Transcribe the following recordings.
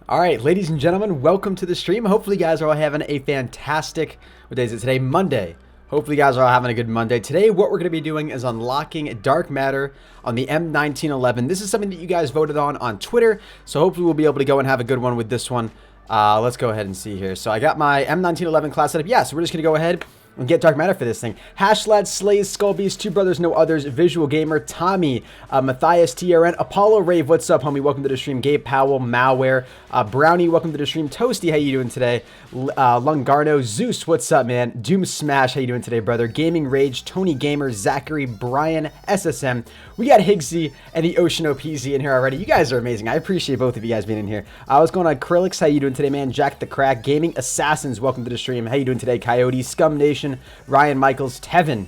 All right, ladies and gentlemen, welcome to the stream. Hopefully you guys are all having a fantastic, what day is it today? Monday. Hopefully you guys are all having a good Monday. Today, what we're going to be doing is unlocking dark matter on the M1911. This is something that you guys voted on Twitter, so hopefully we'll be able to go and have a good one with this one. Let's go ahead and see here. So I got my M1911 class set up. Yeah, so we're just going to go ahead and get dark matter for this thing. Hashlad, Slays, Skullbeast, Two Brothers, No Others, Visual Gamer, Tommy, Matthias, TRN, Apollo Rave, what's up, homie? Welcome to the stream. Gabe Powell, Malware, Brownie, welcome to the stream. Toasty, how you doing today? Lungarno, Zeus, what's up, man? Doom Smash, how you doing today, brother? Gaming Rage, Tony Gamer, Zachary, Brian, SSM. We got Higgsy and the Ocean OPZ in here already. You guys are amazing. I appreciate both of you guys being in here. I was going on Acrylics, how you doing today, man? Jack the Crack, Gaming Assassins, welcome to the stream. How you doing today? Coyote, Scum Nation, Ryan Michaels, Tevin,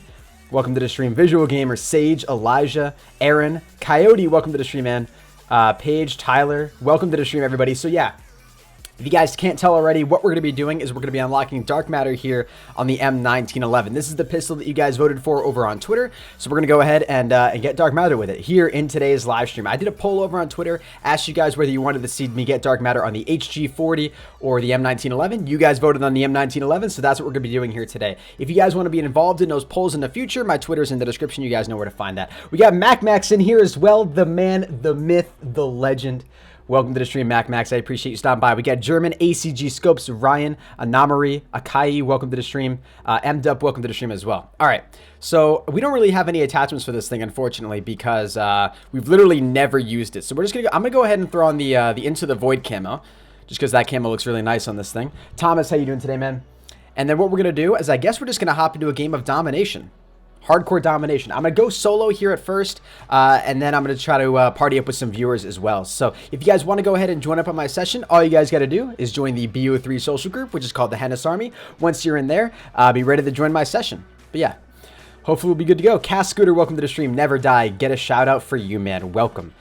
welcome to the stream. Visual Gamer, Sage, Elijah, Aaron, Coyote, welcome to the stream, man. Paige, Tyler, welcome to the stream, everybody. So yeah, if you guys can't tell already, what we're going to be doing is we're going to be unlocking dark matter here on the M1911. This is the pistol that you guys voted for over on Twitter. So we're going to go ahead and get dark matter with it here in today's live stream. I did a poll over on Twitter, asked you guys whether you wanted to see me get dark matter on the HG40 or the M1911. You guys voted on the M1911, so that's what we're going to be doing here today. If you guys want to be involved in those polls in the future, my Twitter's in the description. You guys know where to find that. We got Max in here as well, the man, the myth, the legend. Welcome to the stream, Max. I appreciate you stopping by. We got German, ACG Scopes, Ryan, Anamari, Akai, welcome to the stream. MDup, welcome to the stream as well. All right, so we don't really have any attachments for this thing, unfortunately, because we've literally never used it. So we're just gonna I'm gonna go ahead and throw on the Into the Void camo, just because that camo looks really nice on this thing. Thomas, how you doing today, man? And then what we're gonna do is I guess we're just gonna hop into a game of domination. Hardcore domination. I'm going to go solo here at first, and then I'm going to try to party up with some viewers as well. So if you guys want to go ahead and join up on my session, all you guys got to do is join the BO3 social group, which is called the HENIS Army. Once you're in there, be ready to join my session. But yeah, hopefully we'll be good to go. Cass Scooter, welcome to the stream. Never Die. Get a shout out for you, man. Welcome.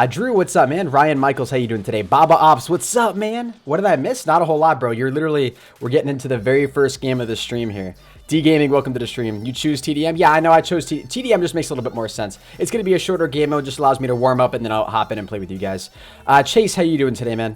Drew, what's up, man? Ryan Michaels, how you doing today? Baba Ops, what's up, man? What did I miss? Not a whole lot, bro. We're getting into the very first game of the stream here. D Gaming, welcome to the stream. You choose TDM? Yeah, I know I chose TDM. Just makes a little bit more sense. It's going to be a shorter game mode, just allows me to warm up, and then I'll hop in and play with you guys. Chase, how you doing today, man?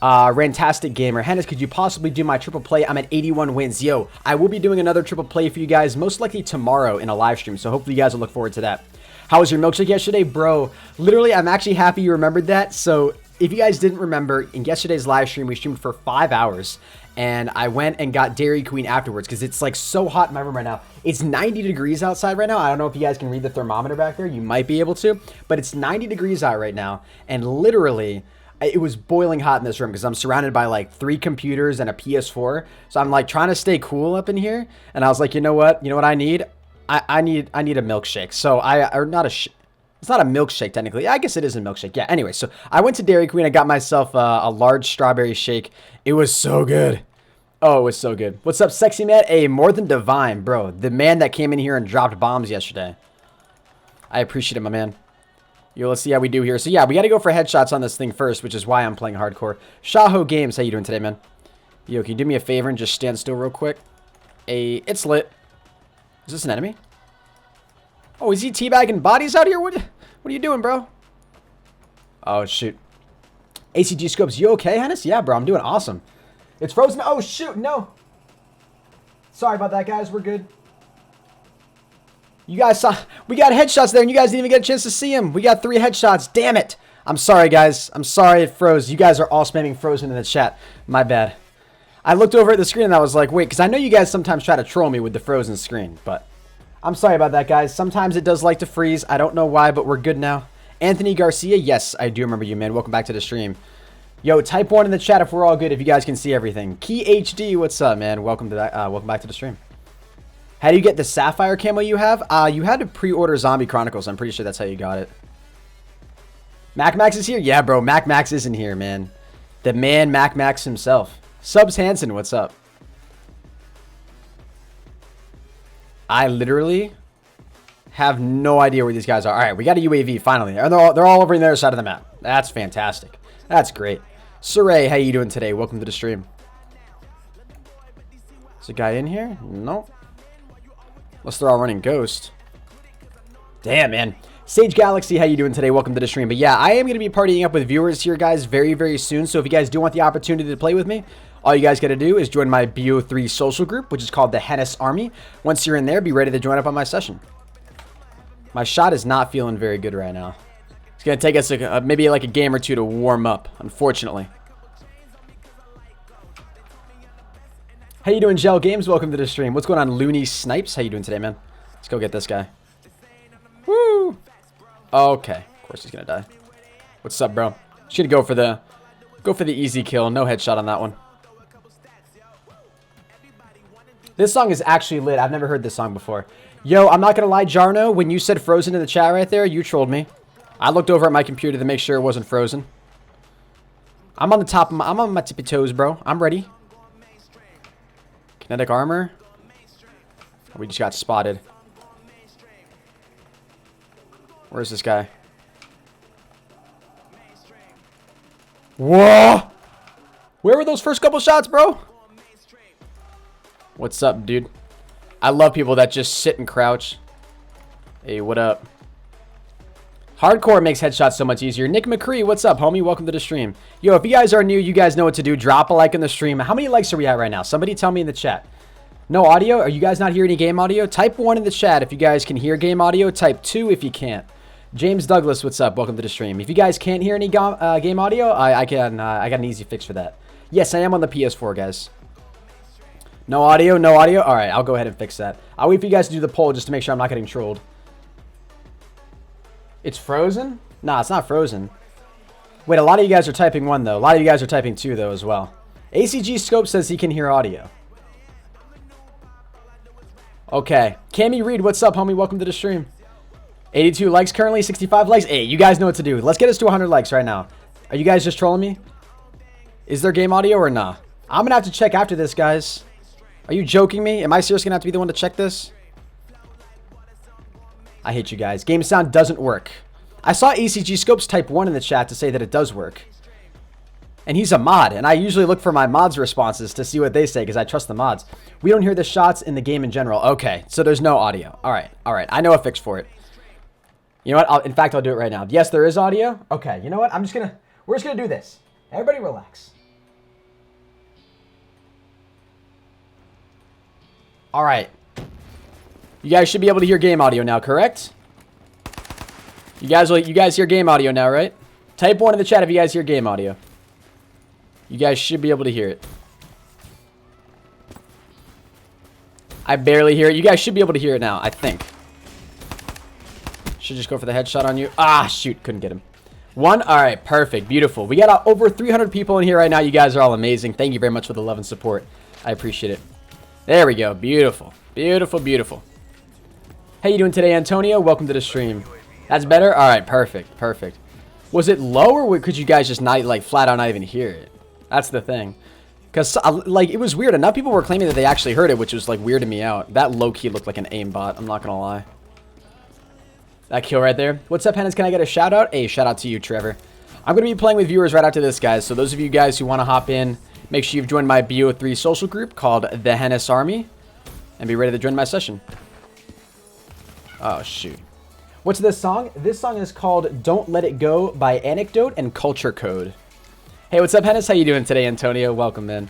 Rantastic Gamer. Hennis, could you possibly do my triple play? I'm at 81 wins. Yo, I will be doing another triple play for you guys, most likely tomorrow in a live stream, so hopefully you guys will look forward to that. How was your milkshake yesterday? Bro, literally, I'm actually happy you remembered that. So if you guys didn't remember, in yesterday's live stream, we streamed for 5 hours. And I went and got Dairy Queen afterwards because it's like so hot in my room right now. It's 90 degrees outside right now. I don't know if you guys can read the thermometer back there. You might be able to. But it's 90 degrees out right now. And literally, it was boiling hot in this room because I'm surrounded by like 3 computers and a PS4. So I'm like trying to stay cool up in here. And I was like, you know what? You know what I need? I need a milkshake. So it's not a milkshake technically. I guess it is a milkshake. Yeah, anyway, so I went to Dairy Queen. I got myself a large strawberry shake. It was so good. Oh, it was so good. What's up, Sexy Man? Hey, More Than Divine, bro. The man that came in here and dropped bombs yesterday. I appreciate it, my man. Yo, let's see how we do here. So yeah, we got to go for headshots on this thing first, which is why I'm playing hardcore. Shaho Games, how you doing today, man? Yo, can you do me a favor and just stand still real quick? It's lit. Is this an enemy? Oh, is he teabagging bodies out here? What are you doing, bro? Oh, shoot. ACG Scopes, you okay, Hennis? Yeah, bro, I'm doing awesome. It's frozen. Oh, shoot, no. Sorry about that, guys. We're good. You guys saw, we got headshots there, and you guys didn't even get a chance to see them. We got 3 headshots. Damn it. I'm sorry, guys. I'm sorry it froze. You guys are all spamming frozen in the chat. My bad. I looked over at the screen, and I was like, wait, because I know you guys sometimes try to troll me with the frozen screen, but I'm sorry about that, guys. Sometimes it does like to freeze. I don't know why, but we're good now. Anthony Garcia, yes, I do remember you, man. Welcome back to the stream. Yo, type 1 in the chat if we're all good, if you guys can see everything. Key HD, what's up, man? Welcome to that. Welcome back to the stream. How do you get the Sapphire camo you have? You had to pre-order Zombie Chronicles. I'm pretty sure that's how you got it. Max is here? Yeah, bro. Max isn't here, man. The man, Max himself. Subs Hansen, what's up? I literally have no idea where these guys are. All right, we got a UAV finally. They're all over on the other side of the map. That's fantastic. That's great. Saray, how you doing today? Welcome to the stream. Is a guy in here? Nope. Unless they're all running Ghost. Damn, man. Sage Galaxy, how you doing today? Welcome to the stream. But yeah, I am going to be partying up with viewers here, guys, very, very soon. So if you guys do want the opportunity to play with me, all you guys got to do is join my BO3 social group, which is called the HENIS Army. Once you're in there, be ready to join up on my session. My shot is not feeling very good right now. It's going to take us maybe like a game or two to warm up, unfortunately. How you doing, Gel Games? Welcome to the stream. What's going on, Looney Snipes? How you doing today, man? Let's go get this guy. Woo! Okay, of course he's gonna die. What's up, bro? Just gonna go for the easy kill. No headshot on that one. This song is actually lit. I've never heard this song before. Yo, I'm not gonna lie, Jarno. When you said frozen in the chat right there, you trolled me. I looked over at my computer to make sure it wasn't frozen. I'm on the top of I'm on my tippy toes, bro. I'm ready. Kinetic armor. We just got spotted. Where's this guy? Whoa! Where were those first couple shots, bro? What's up, dude? I love people that just sit and crouch. Hey, what up? Hardcore makes headshots so much easier. Nick McCree, what's up, homie? Welcome to the stream. Yo, if you guys are new, you guys know what to do. Drop a like in the stream. How many likes are we at right now? Somebody tell me in the chat. No audio? Are you guys not hearing any game audio? Type 1 in the chat if you guys can hear game audio. Type 2 if you can't. James Douglas, what's up? Welcome to the stream. If you guys can't hear any game audio, I got an easy fix for that. Yes, I am on the PS4, guys. No audio, no audio. All right, I'll go ahead and fix that. I'll wait for you guys to do the poll just to make sure I'm not getting trolled. It's frozen? Nah, it's not frozen. Wait, a lot of you guys are typing 1, though. A lot of you guys are typing 2, though, as well. ACG Scope says he can hear audio. Okay. Cammy Reed, what's up, homie? Welcome to the stream. 82 likes currently, 65 likes. Hey, you guys know what to do. Let's get us to 100 likes right now. Are you guys just trolling me? Is there game audio or nah? I'm going to have to check after this, guys. Are you joking me? Am I seriously going to have to be the one to check this? I hate you guys. Game sound doesn't work. I saw ACG Scopes type 1 in the chat to say that it does work. And he's a mod, and I usually look for my mods' responses to see what they say because I trust the mods. We don't hear the shots in the game in general. Okay, so there's no audio. All right. I know a fix for it. You know what? In fact, I'll do it right now. Yes, there is audio. Okay, you know what? We're just gonna do this. Everybody relax. All right. You guys should be able to hear game audio now, correct? You guys hear game audio now, right? Type 1 in the chat if you guys hear game audio. You guys should be able to hear it. I barely hear it. You guys should be able to hear it now, I think. Should just go for the headshot on you. Ah, shoot. Couldn't get him. 1. All right. Perfect. Beautiful. We got over 300 people in here right now. You guys are all amazing. Thank you very much for the love and support. I appreciate it. There we go. Beautiful. Beautiful, beautiful. How you doing today, Antonio? Welcome to the stream. That's better? All right. Perfect. Perfect. Was it low or could you guys just not, like, flat out not even hear it? That's the thing. Because, like, it was weird. Enough people were claiming that they actually heard it, which was, like, weirding me out. That low-key looked like an aimbot. I'm not going to lie. That kill right there. What's up, Hennis? Can I get a shout out? Hey, shout out to you, Trevor. I'm going to be playing with viewers right after this, guys. So those of you guys who want to hop in, make sure you've joined my BO3 social group called the HENIS Army. And be ready to join my session. Oh, shoot. What's this song? This song is called Don't Let It Go by Anecdote and Culture Code. Hey, what's up, Hennis? How you doing today, Antonio? Welcome, man.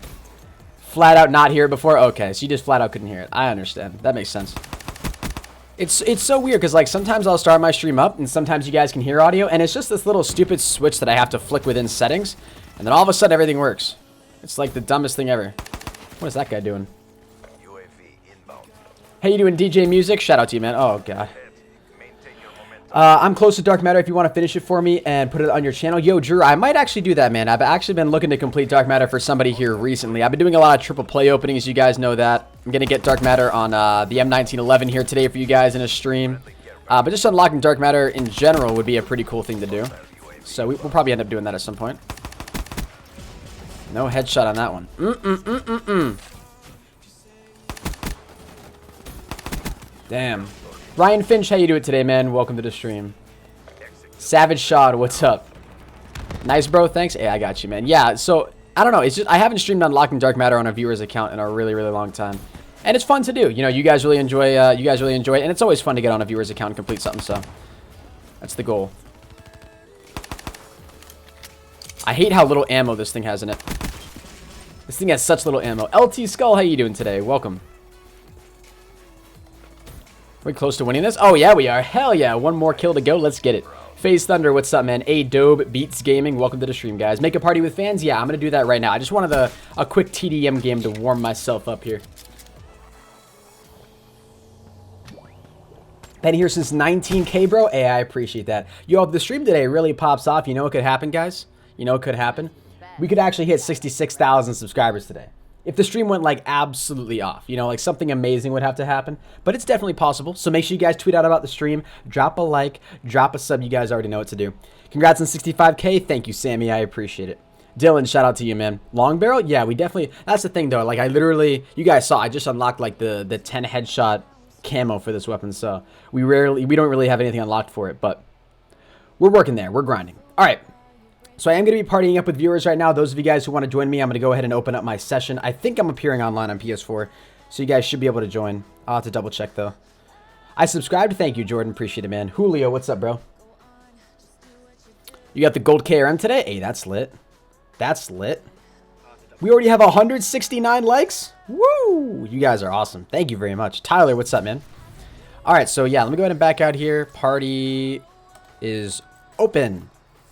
Flat out not hear it before? Okay, so you just flat out couldn't hear it. I understand. That makes sense. It's so weird because, like, sometimes I'll start my stream up and sometimes you guys can hear audio and it's just this little stupid switch that I have to flick within settings and then all of a sudden everything works. It's like the dumbest thing ever. What is that guy doing? Hey, you doing DJ Music? Shout out to you, man. Oh, God. I'm close to Dark Matter if you want to finish it for me and put it on your channel. Yo, Drew, I might actually do that, man. I've actually been looking to complete Dark Matter for somebody here recently. I've been doing a lot of triple play openings. You guys know that. I'm going to get Dark Matter on the M1911 here today for you guys in a stream. But just unlocking Dark Matter in general would be a pretty cool thing to do. So we'll probably end up doing that at some point. No headshot on that one. Damn. Ryan Finch, how you doing today, man? Welcome to the stream. Savage Shot, what's up? Nice, bro. Thanks. Hey, I got you, man. Yeah, so, I don't know. It's just, I haven't streamed Unlocking Dark Matter on a viewer's account in a really, really long time. And it's fun to do. You know, you guys really enjoy it. And it's always fun to get on a viewer's account and complete something, so. That's the goal. I hate how little ammo this thing has in it. This thing has such little ammo. LT Skull, how you doing today? Welcome. We're close to winning this. Oh, yeah, we are. Hell yeah. One more kill to go. Let's get it. FaZe Thunder, what's up, man? Adobe Beats Gaming, welcome to the stream, guys. Make a party with fans? Yeah, I'm going to do that right now. I just wanted a quick TDM game to warm myself up here. Been here since 19K, bro. Hey, I appreciate that. Yo, if the stream today really pops off, you know what could happen, guys? You know what could happen? We could actually hit 66,000 subscribers today. If the stream went like absolutely off, you know, like something amazing would have to happen, but it's definitely possible. So make sure you guys tweet out about the stream, drop a like, drop a sub. You guys already know what to do. Congrats on 65K. Thank you, Sammy. I appreciate it. Dylan, shout out to you, man. Long barrel? Yeah, we definitely, that's the thing though. Like I literally, you guys saw, I just unlocked like the 10 headshot camo for this weapon. So we don't really have anything unlocked for it, but we're working there. We're grinding. All right. So I am going to be partying up with viewers right now. Those of you guys who want to join me, I'm going to go ahead and open up my session. I think I'm appearing online on PS4, so you guys should be able to join. I'll have to double check, though. I subscribed. Thank you, Jordan. Appreciate it, man. Julio, what's up, bro? You got the gold KRM today? Hey, that's lit. That's lit. We already have 169 likes. Woo! You guys are awesome. Thank you very much. Tyler, what's up, man? All right, so yeah, let me go ahead and back out here. Party is open.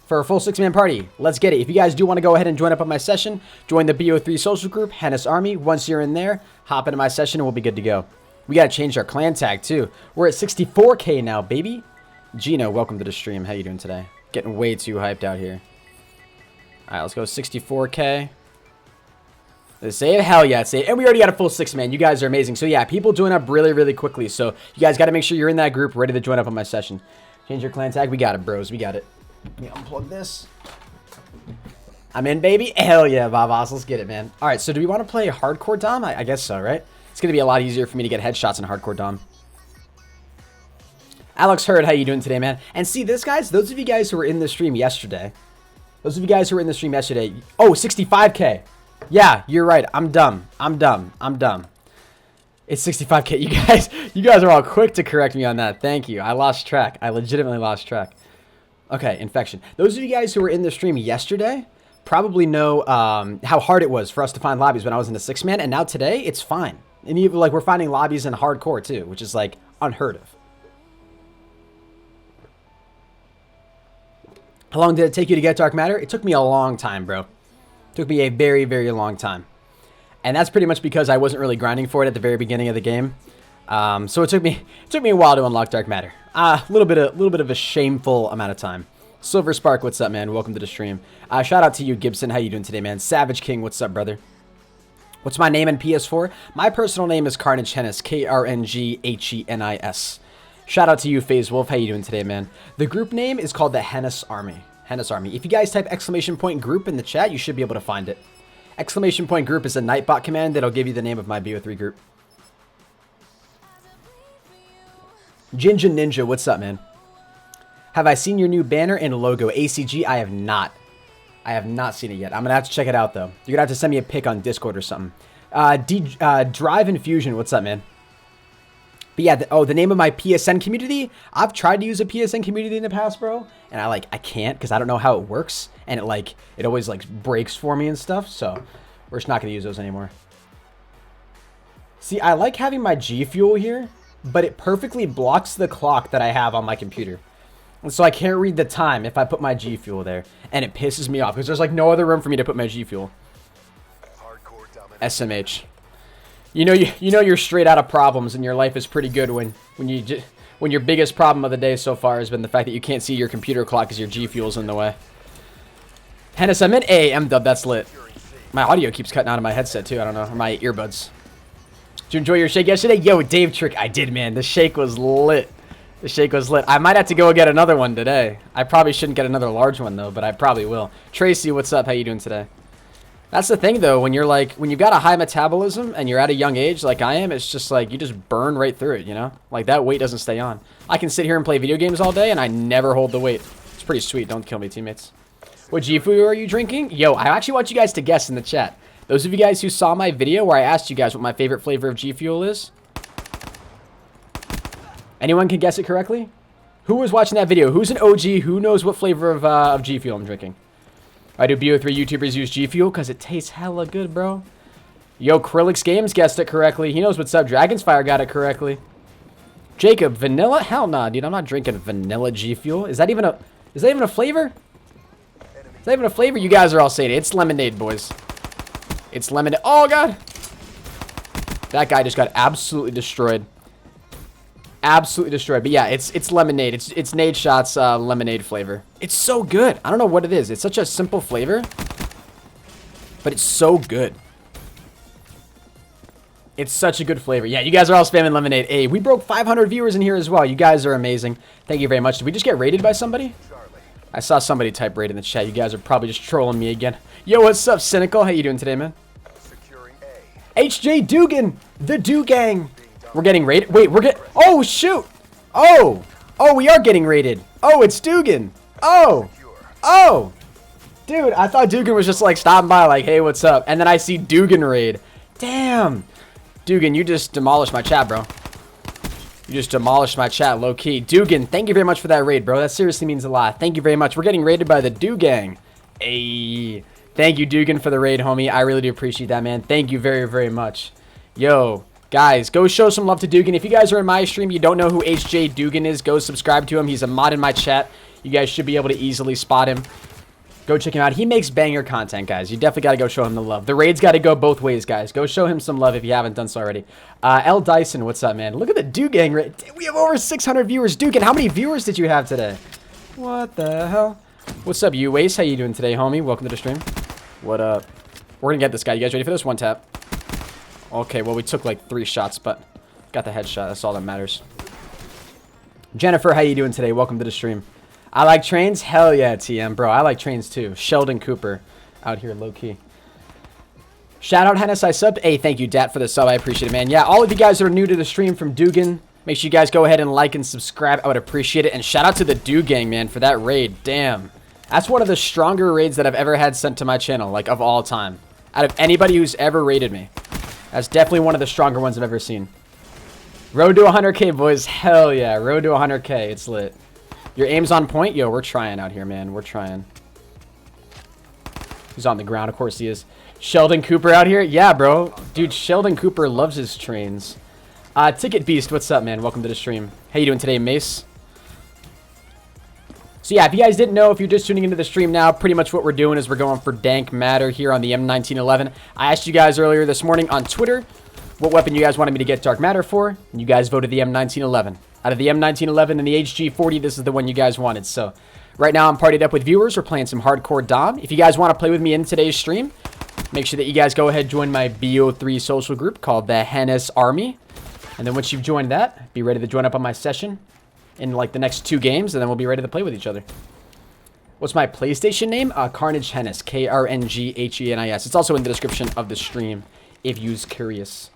For a full 6-man party. Let's get it. If you guys do want to go ahead and join up on my session, join the BO3 social group, HENIS Army. Once you're in there, hop into my session and we'll be good to go. We got to change our clan tag too. We're at 64K now, baby. Gino, welcome to the stream. How you doing today? Getting way too hyped out here. All right, let's go 64K. Let's say it. Hell yeah, it's it. And we already got a full 6-man. You guys are amazing. So yeah, people join up really, really quickly. So you guys got to make sure you're in that group ready to join up on my session. Change your clan tag. We got it, bros. We got it. Let me unplug this. I'm in, baby. Hell yeah, Babas. Let's get it, man. All right, so do we want to play hardcore Dom? I guess so, right? It's going to be a lot easier for me to get headshots in hardcore Dom. Alex Hurd, how you doing today, man? And see this, guys? Those of you guys who were in the stream yesterday. Oh, 65K. Yeah, you're right. I'm dumb. It's 65K. You guys are all quick to correct me on that. Thank you. I lost track. I legitimately lost track. Okay, infection. Those of you guys who were in the stream yesterday probably know how hard it was for us to find lobbies when I was in the 6-man, and now today it's fine. And even like we're finding lobbies in hardcore too, which is like unheard of. How long did it take you to get Dark Matter? It took me a long time, bro. It took me a very, very long time. And that's pretty much because I wasn't really grinding for it at the very beginning of the game. So it took me a while to unlock Dark Matter. A little bit of a shameful amount of time. Silver Spark, what's up, man? Welcome to the stream. Shout out to you, Gibson. How you doing today, man? Savage King, what's up, brother? What's my name in PS4? My personal name is KRNGHenis, KRNGHenis. Shout out to you, FaZe Wolf. How you doing today, man? The group name is called the HENIS Army. HENIS Army. If you guys type !group in the chat, you should be able to find it. !group is a Nightbot command that'll give you the name of my BO3 group. Jinja Ninja, what's up, man? Have I seen your new banner and logo? ACG, I have not. I have not seen it yet. I'm going to have to check it out, though. You're going to have to send me a pic on Discord or something. Drive Infusion, what's up, man? But yeah, the name of my PSN community, I've tried to use a PSN community in the past, bro. And I can't because I don't know how it works. And it always breaks for me and stuff. So we're just not going to use those anymore. See, I like having my G Fuel here, but it perfectly blocks the clock that I have on my computer. And so I can't read the time if I put my G Fuel there. And it pisses me off because there's no other room for me to put my G Fuel. SMH. You know you're straight out of problems and your life is pretty good when your biggest problem of the day so far has been the fact that you can't see your computer clock because your G Fuel's in the way. Hennis, I'm in A. M-dub, that's lit. My audio keeps cutting out of my headset too. I don't know. Or my earbuds. Did you enjoy your shake yesterday? Yo, Dave Trick. I did, man. The shake was lit. The shake was lit. I might have to go get another one today. I probably shouldn't get another large one though, but I probably will. Tracy, what's up? How you doing today? That's the thing though, when you've got a high metabolism and you're at a young age like I am, it's just you just burn right through it, you know? That weight doesn't stay on. I can sit here and play video games all day and I never hold the weight. It's pretty sweet. Don't kill me, teammates. What G-Fu are you drinking? Yo, I actually want you guys to guess in the chat. Those of you guys who saw my video where I asked you guys what my favorite flavor of G Fuel is. Anyone can guess it correctly? Who was watching that video? Who's an OG? Who knows what flavor of G Fuel I'm drinking? I do BO3 YouTubers use G Fuel because it tastes hella good, bro. Yo, Krillix Games guessed it correctly. He knows what's up. Dragon's Fire got it correctly. Jacob, vanilla? Hell nah, dude. I'm not drinking vanilla G Fuel. Is that even a flavor? Is that even a flavor? You guys are all saying it. It's lemonade, boys. It's lemonade. Oh, God. That guy just got absolutely destroyed. Absolutely destroyed. But yeah, it's lemonade. It's Nade Shot's lemonade flavor. It's so good. I don't know what it is. It's such a simple flavor, but it's so good. It's such a good flavor. Yeah, you guys are all spamming lemonade. Hey, we broke 500 viewers in here as well. You guys are amazing. Thank you very much. Did we just get raided by somebody? I saw somebody type raid in the chat. You guys are probably just trolling me again. Yo, what's up, Cynical? How you doing today, man? HJ Dugan, the Do Gang. We're getting raided. Wait, oh, shoot. Oh, we are getting raided. Oh, it's Dugan. Oh, dude, I thought Dugan was just like stopping by like, hey, what's up? And then I see Dugan raid. Damn. Dugan, you just demolished my chat, bro. You just demolished my chat, low key. Dugan, thank you very much for that raid, bro. That seriously means a lot. Thank you very much. We're getting raided by the Do Gang. Hey, thank you, Dugan, for the raid, homie. I really do appreciate that, man. Thank you very, very much. Yo. Guys, go show some love to Dugan. If you guys are in my stream, you don't know who HJ Dugan is, go subscribe to him. He's a mod in my chat. You guys should be able to easily spot him. Go check him out. He makes banger content, guys. You definitely got to go show him the love. The raid's got to go both ways, guys. Go show him some love if you haven't done so already. L. Dyson, what's up, man? Look at the Dugan raid. We have over 600 viewers. Dugan, how many viewers did you have today? What the hell? What's up, Uwace? How you doing today, homie? Welcome to the stream. What up? We're going to get this guy. You guys ready for this? One tap. Okay, well, we took like 3 shots, but got the headshot. That's all that matters. Jennifer, how you doing today? Welcome to the stream. I like trains? Hell yeah, TM, bro. I like trains too. Sheldon Cooper out here low-key. Shout out, Hennis. I subbed. Hey, thank you, Dat, for the sub. I appreciate it, man. Yeah, all of you guys that are new to the stream from Dugan, make sure you guys go ahead and like and subscribe. I would appreciate it. And shout out to the Do Gang, man, for that raid. Damn. That's one of the stronger raids that I've ever had sent to my channel, like, of all time. Out of anybody who's ever raided me. That's definitely one of the stronger ones I've ever seen. Road to 100K, boys. Hell yeah. Road to 100K. It's lit. Your aim's on point? Yo, we're trying out here, man. We're trying. He's on the ground. Of course he is. Sheldon Cooper out here? Yeah, bro. Dude, Sheldon Cooper loves his trains. Ticket Beast, what's up, man? Welcome to the stream. How you doing today, Mace? So yeah, if you guys didn't know, if you're just tuning into the stream now, pretty much what we're doing is we're going for Dank Matter here on the M1911. I asked you guys earlier this morning on Twitter what weapon you guys wanted me to get Dark Matter for, and you guys voted the M1911. Out of the M1911 and the HG40, this is the one you guys wanted. So right now I'm partied up with viewers. We're playing some hardcore Dom. If you guys want to play with me in today's stream, make sure that you guys go ahead and join my BO3 social group called the HENIS Army. And then once you've joined that, be ready to join up on my session in like the next 2 games, and then we'll be ready to play with each other. What's my PlayStation name? KRNGHenis. KRNGHenis. It's also in the description of the stream if you're curious.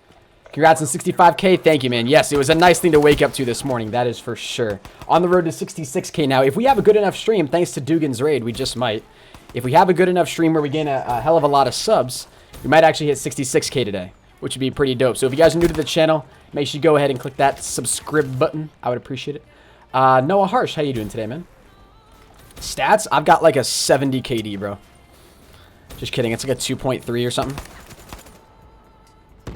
Congrats on 65K. Thank you, man. Yes, it was a nice thing to wake up to this morning. That is for sure. On the road to 66K now. If we have a good enough stream, thanks to Dugan's raid, we just might. If we have a good enough stream where we gain a hell of a lot of subs, we might actually hit 66K today, which would be pretty dope. So if you guys are new to the channel, make sure you go ahead and click that subscribe button. I would appreciate it. Noah Harsh, how you doing today, man? Stats? I've got like a 70 KD, bro. Just kidding. It's like a 2.3 or something.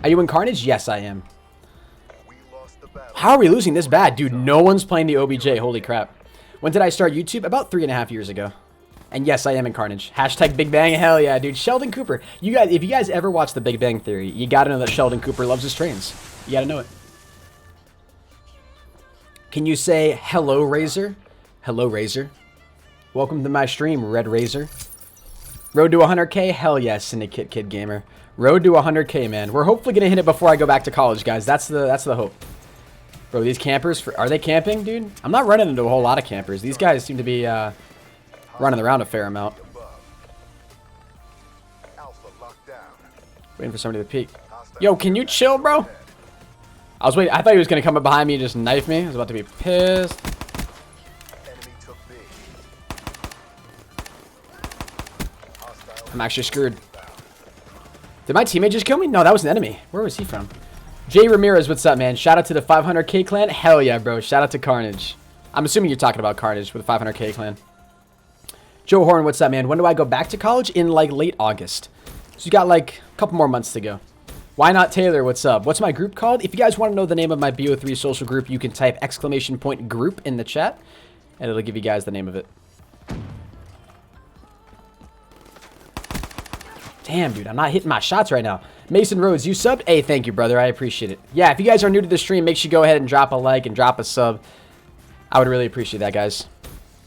Are you in Carnage? Yes, I am. How are we losing this bad? Dude, no one's playing the OBJ. Holy crap. When did I start YouTube? About 3.5 years ago. And yes, I am in Carnage. Hashtag Big Bang. Hell yeah, dude. Sheldon Cooper. You guys, if you guys ever watch The Big Bang Theory, you gotta know that Sheldon Cooper loves his trains. You gotta know it. Can you say hello, Razor? Hello, Razor. Welcome to my stream, Red Razor. Road to 100K? Hell yes, Syndicate Kid Gamer. Road to 100K, man. We're hopefully gonna hit it before I go back to college, guys. That's the hope. Bro, these campers, are they camping, dude? I'm not running into a whole lot of campers. These guys seem to be running around a fair amount. Waiting for somebody to peek. Yo, can you chill, bro? I was waiting. I thought he was gonna come up behind me and just knife me. I was about to be pissed. I'm actually screwed. Did my teammate just kill me? No, that was an enemy. Where was he from? Jay Ramirez, what's up, man? Shout out to the 500K clan. Hell yeah, bro. Shout out to Carnage. I'm assuming you're talking about Carnage with the 500k clan. Joe Horn, what's up, man? When do I go back to college? In like late August. So you got like a couple more months to go. Why not Taylor? What's up? What's my group called? If you guys want to know the name of my BO3 social group, you can type !group in the chat, and it'll give you guys the name of it. Damn, dude, I'm not hitting my shots right now. Mason Rhodes, you subbed? Hey, thank you, brother. I appreciate it. Yeah, if you guys are new to the stream, make sure you go ahead and drop a like and drop a sub. I would really appreciate that, guys.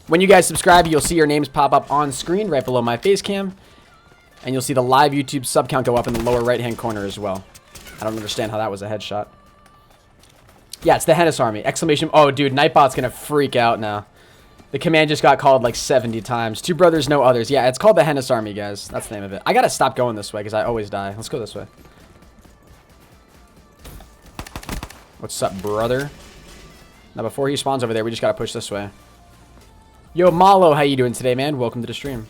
When you guys subscribe, you'll see your names pop up on screen right below my face cam. And you'll see the live YouTube sub count go up in the lower right-hand corner as well. I don't understand how that was a headshot. Yeah, it's the HENIS army. Exclamation. Oh, dude, Nightbot's going to freak out now. The command just got called like 70 times. Two brothers, no others. Yeah, it's called the HENIS army, guys. That's the name of it. I got to stop going this way because I always die. Let's go this way. What's up, brother? Now, before he spawns over there, we just got to push this way. Yo, Malo, how you doing today, man? Welcome to the stream.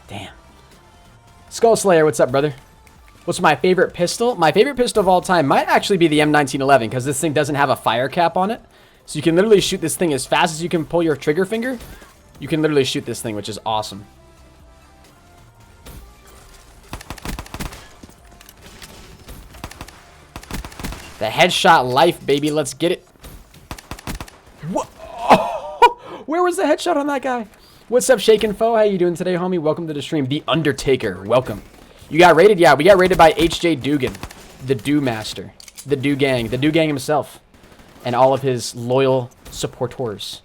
Damn. Skull Slayer, what's up, brother? What's my favorite pistol? My favorite pistol of all time might actually be the M1911 because this thing doesn't have a fire cap on it. So you can literally shoot this thing as fast as you can pull your trigger finger. You can literally shoot this thing, which is awesome. The headshot life, baby. Let's get it. What? Oh, where was the headshot on that guy? What's up, Shaken Foe? How you doing today, homie? Welcome to the stream. The Undertaker, welcome. You got rated? Yeah, we got rated by HJ Dugan, the Do Master, the Do Gang himself, and all of his loyal supporters.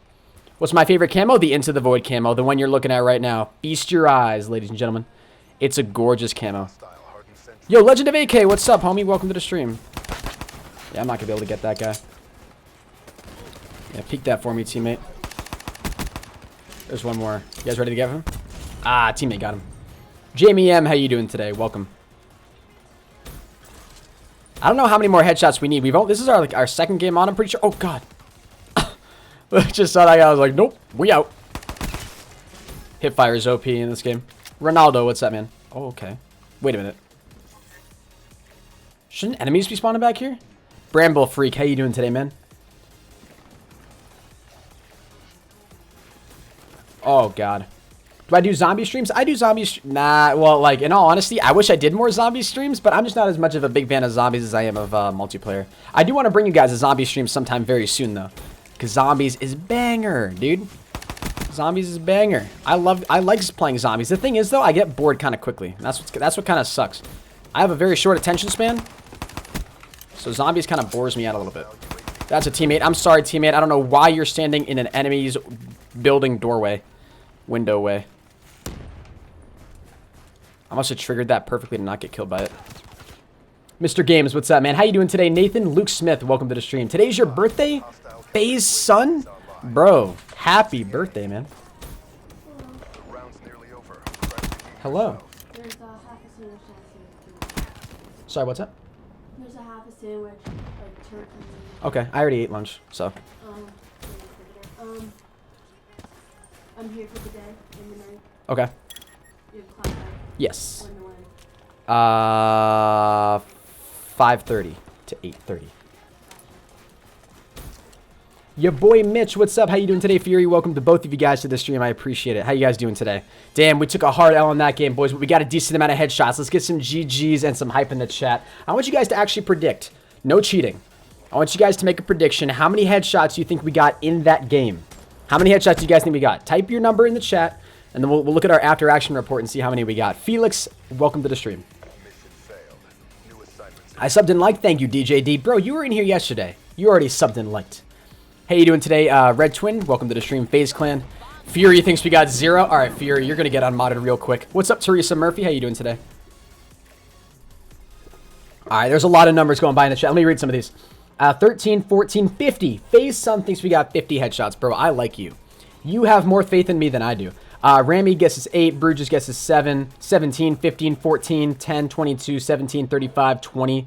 What's my favorite camo? The Into the Void camo, the one you're looking at right now. Feast your eyes, ladies and gentlemen. It's a gorgeous camo. Yo, Legend of AK, what's up, homie? Welcome to the stream. Yeah, I'm not gonna be able to get that guy. Yeah, peek that for me, teammate. There's one more. You guys ready to get him? Ah, teammate got him. Jamie M, how you doing today? Welcome. I don't know how many more headshots we need. This is our second game on, I'm pretty sure. Oh god. Just saw that guy. I was like, nope, we out. Hipfire is OP in this game. Ronaldo, what's up, man? Oh, okay. Wait a minute. Shouldn't enemies be spawning back here? Bramble Freak, how you doing today, man? Oh, God. Do I do zombie streams? I do zombie Nah, well, like, in all honesty, I wish I did more zombie streams, but I'm just not as much of a big fan of zombies as I am of multiplayer. I do want to bring you guys a zombie stream sometime very soon, though. Because zombies is banger, dude. Zombies is banger. I like playing zombies. The thing is, though, I get bored kind of quickly. That's what kind of sucks. I have a very short attention span. So zombies kind of bores me out a little bit. That's a teammate. I'm sorry, teammate. I don't know why you're standing in an enemy's building doorway. Window way. I must have triggered that perfectly to not get killed by it. Mr. Games, what's up, man? How you doing today? Nathan Luke Smith, welcome to the stream. Today's your birthday? Faye's son? Bro, happy birthday, man. Hello. There's a half a sandwich. Sorry, what's up? There's a half a sandwich, like turkey. Okay, I already ate lunch, so. I'm here for the day and the night. Okay. You have class out. Yes. When to when? 5:30 to 8:30. Your boy Mitch, what's up? How you doing today, Fury? Welcome to both of you guys to the stream. I appreciate it. How you guys doing today? Damn, we took a hard L on that game, boys, but we got a decent amount of headshots. Let's get some GGs and some hype in the chat. I want you guys to actually predict. No cheating. I want you guys to make a prediction. How many headshots do you think we got in that game? How many headshots do you guys think we got? Type your number in the chat, and then we'll look at our after action report and see how many we got. Felix, welcome to the stream. I subbed and liked. Thank you, DJD. Bro, you were in here yesterday. You already subbed and liked. How you doing today, Red Twin? Welcome to the stream, FaZe Clan. Fury thinks we got 0. All right, Fury, you're going to get unmodded real quick. What's up, Teresa Murphy? How you doing today? All right, there's a lot of numbers going by in the chat. Let me read some of these. 13, 14, 50. FaZe Sun thinks we got 50 headshots. Bro, I like you. You have more faith in me than I do. Ramy guesses 8. Bruges guesses 7. 17, 15, 14, 10, 22, 17, 35, 20,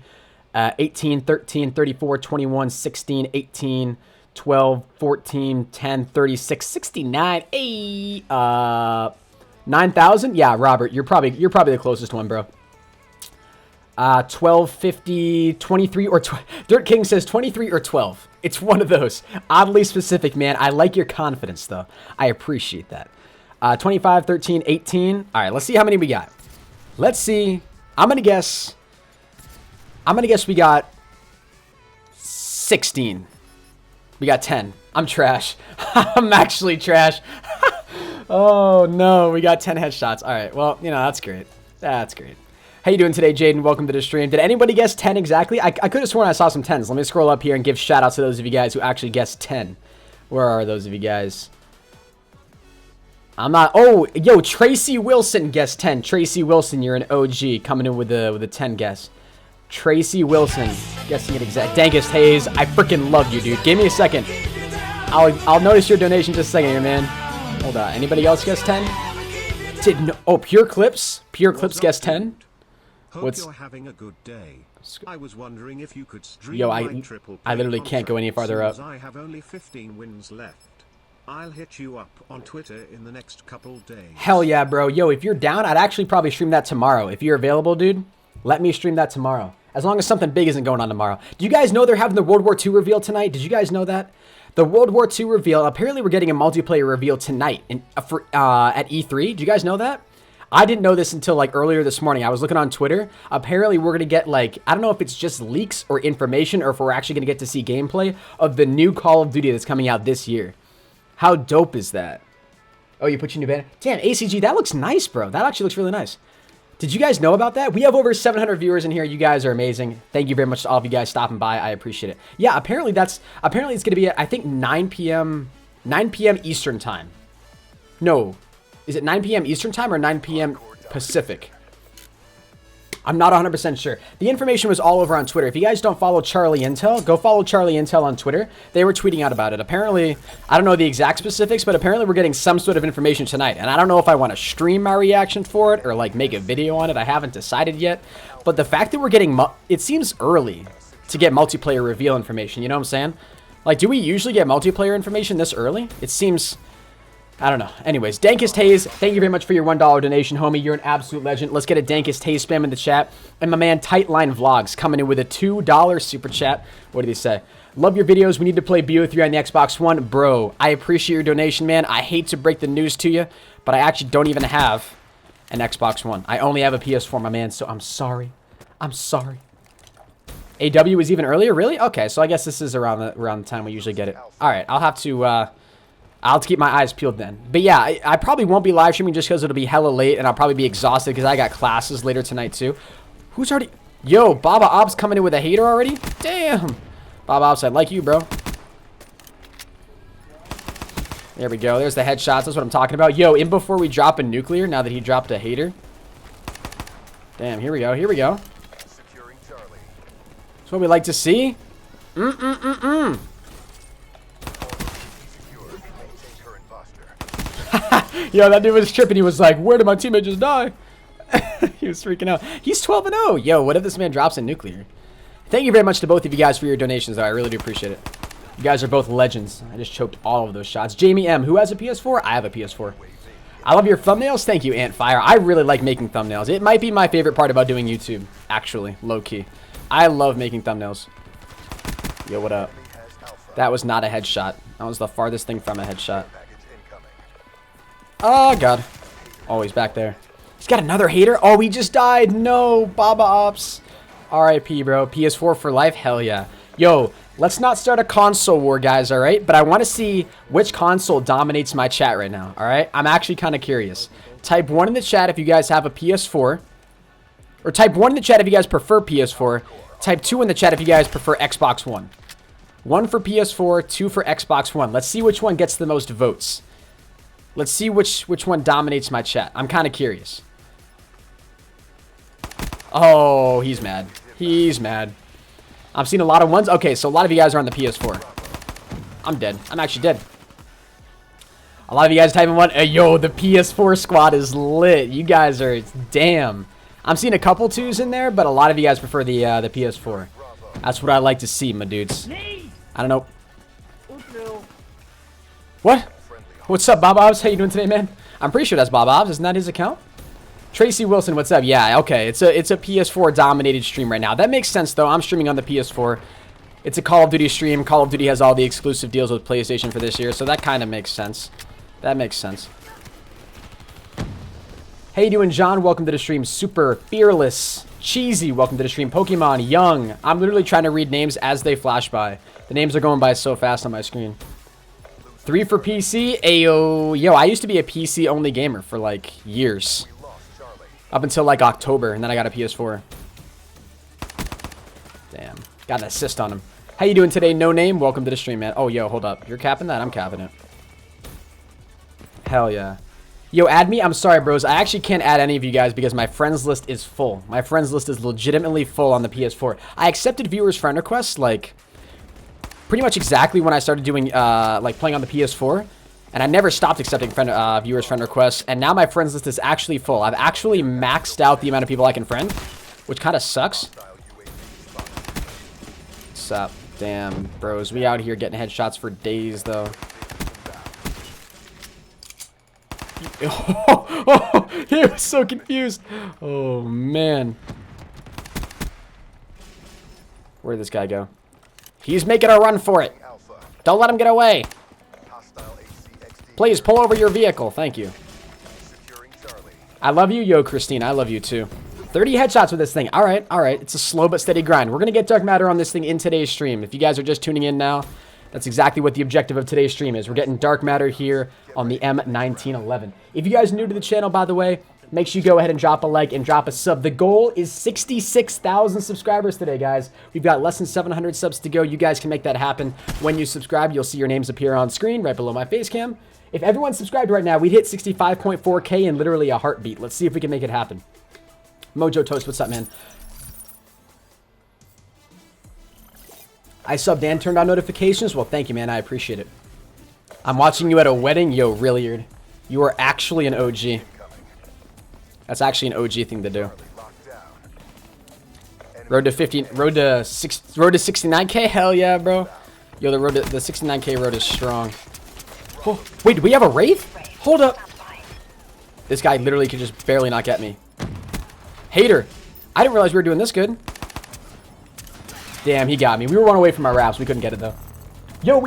18, 13, 34, 21, 16, 18, 12, 14, 10, 36, 69, 8, 9,000? Yeah, Robert, you're probably the closest one, bro. 1250, 23, or Dirt King says 23 or 12. It's one of those. Oddly specific, man. I like your confidence, though. I appreciate that. 25, 13, 18. All right, let's see how many we got. Let's see. I'm going to guess we got 16. We got 10. I'm trash. I'm actually trash. Oh, no. We got 10 headshots. All right. Well, you know, that's great. That's great. How you doing today, Jaden? Welcome to the stream. Did anybody guess 10 exactly? I could have sworn I saw some 10s. Let me scroll up here and give shout outs to those of you guys who actually guessed 10. Where are those of you guys? I'm not. Oh, yo, Tracy Wilson guessed 10. Tracy Wilson, you're an OG coming in with a 10 guess. Tracy Wilson guessing it exact. Dankest Hayes, I freaking love you, dude. Give me a second. I'll notice your donation just a second here, man. Hold on. Anybody else guess 10? Oh, Pure Clips. Pure Clips guessed 10. Hope you're having a good day. I was wondering if you could stream I literally can't go any farther up. I have only 15 wins left. I'll hit you up on Twitter in the next couple days. Hell yeah, bro. Yo, if you're down, I'd actually probably stream that tomorrow. If you're available, dude, let me stream that tomorrow. As long as something big isn't going on tomorrow. Do you guys know they're having the World War II reveal tonight? Did you guys know that? The World War II reveal, apparently we're getting a multiplayer reveal tonight at E3. Do you guys know that? I didn't know this until like earlier this morning. I was looking on Twitter. Apparently we're going to get like, I don't know if it's just leaks or information or if we're actually going to get to see gameplay of the new Call of Duty that's coming out this year. How dope is that? Oh, you put your new banner? Damn, ACG, that looks nice, bro. That actually looks really nice. Did you guys know about that? We have over 700 viewers in here. You guys are amazing. Thank you very much to all of you guys stopping by. I appreciate it. Yeah, apparently it's going to be at, I think, 9 p.m. Eastern time. No. Is it 9 p.m. Eastern time or 9 p.m. Pacific? I'm not 100% sure. The information was all over on Twitter. If you guys don't follow Charlie Intel, go follow Charlie Intel on Twitter. They were tweeting out about it. Apparently, I don't know the exact specifics, but apparently we're getting some sort of information tonight. And I don't know if I want to stream my reaction for it or like make a video on it. I haven't decided yet. But the fact that we're getting, it seems early to get multiplayer reveal information. You know what I'm saying? Like, do we usually get multiplayer information this early? It seems... I don't know. Anyways, Dankest Hayes, thank you very much for your $1 donation, homie. You're an absolute legend. Let's get a Dankest Hayes spam in the chat. And my man, Tightline Vlogs, coming in with a $2 super chat. What did he say? Love your videos. We need to play BO3 on the Xbox One. Bro, I appreciate your donation, man. I hate to break the news to you, but I actually don't even have an Xbox One. I only have a PS4, my man, so I'm sorry. I'm sorry. AW was even earlier? Really? Okay, so I guess this is around the time we usually get it. All right, I'll have to keep my eyes peeled then. But yeah, I probably won't be live streaming just because it'll be hella late and I'll probably be exhausted because I got classes later tonight too. Who's already... Yo, Baba Ops coming in with a hater already? Damn. Baba Ops, I like you, bro. There we go. There's the headshots. That's what I'm talking about. Yo, in before we drop a nuclear, now that he dropped a hater. Damn, here we go. Here we go. That's what we like to see. Yo, that dude was tripping. He was like, where did my teammate just die? He was freaking out. He's 12-0. Yo, what if this man drops a nuclear? Thank you very much to both of you guys for your donations, though. I really do appreciate it. You guys are both legends. I just choked all of those shots. Jamie M, who has a PS4? I have a PS4. I love your thumbnails. Thank you, Antfire. I really like making thumbnails. It might be my favorite part about doing YouTube, actually, low-key. I love making thumbnails. Yo, what up? That was not a headshot. That was the farthest thing from a headshot. Oh, God. Oh, he's back there. He's got another hater. Oh, he just died. No, Baba Ops. RIP, bro. PS4 for life. Hell yeah. Yo, let's not start a console war, guys, all right? But I want to see which console dominates my chat right now, all right? I'm actually kind of curious. Type 1 in the chat if you guys have a PS4. Or type 1 in the chat if you guys prefer PS4. Type 2 in the chat if you guys prefer Xbox One. 1 for PS4, 2 for Xbox One. Let's see which one gets the most votes. Let's see which one dominates my chat. I'm kind of curious. Oh, he's mad. He's mad. I'm seeing a lot of ones. Okay, so a lot of you guys are on the PS4. I'm dead. I'm actually dead. A lot of you guys typing one. Hey, yo, the PS4 squad is lit. You guys are... Damn. I'm seeing a couple twos in there, but a lot of you guys prefer the PS4. That's what I like to see, my dudes. I don't know. What? What's up, Bob Obbs? How you doing today, man? I'm pretty sure that's Bob Obbs. Isn't that his account? Tracy Wilson, what's up? Yeah, okay. It's a PS4 dominated stream right now. That makes sense though. I'm streaming on the PS4. It's a Call of Duty stream. Call of Duty has all the exclusive deals with PlayStation for this year, so that kind of makes sense. That makes sense. How you doing, John? Welcome to the stream. Super Fearless Cheesy, welcome to the stream. Pokemon Young. I'm literally trying to read names as they flash by. The names are going by so fast on my screen. 3 for PC. Ayo. Yo, I used to be a PC only gamer for like years. Up until like October, and then I got a PS4. Damn. Got an assist on him. How you doing today, No Name? Welcome to the stream, man. Oh, yo, hold up. You're capping that? I'm capping it. Hell yeah. Yo, add me. I'm sorry, bros. I actually can't add any of you guys because my friends list is full. My friends list is legitimately full on the PS4. I accepted viewers' friend requests, like, pretty much exactly when I started doing, like, playing on the PS4. And I never stopped accepting viewers' friend requests. And now my friends list is actually full. I've actually maxed out the amount of people I can friend, which kind of sucks. What's up? Damn, bros. We out here getting headshots for days, though. Oh, he was so confused. Oh, man. Where'd this guy go? He's making a run for it. Don't let him get away. Please, pull over your vehicle. Thank you. I love you. Yo, Christine, I love you, too. 30 headshots with this thing. All right, all right. It's a slow but steady grind. We're going to get Dark Matter on this thing in today's stream. If you guys are just tuning in now, that's exactly what the objective of today's stream is. We're getting Dark Matter here on the M1911. If you guys are new to the channel, by the way, make sure you go ahead and drop a like and drop a sub. The goal is 66,000 subscribers today, guys. We've got less than 700 subs to go. You guys can make that happen. When you subscribe, you'll see your names appear on screen right below my face cam. If everyone subscribed right now, we'd hit 65.4K in literally a heartbeat. Let's see if we can make it happen. Mojo Toast, what's up, man? I subbed and turned on notifications. Well, thank you, man. I appreciate it. I'm watching you at a wedding. Yo, really weird. You are actually an OG. That's actually an OG thing to do. Road to 69K? Hell yeah, bro. Yo, the 69K road is strong. Oh, wait, do we have a Wraith? Hold up. This guy literally could just barely not get me. Hater. I didn't realize we were doing this good. Damn, he got me. We were one away from our wraps. We couldn't get it, though. Yo,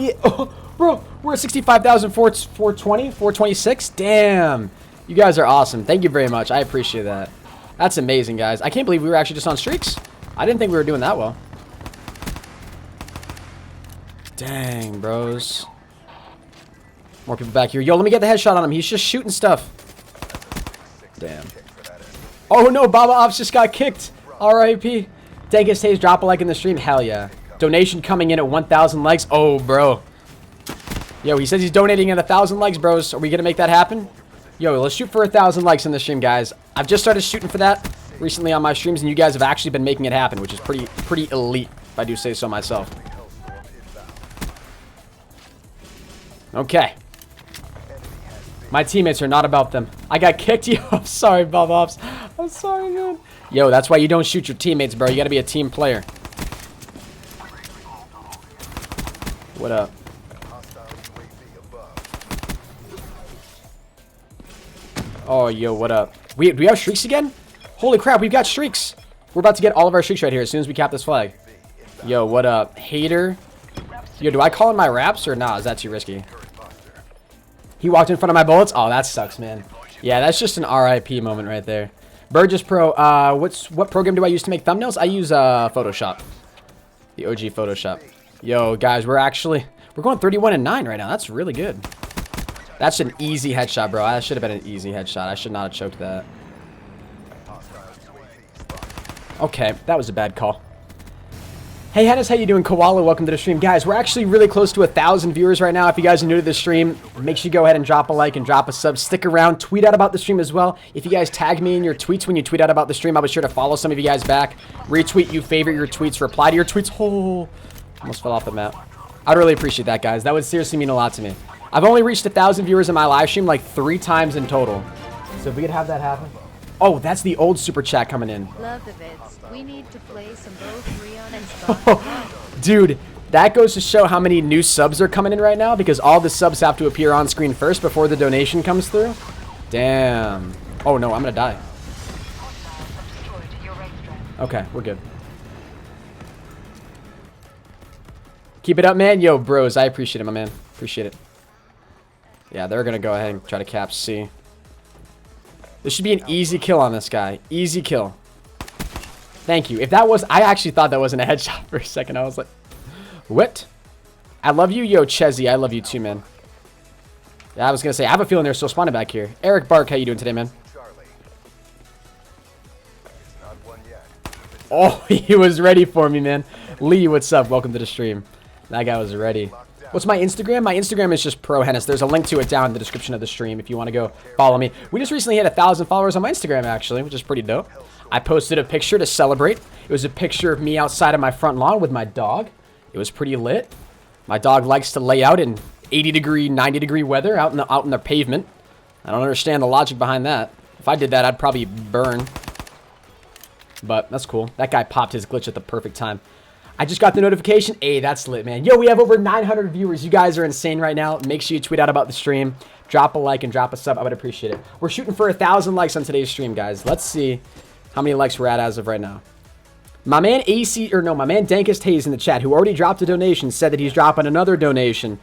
bro, we're at 65,420, 426. Damn. You guys are awesome. Thank you very much. I appreciate that. That's amazing, guys. I can't believe we were actually just on streaks. I didn't think we were doing that well. Dang, bros. More people back here. Yo, let me get the headshot on him. He's just shooting stuff. Damn. Oh, no. Baba Ops just got kicked. R.I.P. Dankest Hayes, drop a like in the stream. Hell yeah. Donation coming in at 1,000 likes. Oh, bro. Yo, he says he's donating at 1,000 likes, bros. Are we going to make that happen? Yo, let's shoot for 1,000 likes in the stream, guys. I've just started shooting for that recently on my streams, and you guys have actually been making it happen, which is pretty elite, if I do say so myself. Okay. My teammates are not about them. I got kicked. Yo, I'm sorry, Bob Ops. I'm sorry, man. Yo, that's why you don't shoot your teammates, bro. You gotta be a team player. What up? Oh, yo, what up? Do we have streaks again? Holy crap, we've got streaks. We're about to get all of our streaks right here as soon as we cap this flag. Yo, what up? Hater. Yo, do I call in my raps or nah? Is that too risky? He walked in front of my bullets? Oh, that sucks, man. Yeah, that's just an RIP moment right there. Burgess Pro, what program do I use to make thumbnails? I use Photoshop. The OG Photoshop. Yo, guys, we're going 31-9 right now. That's really good. That's an easy headshot, bro. That should have been an easy headshot. I should not have choked that. Okay, that was a bad call. Hey, Hennis, how you doing? Koala, welcome to the stream. Guys, we're actually really close to 1,000 viewers right now. If you guys are new to the stream, make sure you go ahead and drop a like and drop a sub. Stick around. Tweet out about the stream as well. If you guys tag me in your tweets when you tweet out about the stream, I'll be sure to follow some of you guys back. Retweet you, favorite your tweets, reply to your tweets. Oh, almost fell off the map. I'd really appreciate that, guys. That would seriously mean a lot to me. I've only reached 1,000 viewers in my live stream like 3 times in total. So if we could have that happen. Oh, that's the old super chat coming in. Love the vids. We need to play some both Rion and Spawn. Dude, that goes to show how many new subs are coming in right now because all the subs have to appear on screen first before the donation comes through. Damn. Oh no, I'm gonna die. Okay, we're good. Keep it up, man. Yo, bros, I appreciate it, my man. Appreciate it. Yeah, they're going to go ahead and try to cap C. This should be an easy kill on this guy. Easy kill. Thank you. If that was... I actually thought that wasn't a headshot for a second. I was like, what? I love you. Yo, Chezzy, I love you too, man. Yeah, I was going to say, I have a feeling they're still spawning back here. Eric Bark, how you doing today, man? Oh, he was ready for me, man. Lee, what's up? Welcome to the stream. That guy was ready. What's my Instagram? My Instagram is just ProHenis. There's a link to it down in the description of the stream if you want to go follow me. We just recently hit 1,000 followers on my Instagram, actually, which is pretty dope. I posted a picture to celebrate. It was a picture of me outside of my front lawn with my dog. It was pretty lit. My dog likes to lay out in 80-degree, 90-degree weather out in the pavement. I don't understand the logic behind that. If I did that, I'd probably burn. But that's cool. That guy popped his glitch at the perfect time. I just got the notification. Hey, that's lit, man. Yo, we have over 900 viewers. You guys are insane right now. Make sure you tweet out about the stream. Drop a like and drop a sub. I would appreciate it. We're shooting for 1,000 likes on today's stream, guys. Let's see how many likes we're at as of right now. My man my man Dankest Hayes in the chat, who already dropped a donation, said that he's dropping another donation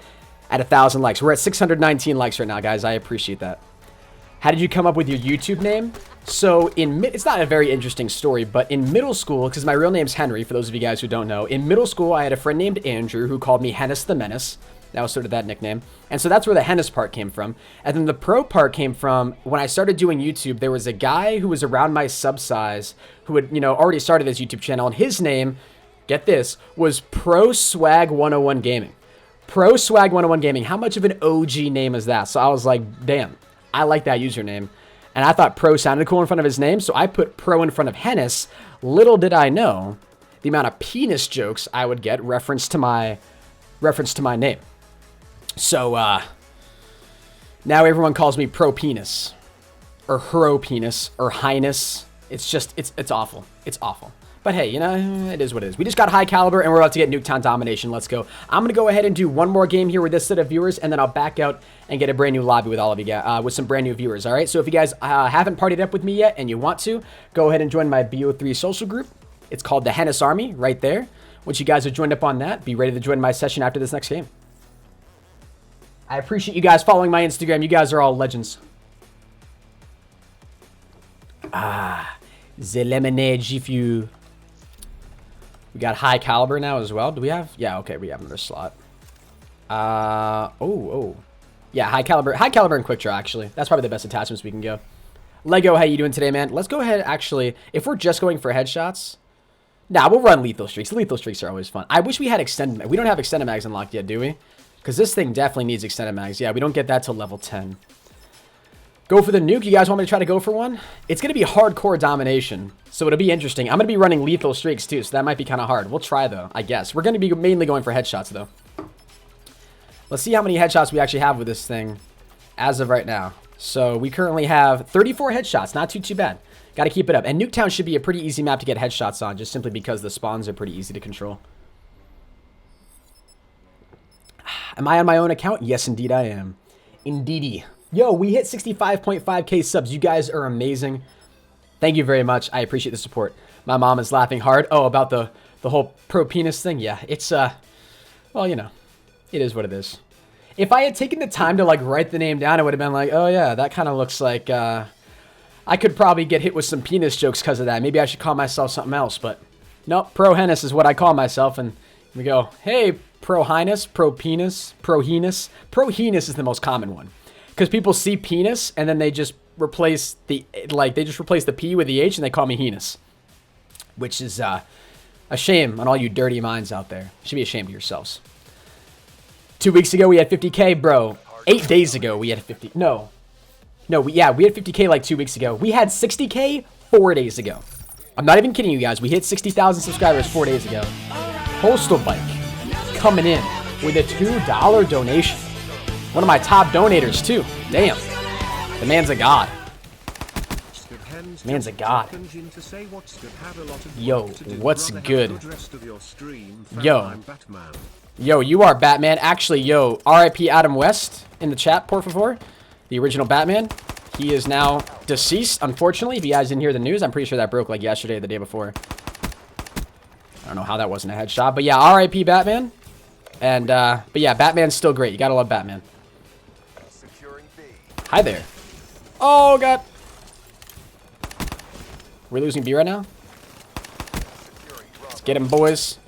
at 1,000 likes. We're at 619 likes right now, guys. I appreciate that. How did you come up with your YouTube name? So it's not a very interesting story, but in middle school, because my real name's Henry, for those of you guys who don't know, in middle school, I had a friend named Andrew who called me Henis the Menace. That was sort of that nickname. And so that's where the Henis part came from. And then the pro part came from when I started doing YouTube, there was a guy who was around my sub size who had, already started his YouTube channel. And his name, get this, was Pro Swag 101 Gaming. Pro Swag 101 Gaming. How much of an OG name is that? So I was like, damn, I like that username. And I thought Pro sounded cool in front of his name, so I put Pro in front of Henis. Little did I know the amount of penis jokes I would get reference to my name. So now everyone calls me Pro Penis, or Hero Penis, or Highness. It's just it's awful. It's awful. But hey, it is what it is. We just got high caliber, and we're about to get Nuketown Domination. Let's go. I'm going to go ahead and do one more game here with this set of viewers, and then I'll back out and get a brand new lobby with all of you guys, with some brand new viewers, all right? So if you guys haven't partied up with me yet and you want to, go ahead and join my BO3 social group. It's called the Henis Army right there. Once you guys are joined up on that, be ready to join my session after this next game. I appreciate you guys following my Instagram. You guys are all legends. The lemonade GFU. We got high caliber now as well. Do we have? Yeah, okay, we have another slot. Yeah, high caliber and quick draw, actually. That's probably the best attachments we can go. Lego, how you doing today, man? Let's go ahead, actually. If we're just going for headshots, nah, we'll run lethal streaks. Lethal streaks are always fun. I wish we had extended mag. We don't have extended mags unlocked yet, do we? Because this thing definitely needs extended mags. Yeah, we don't get that till level 10. Go for the nuke. You guys want me to try to go for one? It's going to be hardcore domination, so it'll be interesting. I'm going to be running lethal streaks too, so that might be kind of hard. We'll try, though, I guess. We're going to be mainly going for headshots, though. Let's see how many headshots we actually have with this thing as of right now. So we currently have 34 headshots. Not too bad. Got to keep it up. And Nuketown should be a pretty easy map to get headshots on, just simply because the spawns are pretty easy to control. Am I on my own account? Yes, indeed I am. Indeedy. Yo, we hit 65.5k subs. You guys are amazing. Thank you very much. I appreciate the support. My mom is laughing hard. Oh, about the whole pro penis thing? Yeah, it's, well, it is what it is. If I had taken the time to, write the name down, it would have been like, oh, yeah, that kind of looks like, I could probably get hit with some penis jokes because of that. Maybe I should call myself something else, but nope, ProHenis is what I call myself, and we go, hey, ProHenis, ProPenis, ProHenis. ProHenis is the most common one. Because people see penis, and then they just replace the, the P with the H, and they call me Henis. Which is, a shame on all you dirty minds out there. You should be ashamed of yourselves. 2 weeks ago, we had 50k, bro. 8 days ago, we had 50, we had 50k like 2 weeks ago. We had 60k 4 days ago. I'm not even kidding you guys. We hit 60,000 subscribers 4 days ago. Postal Bike coming in with a $2 donation. One of my top donators, too. Damn. The man's a god. Man's a god. Yo, what's good? Yo, you are Batman. Actually, yo, RIP Adam West in the chat, por favor. The original Batman. He is now deceased, unfortunately. If you guys didn't hear the news, I'm pretty sure that broke like yesterday or the day before. don't know how that wasn't a headshot. But yeah, R.I.P. Batman. And, but yeah, Batman's still great. You gotta love Batman. Hi there. Oh, God. We're losing B right now? Let's get him, boys.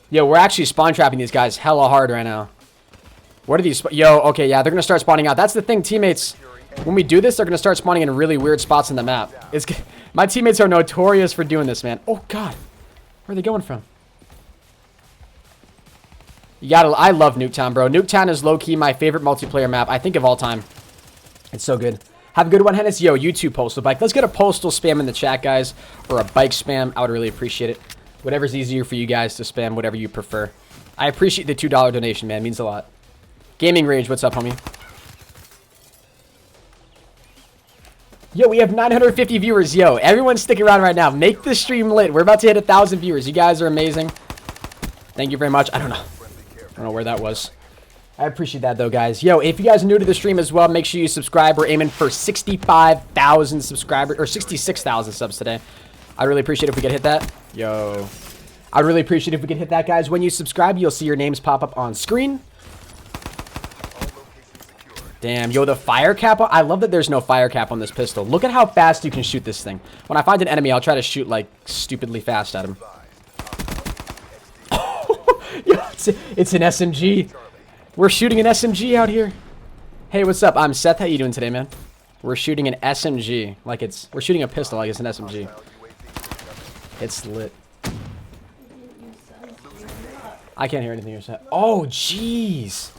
Yo, we're actually spawn trapping these guys hella hard right now. What are these? Yo, okay, yeah, they're gonna start spawning out. That's the thing, teammates. When we do this, they're gonna start spawning in really weird spots in the map. My teammates are notorious for doing this, man. Oh, God. Where are they going from? I love Nuketown, bro. Nuketown is low-key my favorite multiplayer map, I think, of all time. It's so good. Have a good one, Hennis. Yo, you too, Postal Bike. Let's get a postal spam in the chat, guys. Or a bike spam. I would really appreciate it. Whatever's easier for you guys to spam, whatever you prefer. I appreciate the $2 donation, man. It means a lot. Gaming Rage, what's up, homie? Yo, we have 950 viewers. Yo, everyone stick around right now. Make the stream lit. We're about to hit 1,000 viewers. You guys are amazing. Thank you very much. I don't know where that was. I appreciate that, though, guys. Yo, if you guys are new to the stream as well, make sure you subscribe. We're aiming for 65,000 subscribers, or 66,000 subs today. I'd really appreciate it if we could hit that. Yo. I'd really appreciate it if we could hit that, guys. When you subscribe, you'll see your names pop up on screen. Damn. Yo, the fire cap. I love that there's no fire cap on this pistol. Look at how fast you can shoot this thing. When I find an enemy, I'll try to shoot, like, stupidly fast at him. Yo, it's an SMG. We're shooting an SMG out here. Hey, what's up? I'm Seth. How you doing today, man? We're shooting an SMG. We're shooting a pistol like it's an SMG. It's lit. I can't hear anything you're saying. Oh, jeez.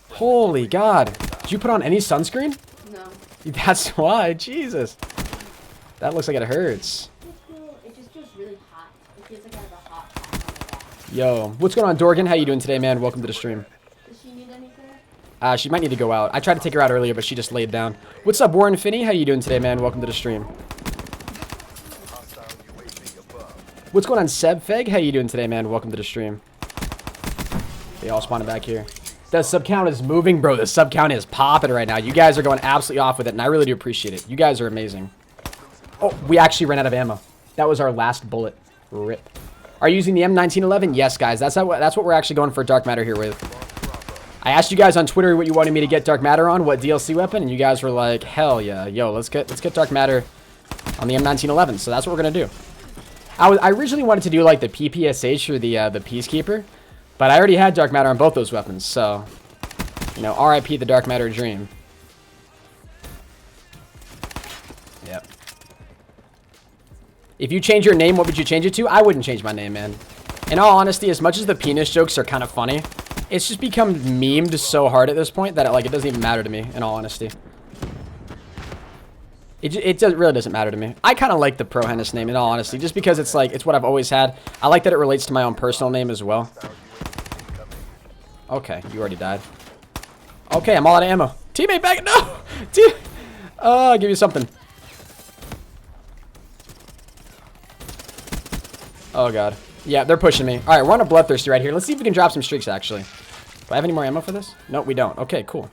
Holy God. Did you put on any sunscreen? No. That's why. Jesus. That looks like it hurts. It just feels really hot. It feels like I have a hot pack on my back. Yo, what's going on, Dorgan? How you doing today, man? Welcome to the stream. Does she need anything? She might need to go out. I tried to take her out earlier, but she just laid down. What's up, Warren Finney? How you doing today, man? Welcome to the stream. What's going on, Seb Feg? How you doing today, man? Welcome to the stream. They all spawning back here. The sub count is moving, bro. The sub count is popping right now. You guys are going absolutely off with it, and I really do appreciate it. You guys are amazing. Oh, we actually ran out of ammo. That was our last bullet. Rip. Are you using the M1911? Yes, guys. That's what we're actually going for Dark Matter here with. I asked you guys on Twitter what you wanted me to get Dark Matter on, what DLC weapon, and you guys were like, hell yeah. Yo, let's get Dark Matter on the M1911. So that's what we're going to do. I originally wanted to do like the PPSH or the Peacekeeper, but I already had Dark Matter on both those weapons, so, you know, RIP the Dark Matter dream. Yep. If you change your name, what would you change it to? I wouldn't change my name, man. In all honesty, as much as the penis jokes are kind of funny, it's just become memed so hard at this point that it doesn't even matter to me, in all honesty. It really doesn't matter to me. I kind of like the ProHenis name, in all honesty, just because it's what I've always had. I like that it relates to my own personal name as well. Okay, you already died. Okay, I'm all out of ammo. Teammate back. No! I'll give you something. Oh, God. Yeah, they're pushing me. All right, we're on a bloodthirsty right here. Let's see if we can drop some streaks, actually. Do I have any more ammo for this? Nope, we don't. Okay, cool.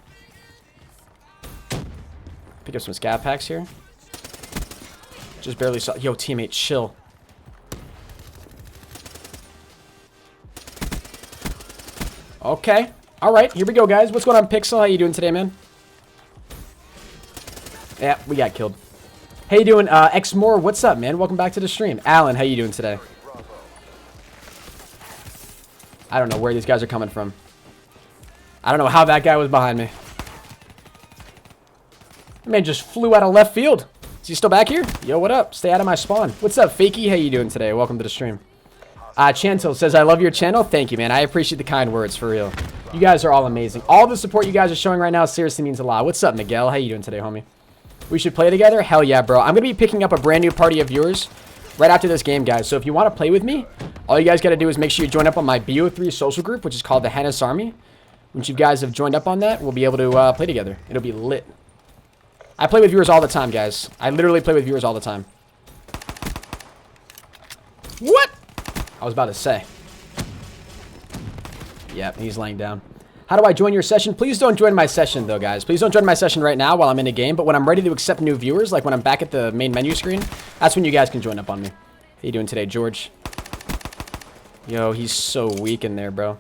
Pick up some scav packs here. Just barely saw. Yo, teammate, chill. Okay. All right, here we go, guys. What's going on, Pixel? How you doing today, man? Yeah, we got killed. How you doing, Xmore? What's up, man? Welcome back to the stream. Alan, how you doing today? I don't know where these guys are coming from. I don't know how that guy was behind me. That man just flew out of left field. Is he still back here? Yo, what up? Stay out of my spawn. What's up, Fakey? How you doing today? Welcome to the stream. Chantel says, I love your channel. Thank you, man. I appreciate the kind words, for real. You guys are all amazing. All the support you guys are showing right now seriously means a lot. What's up, Miguel? How you doing today, homie? We should play together? Hell yeah, bro. I'm going to be picking up a brand new party of viewers right after this game, guys. So if you want to play with me, all you guys got to do is make sure you join up on my BO3 social group, which is called the HENIS Army. Once you guys have joined up on that, we'll be able to play together. It'll be lit. I play with viewers all the time, guys. I literally play with viewers all the time. What? I was about to say. Yep, he's laying down. How do I join your session? Please don't join my session, though, guys. Please don't join my session right now while I'm in a game. But when I'm ready to accept new viewers, like when I'm back at the main menu screen, that's when you guys can join up on me. you doing today, George? Yo, he's so weak in there, bro.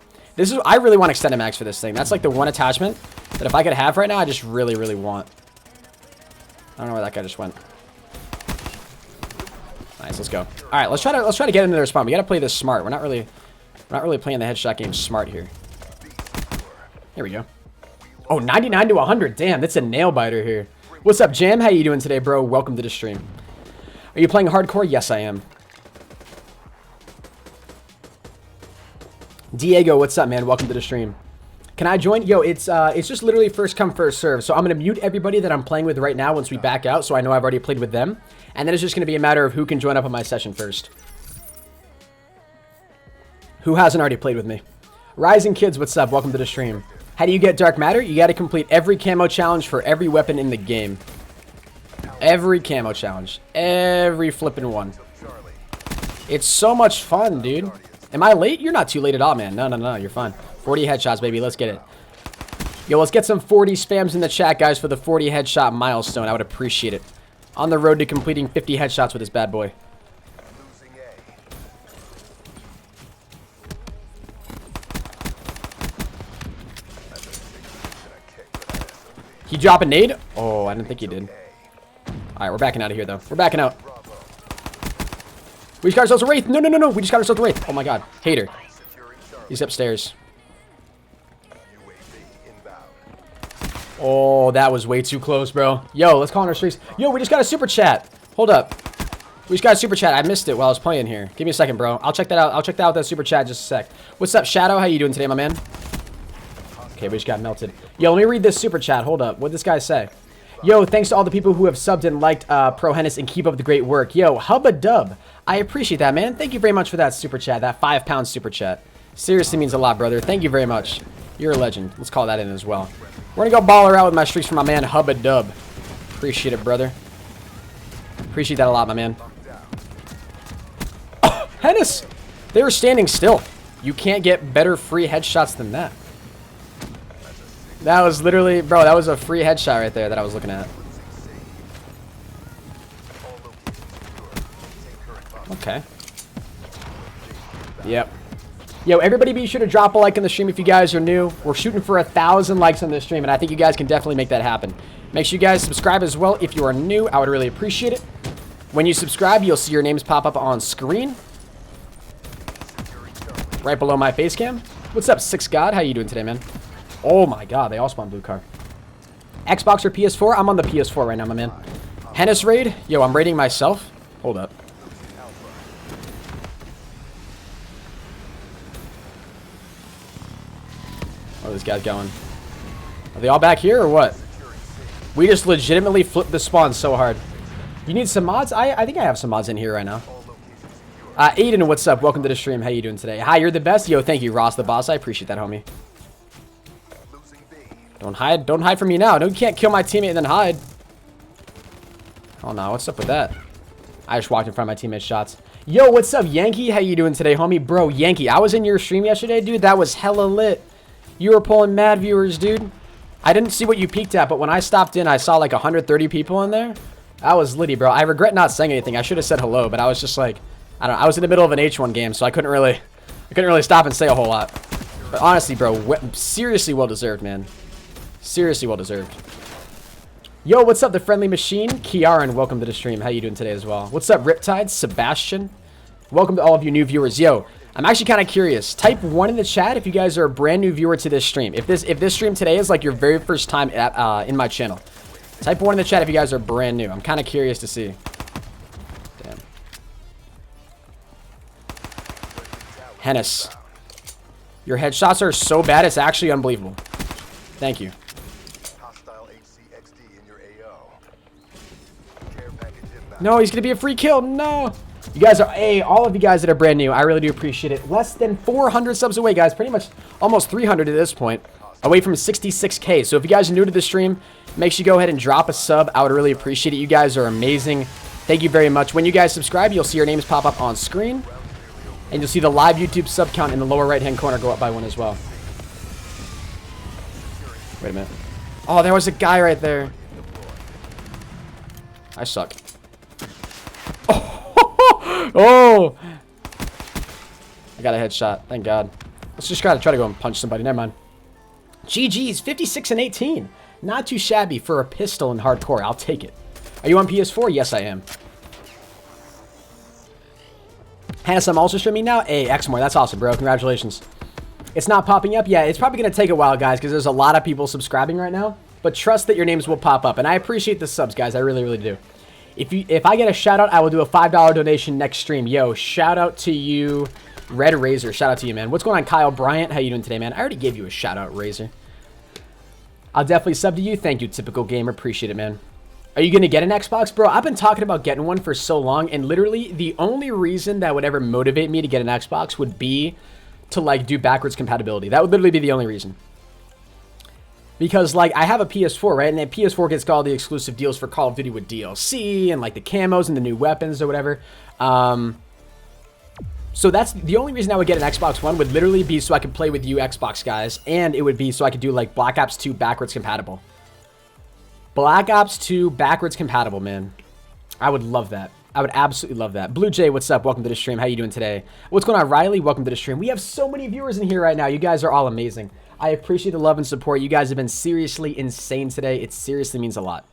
I really want extended mags for this thing. That's like the one attachment that if I could have right now, I just really, really want. I don't know where that guy just went. Nice, let's go. All right, let's try to get into their spawn. We gotta play this smart. We're not really playing the headshot game smart here. Here we go. Oh, 99 to 100. Damn, that's a nail biter here. What's up, Jam? How you doing today, bro? Welcome to the stream. Are you playing hardcore? Yes, I am. Diego, what's up, man? Welcome to the stream. Can I join? Yo, it's just literally first come, first serve. So I'm going to mute everybody that I'm playing with right now once we back out, so I know I've already played with them. And then it's just going to be a matter of who can join up on my session first. Who hasn't already played with me? Rising Kids, what's up? Welcome to the stream. How do you get Dark Matter? You got to complete every camo challenge for every weapon in the game. Every camo challenge. Every flipping one. It's so much fun, dude. Am I late? You're not too late at all, man. No, you're fine. 40 headshots, baby. Let's get it. Yo, let's get some 40 spams in the chat, guys, for the 40 headshot milestone. I would appreciate it. On the road to completing 50 headshots with this bad boy. He drop a nade? Oh, I didn't think he did. Alright, we're backing out of here, though. We're backing out. We just got ourselves a Wraith. No. We just got ourselves a Wraith. Oh, my God. Hater. He's upstairs. Oh, that was way too close, bro. Yo, let's call on our streaks. Yo, we just got a super chat. Hold up. We just got a super chat. I missed it while I was playing here. Give me a second, bro. I'll check that out. I'll check out that super chat in just a sec. What's up, Shadow? How you doing today, my man? Okay, we just got melted. Yo, let me read this super chat. Hold up. What'd this guy say? Yo, thanks to all the people who have subbed and liked ProHenis and keep up the great work. Yo, hubba dub. I appreciate that, man. Thank you very much for that super chat. That £5 super chat. Seriously means a lot, brother. Thank you very much. You're a legend. Let's call that in as well. We're gonna go baller out with my streaks for my man Hubba Dub. Appreciate it, brother. Appreciate that a lot, my man. Oh, Hennis! They were standing still. You can't get better free headshots than that. That was literally, bro, that was a free headshot right there that I was looking at. Okay. Yep. Yo, everybody be sure to drop a like in the stream if you guys are new. We're shooting for 1,000 likes on this stream, and I think you guys can definitely make that happen. Make sure you guys subscribe as well if you are new. I would really appreciate it. When you subscribe, you'll see your names pop up on screen. Right below my face cam. What's up, Six God? How you doing today, man? Oh my God, they all spawn blue car. Xbox or PS4? I'm on the PS4 right now, my man. Hennis raid? Yo, I'm raiding myself. Hold up. Oh, this guy's going. Are they all back here or what? We just legitimately flipped the spawn so hard. You need some mods? I think I have some mods in here right now. Aiden, what's up? Welcome to the stream. How you doing today? Hi, you're the best. Yo, thank you, Ross the boss. I appreciate that, homie. Don't hide. Don't hide from me now. No, you can't kill my teammate and then hide. Oh, no. What's up with that? I just walked in front of my teammate's shots. Yo, what's up, Yankee? How you doing today, homie? Bro, Yankee, I was in your stream yesterday, dude. That was hella lit. You were pulling mad viewers, dude. I didn't see what you peeked at, but when I stopped in, I saw like 130 people in there. That was litty, bro. I regret not saying anything. I should have said hello, but I was just like, I don't know. I was in the middle of an H1 game, so I couldn't really stop and say a whole lot. But honestly, bro, seriously well deserved, man. Seriously well deserved. Yo, what's up, the friendly machine? Kiaran, welcome to the stream. How you doing today as well? What's up, Riptide? Sebastian? Welcome to all of you new viewers. Yo, I'm actually kind of curious. Type 1 in the chat if you guys are a brand new viewer to this stream. If this stream today is like your very first time at, in my channel. Type 1 in the chat if you guys are brand new. I'm kind of curious to see. Damn. Hennis. Your headshots are so bad, it's actually unbelievable. Thank you. No, he's going to be a free kill. No. You guys are, hey, all of you guys that are brand new, I really do appreciate it. Less than 400 subs away, guys. Pretty much almost 300 at this point. Away from 66K. So if you guys are new to the stream, make sure you go ahead and drop a sub. I would really appreciate it. You guys are amazing. Thank you very much. When you guys subscribe, you'll see your names pop up on screen. And you'll see the live YouTube sub count in the lower right-hand corner go up by 1 as well. Wait a minute. Oh, there was a guy right there. I suck. Oh! I got a headshot. Thank God. Let's just try to go and punch somebody. Never mind. GG's 56 and 18. Not too shabby for a pistol in hardcore. I'll take it. Are you on PS4? Yes, I am. Hennis, I'm also streaming now. Hey, Xmore. That's awesome, bro. Congratulations. It's not popping up. Yeah, it's probably going to take a while, guys, because there's a lot of people subscribing right now. But trust that your names will pop up. And I appreciate the subs, guys. I really, really do. If I get a shout out, I will do a $5 donation next stream. Yo, shout out to you, Red Razor. Shout out to you, man. What's going on, Kyle Bryant? How you doing today, man? I already gave you a shout out, Razor. I'll definitely sub to you. Thank you, Typical Gamer. Appreciate it, man. Are you going to get an Xbox? Bro, I've been talking about getting one for so long, and literally the only reason that would ever motivate me to get an Xbox would be to, like, do backwards compatibility. That would literally be the only reason. Because, like, I have a PS4, right? And then PS4 gets all the exclusive deals for Call of Duty with DLC and, like, the camos and the new weapons or whatever. So that's the only reason I would get an Xbox One would literally be so I could play with you Xbox guys. And it would be so I could do, like, Black Ops 2 backwards compatible. Black Ops 2 backwards compatible, man. I would love that. I would absolutely love that. Blue Jay, what's up? Welcome to the stream. How you doing today? What's going on, Riley? Welcome to the stream. We have so many viewers in here right now. You guys are all amazing. I appreciate the love and support. You guys have been seriously insane today. It seriously means a lot.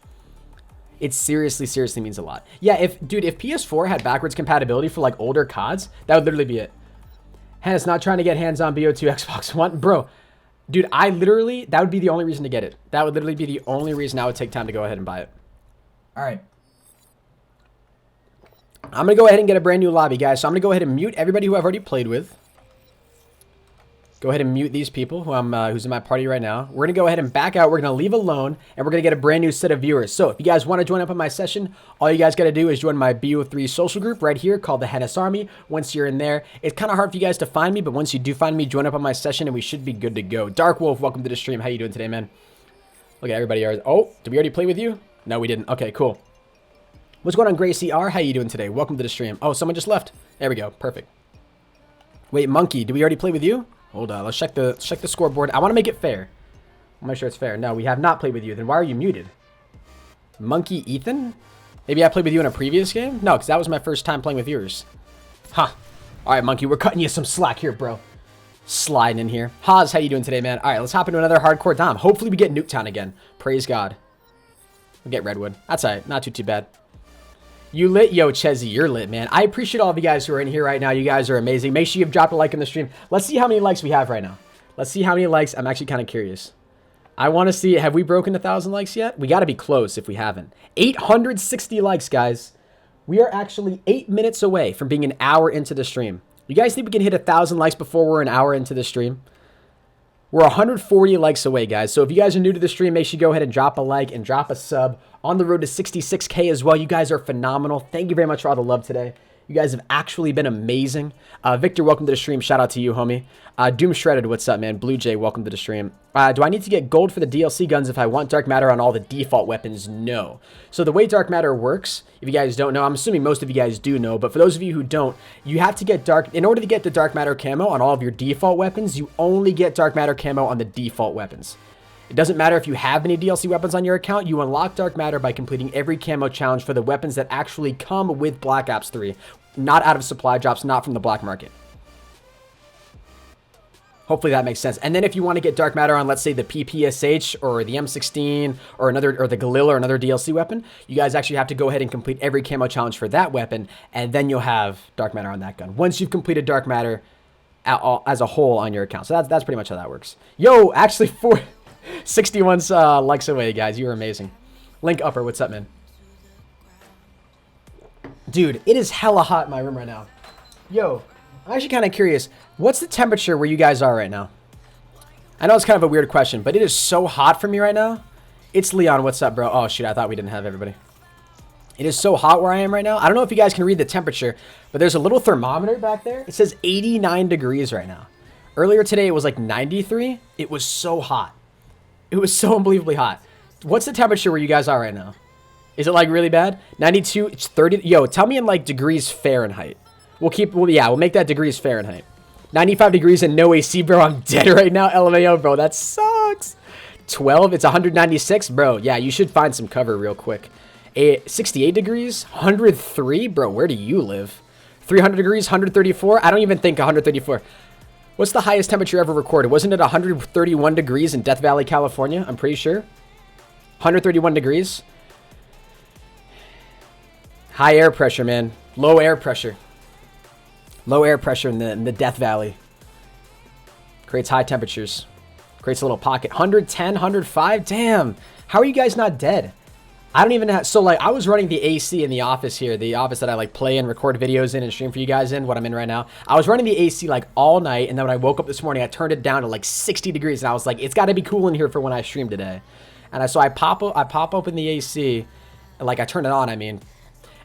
It seriously, seriously means a lot. Yeah, if PS4 had backwards compatibility for, like, older CODs, that would literally be it. Hennis not trying to get hands-on BO2 Xbox One. Bro, dude, I literally, that would be the only reason to get it. That would literally be the only reason I would take time to go ahead and buy it. All right. I'm going to go ahead and get a brand new lobby, guys. So I'm going to go ahead and mute everybody who I've already played with. Go ahead and mute these people who's in my party right now. We're going to go ahead and back out. We're going to leave alone, and we're going to get a brand new set of viewers. So if you guys want to join up on my session, all you guys got to do is join my BO3 social group right here called the Hennis Army. Once you're in there, it's kind of hard for you guys to find me, but once you do find me, join up on my session, and we should be good to go. Dark Wolf, welcome to the stream. How you doing today, man? Look at everybody. Oh, did we already play with you? No, we didn't. Okay, cool. What's going on, Gracie R? How you doing today? Welcome to the stream. Oh, someone just left. There we go. Perfect. Wait, Monkey, did we already play with you? Hold on, let's check the scoreboard. I want to make it fair. I'll make sure it's fair. No, we have not played with you. Then why are you muted? Monkey Ethan? Maybe I played with you in a previous game? No, because that was my first time playing with yours. Huh. All right, Monkey, we're cutting you some slack here, bro. Sliding in here. Haas, how you doing today, man? All right, let's hop into another hardcore dom. Hopefully we get Nuketown again. Praise God. We'll get Redwood. That's all right. Not too bad. You lit? Yo, Chezzy, you're lit, man. I appreciate all of you guys who are in here right now. You guys are amazing. Make sure you've dropped a like in the stream. Let's see how many likes we have right now. Let's see how many likes. I'm actually kind of curious. I want to see, have we broken 1,000 likes yet? We got to be close if we haven't. 860 likes, guys. We are actually 8 minutes away from being an hour into the stream. You guys think we can hit 1,000 likes before we're an hour into the stream? We're 140 likes away, guys. So if you guys are new to the stream, make sure you go ahead and drop a like and drop a sub. On the road to 66K as well. You guys are phenomenal. Thank you very much for all the love today. You guys have actually been amazing. Victor, welcome to the stream. Shout out to you, homie. Doom Shredded, what's up, man? Blue Jay, welcome to the stream. Do I need to get gold for the DLC guns if I want Dark Matter on all the default weapons? No. So the way Dark Matter works, if you guys don't know, I'm assuming most of you guys do know, but for those of you who don't, you have to get in order to get the Dark Matter camo on all of your default weapons, you only get Dark Matter camo on the default weapons. It doesn't matter if you have any DLC weapons on your account, you unlock Dark Matter by completing every camo challenge for the weapons that actually come with Black Ops 3, not out of supply drops, not from the black market. Hopefully that makes sense. And then if you want to get Dark Matter on, let's say the PPSH or the M16 or the Galil or another DLC weapon, you guys actually have to go ahead and complete every camo challenge for that weapon, and then you'll have Dark Matter on that gun. Once you've completed Dark Matter as a whole on your account. So that's pretty much how that works. Yo, actually 61 likes away, guys. You are amazing. Link Upper, what's up, man? Dude, it is hella hot in my room right now. Yo, I'm actually kind of curious. What's the temperature where you guys are right now? I know it's kind of a weird question, but it is so hot for me right now. It's Leon, what's up, bro? Oh, shoot, I thought we didn't have everybody. It is so hot where I am right now. I don't know if you guys can read the temperature, but there's a little thermometer back there. It says 89 degrees right now. Earlier today, it was like 93. It was so hot. It was so unbelievably hot. What's the temperature where you guys are right now? Is it like really bad? 92, it's 30. Yo, tell me in like degrees Fahrenheit. We'll make that degrees Fahrenheit. 95 degrees and no AC, bro. I'm dead right now. LMAO, bro. That sucks. 12, it's 196, bro. Yeah, you should find some cover real quick. 68 degrees, 103, bro. Where do you live? 300 degrees, 134. I don't even think 134. What's the highest temperature ever recorded? Wasn't it 131 degrees in Death Valley, California? I'm pretty sure. 131 degrees. High air pressure, man. Low air pressure. Low air pressure in the Death Valley. Creates high temperatures. Creates a little pocket. 110, 105. Damn. How are you guys not dead? I don't even have... So, like, I was running the AC in the office here. The office that I, like, play and record videos in and stream for you guys in. What I'm in right now. I was running the AC, like, all night. And then when I woke up this morning, I turned it down to, like, 60 degrees. And I was like, it's got to be cool in here for when I stream today. And so I pop open the AC. And, like, I turn it on, I mean.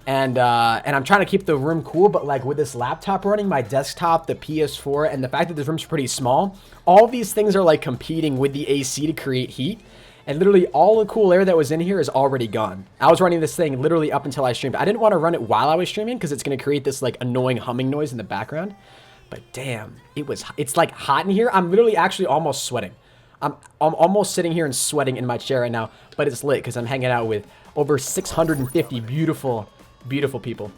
And I'm trying to keep the room cool. But, like, with this laptop running, my desktop, the PS4, and the fact that this room's pretty small, all these things are, like, competing with the AC to create heat. And literally all the cool air that was in here is already gone. I was running this thing literally up until I streamed. I didn't want to run it while I was streaming because it's going to create this like annoying humming noise in the background. But damn, it's like hot in here. I'm literally actually almost sweating. I'm almost sitting here and sweating in my chair right now. But it's lit because I'm hanging out with over 650 beautiful, beautiful people.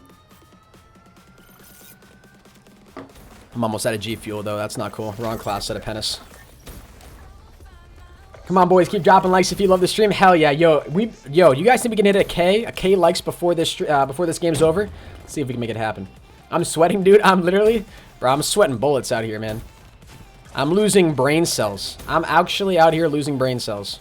I'm almost out of G Fuel though. That's not cool. Wrong class set of HENIS. Come on, boys, keep dropping likes if you love the stream. Hell yeah, yo, you guys think we can hit a K likes before this game's over? Let's see if we can make it happen. I'm sweating, dude. I'm sweating bullets out here, man. I'm losing brain cells. I'm actually out here losing brain cells.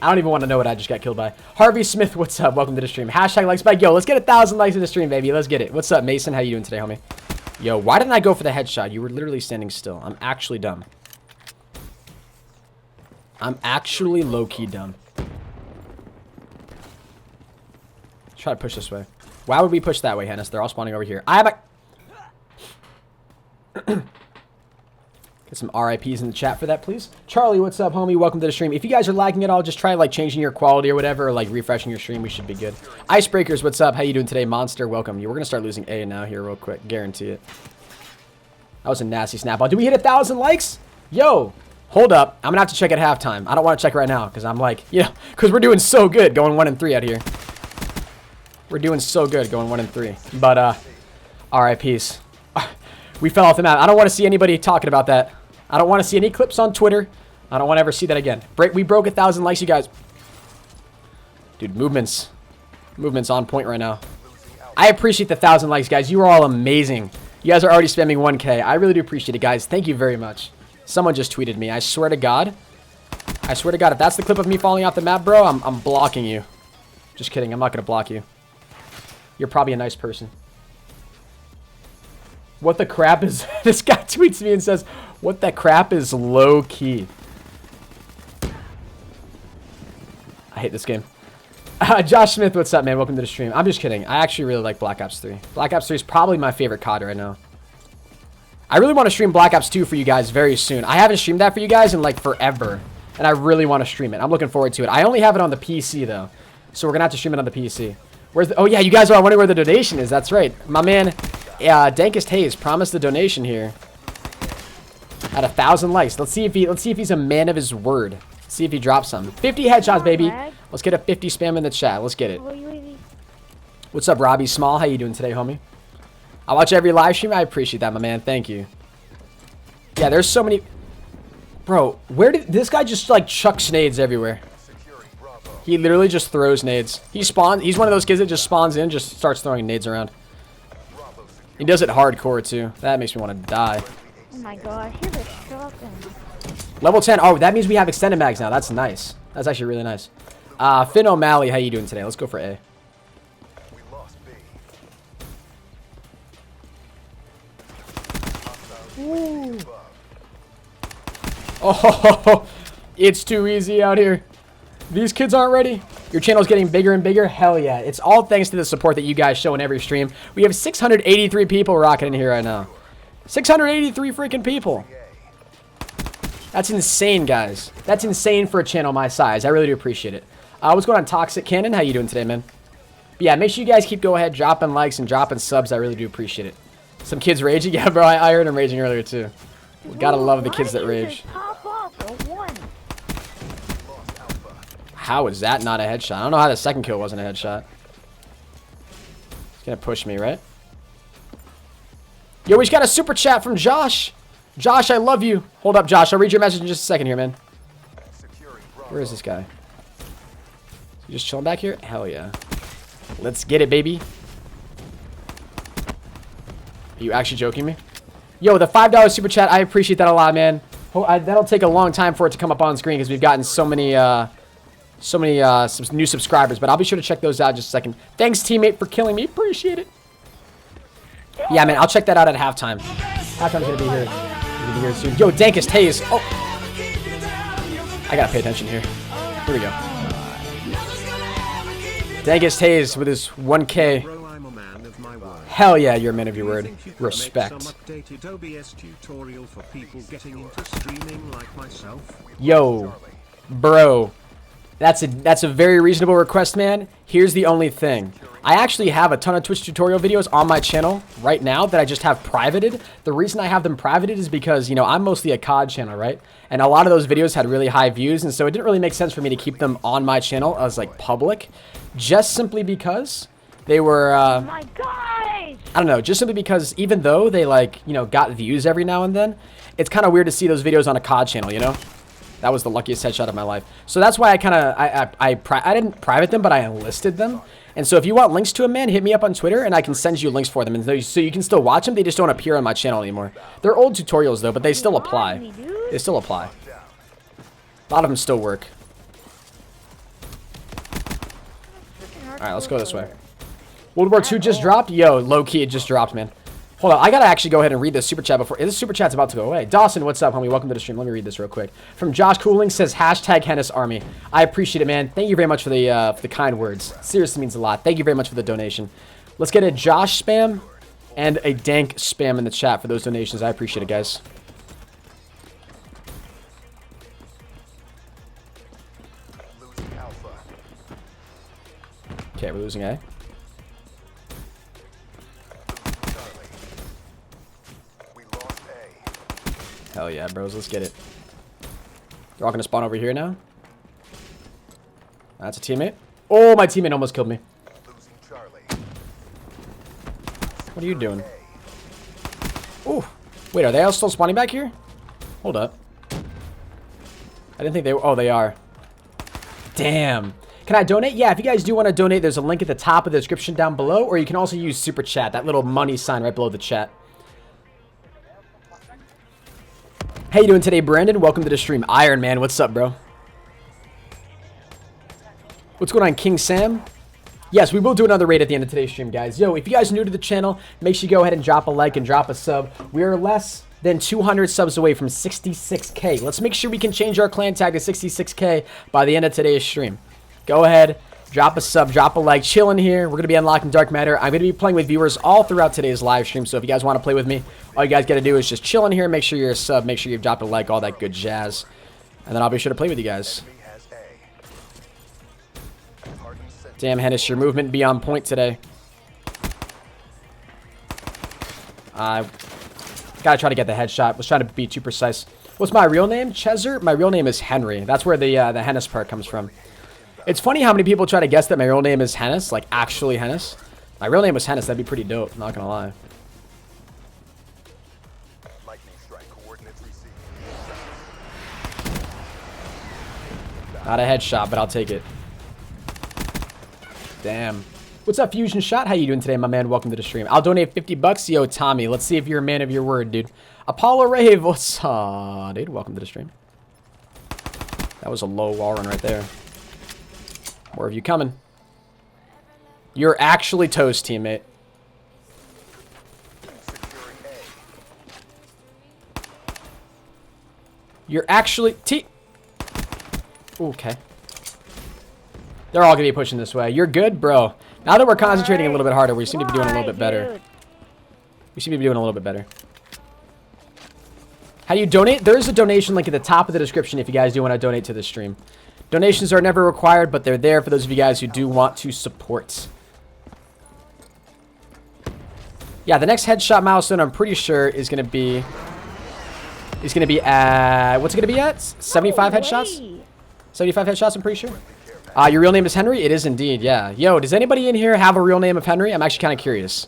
I don't even want to know what I just got killed by. Harvey Smith, what's up? Welcome to the stream. Hashtag likes spike. Yo, let's get 1,000 likes in the stream, baby. Let's get it. What's up, Mason? How you doing today, homie? Yo, why didn't I go for the headshot? You were literally standing still. I'm actually dumb. I'm actually low-key dumb. Try to push this way. Why would we push that way, Hennis? They're all spawning over here. I have a... Get some RIPs in the chat for that, please. Charlie, what's up, homie? Welcome to the stream. If you guys are lagging at all, just try like changing your quality or whatever, or like refreshing your stream. We should be good. Icebreakers, what's up? How you doing today? Monster, welcome. We're gonna start losing A now here real quick. Guarantee it. That was a nasty snap-on. Did we hit 1,000 likes? Yo, hold up. I'm gonna have to check at halftime. I don't want to check right now because I'm like, you know, because we're doing so good going 1-3 out here. We're doing so good going 1-3. But RIPs. We fell off the map. I don't want to see anybody talking about that. I don't want to see any clips on Twitter. I don't want to ever see that again. We broke 1,000 likes, you guys. Dude, movement's on point right now. I appreciate the 1,000 likes, guys. You are all amazing. You guys are already spamming 1K. I really do appreciate it, guys. Thank you very much. Someone just tweeted me. I swear to God. I swear to God, if that's the clip of me falling off the map, bro, I'm blocking you. Just kidding. I'm not going to block you. You're probably a nice person. What the crap is... This guy tweets me and says, what the crap is low key? I hate this game. Josh Smith, what's up, man? Welcome to the stream. I'm just kidding. I actually really like Black Ops 3. Black Ops 3 is probably my favorite COD right now. I really want to stream Black Ops 2 for you guys very soon. I haven't streamed that for you guys in like forever. And I really want to stream it. I'm looking forward to it. I only have it on the PC though. So we're going to have to stream it on the PC. Where's the... Oh yeah, you guys are wondering where the donation is. That's right. My man... Dankest Hayes promised the donation here at 1,000 likes. Let's see if he's a man of his word. Let's see if he drops some. 50 headshots, baby. Let's get a 50 spam in the chat. Let's get it. What's up, Robbie Small? How you doing today, homie? I watch every live stream. I appreciate that, my man. Thank you. Yeah, there's so many. Bro, where did this guy just like chuck nades everywhere? He literally just throws nades. He's one of those kids that just spawns in, just starts throwing nades around. He does it hardcore, too. That makes me want to die. Oh my gosh, here's a shotgun. Level 10. Oh, that means we have extended mags now. That's nice. That's actually really nice. Finn O'Malley, how you doing today? Let's go for A. Ooh. Oh, it's too easy out here. These kids aren't ready. Your channel's getting bigger and bigger. Hell yeah. It's all thanks to the support that you guys show in every stream. We have 683 people rocking in here right now. 683 freaking people. That's insane, guys. That's insane for a channel my size. I really do appreciate it. What's going on, Toxic Cannon? How you doing today, man? But yeah, make sure you guys keep go ahead, dropping likes and dropping subs. I really do appreciate it. Some kids raging. Yeah, bro, I heard him raging earlier, too. We gotta love the kids that rage. How is that not a headshot? I don't know how the second kill wasn't a headshot. He's gonna push me, right? Yo, we just got a super chat from Josh. Josh, I love you. Hold up, Josh. I'll read your message in just a second here, man. Where is this guy? Is he just chilling back here? Hell yeah. Let's get it, baby. Are you actually joking me? Yo, the $5 super chat. I appreciate that a lot, man. That'll take a long time for it to come up on screen because we've gotten so many new subscribers. But I'll be sure to check those out in just a second. Thanks, teammate, for killing me. Appreciate it. Yeah, man. I'll check that out at halftime. Halftime's gonna be here. Gonna be here soon. Yo, Dankest Haze. Oh, I gotta pay attention here. Here we go. Dankest Haze with his 1K. Bro, I'm a man of my word. Hell yeah, you're a man of Do your you word. think you could Respect. make some updated OBS tutorial for people getting into streaming like myself? Yo, bro. That's a very reasonable request, man. Here's the only thing. I actually have a ton of Twitch tutorial videos on my channel right now that I just have privated. The reason I have them privated is because, you know, I'm mostly a COD channel, right? And a lot of those videos had really high views, and so it didn't really make sense for me to keep them on my channel as, like, public. Just simply because they were, Oh my god! I don't know, just simply because even though they, like, you know, got views every now and then, it's kind of weird to see those videos on a COD channel, you know? That was the luckiest headshot of my life. So that's why I kind of, I didn't private them, but I enlisted them. And so if you want links to them, man, hit me up on Twitter, and I can send you links for them. And so you can still watch them. They just don't appear on my channel anymore. They're old tutorials, though, but they still apply. They still apply. A lot of them still work. All right, let's go this way. World War II just dropped? Yo, low-key, it just dropped, man. Hold on, I gotta actually go ahead and read this super chat before. This super chat's about to go away. Dawson, what's up, homie? Welcome to the stream. Let me read this real quick. From Josh Cooling says, #HenisArmy. I appreciate it, man. Thank you very much for the kind words. Seriously means a lot. Thank you very much for the donation. Let's get a Josh spam and a Dank spam in the chat for those donations. I appreciate it, guys. Okay, we're losing A. Hell yeah, bros. Let's get it. They're all going to spawn over here now. That's a teammate. Oh, my teammate almost killed me. What are you doing? Ooh. Wait, are they all still spawning back here? Hold up. I didn't think they were. Oh, they are. Damn. Can I donate? Yeah, if you guys do want to donate, there's a link at the top of the description down below. Or you can also use Super Chat. That little money sign right below the chat. How you doing today, Brandon? Welcome to the stream. Iron Man, what's up, bro? What's going on, King Sam? Yes, we will do another raid at the end of today's stream, guys. Yo, if you guys are new to the channel, make sure you go ahead and drop a like and drop a sub. We are less than 200 subs away from 66K. Let's make sure we can change our clan tag to 66K by the end of today's stream. Go ahead, drop a sub, drop a like, chill in here. We're going to be unlocking Dark Matter. I'm going to be playing with viewers all throughout today's live stream, so if you guys want to play with me, all you guys got to do is just chill in here, make sure you're a sub, make sure you've dropped a like, all that good jazz. And then I'll be sure to play with you guys. Damn, Henis, your movement be on point today. I gotta try to get the headshot. Was trying to be too precise. What's my real name? Cheser? My real name is Henry. That's where the Henis part comes from. It's funny how many people try to guess that my real name is Henis, like actually Henis. My real name was Henis. That'd be pretty dope, not gonna lie. Not a headshot, but I'll take it. Damn. What's up, Fusion Shot? How you doing today, my man? Welcome to the stream. I'll donate 50 bucks. Yo, Tommy, let's see if you're a man of your word, dude. Apollo Rave, what's up, dude? Welcome to the stream. That was a low wall run right there. More of you coming. You're actually toast, teammate. You're actually... Okay. They're all going to be pushing this way. You're good, bro. Now that we're concentrating a little bit harder, we seem to be doing a little bit better. We seem to be doing a little bit better. How do you donate? There's a donation link at the top of the description if you guys do want to donate to the stream. Donations are never required, but they're there for those of you guys who do want to support. Yeah, the next headshot milestone, I'm pretty sure, is going to be... at... What's it going to be at? 75 headshots? 75 headshots, I'm pretty sure. Your real name is Henry? It is indeed, yeah. Yo, does anybody in here have a real name of Henry? I'm actually kind of curious.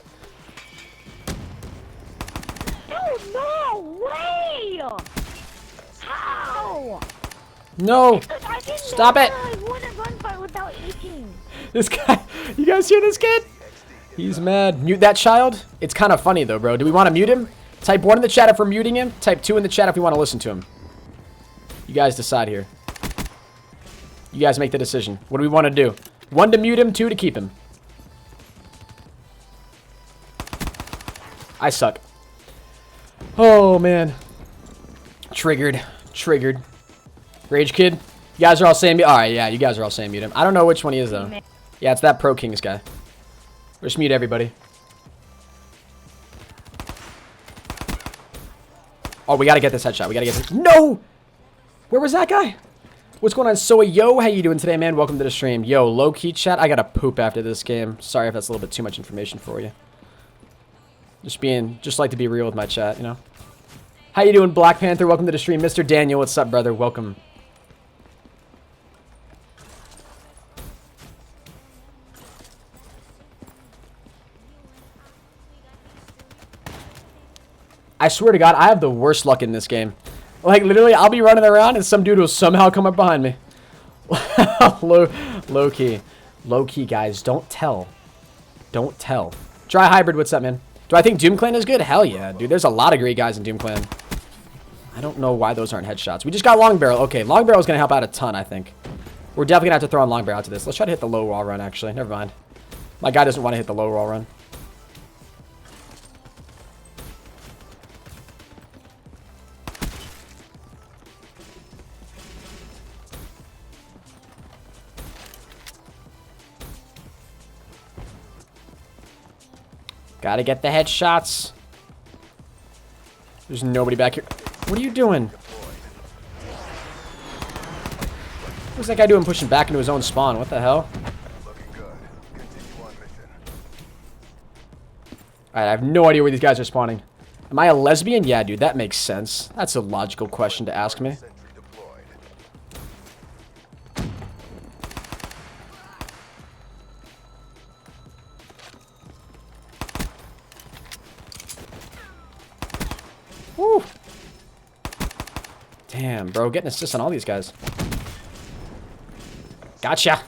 Oh, no way! How? No! Stop it! I won a gunfight without eating. This guy, you guys hear this kid? He's mad. Mute that child? It's kind of funny though, bro. Do we want to mute him? Type 1 in the chat if we're muting him. Type 2 in the chat if we want to listen to him. You guys decide here. You guys make the decision. What do we want to do? 1 to mute him, 2 to keep him. I suck. Oh, man. Triggered. Triggered. Rage Kid. You guys are all saying... Alright, yeah, you guys are all saying mute him. I don't know which one he is, though. Yeah, it's that Pro Kings guy. Just mute everybody. Oh, we gotta get this headshot. We gotta get this... No! Where was that guy? What's going on? So, yo, how you doing today, man? Welcome to the stream. Yo, low-key chat. I gotta poop after this game. Sorry if that's a little bit too much information for you. Just like to be real with my chat, you know? How you doing, Black Panther? Welcome to the stream. Mr. Daniel, what's up, brother? Welcome. I swear to God, I have the worst luck in this game. Like, literally, I'll be running around and some dude will somehow come up behind me. Low key. Low key, guys. Don't tell. Don't tell. Dry Hybrid, what's up, man? Do I think Doom Clan is good? Hell yeah, dude. There's a lot of great guys in Doom Clan. I don't know why those aren't headshots. We just got Long Barrel. Okay, Long Barrel is going to help out a ton, I think. We're definitely going to have to throw on Long Barrel to this. Let's try to hit the low wall run, actually. Never mind. My guy doesn't want to hit the low wall run. Gotta get the headshots. There's nobody back here. What are you doing? What's that guy doing pushing back into his own spawn? What the hell? Alright, I have no idea where these guys are spawning. Am I a lesbian? Yeah, dude, that makes sense. That's a logical question to ask me. Woo. Damn, bro. Getting assists on all these guys. Gotcha.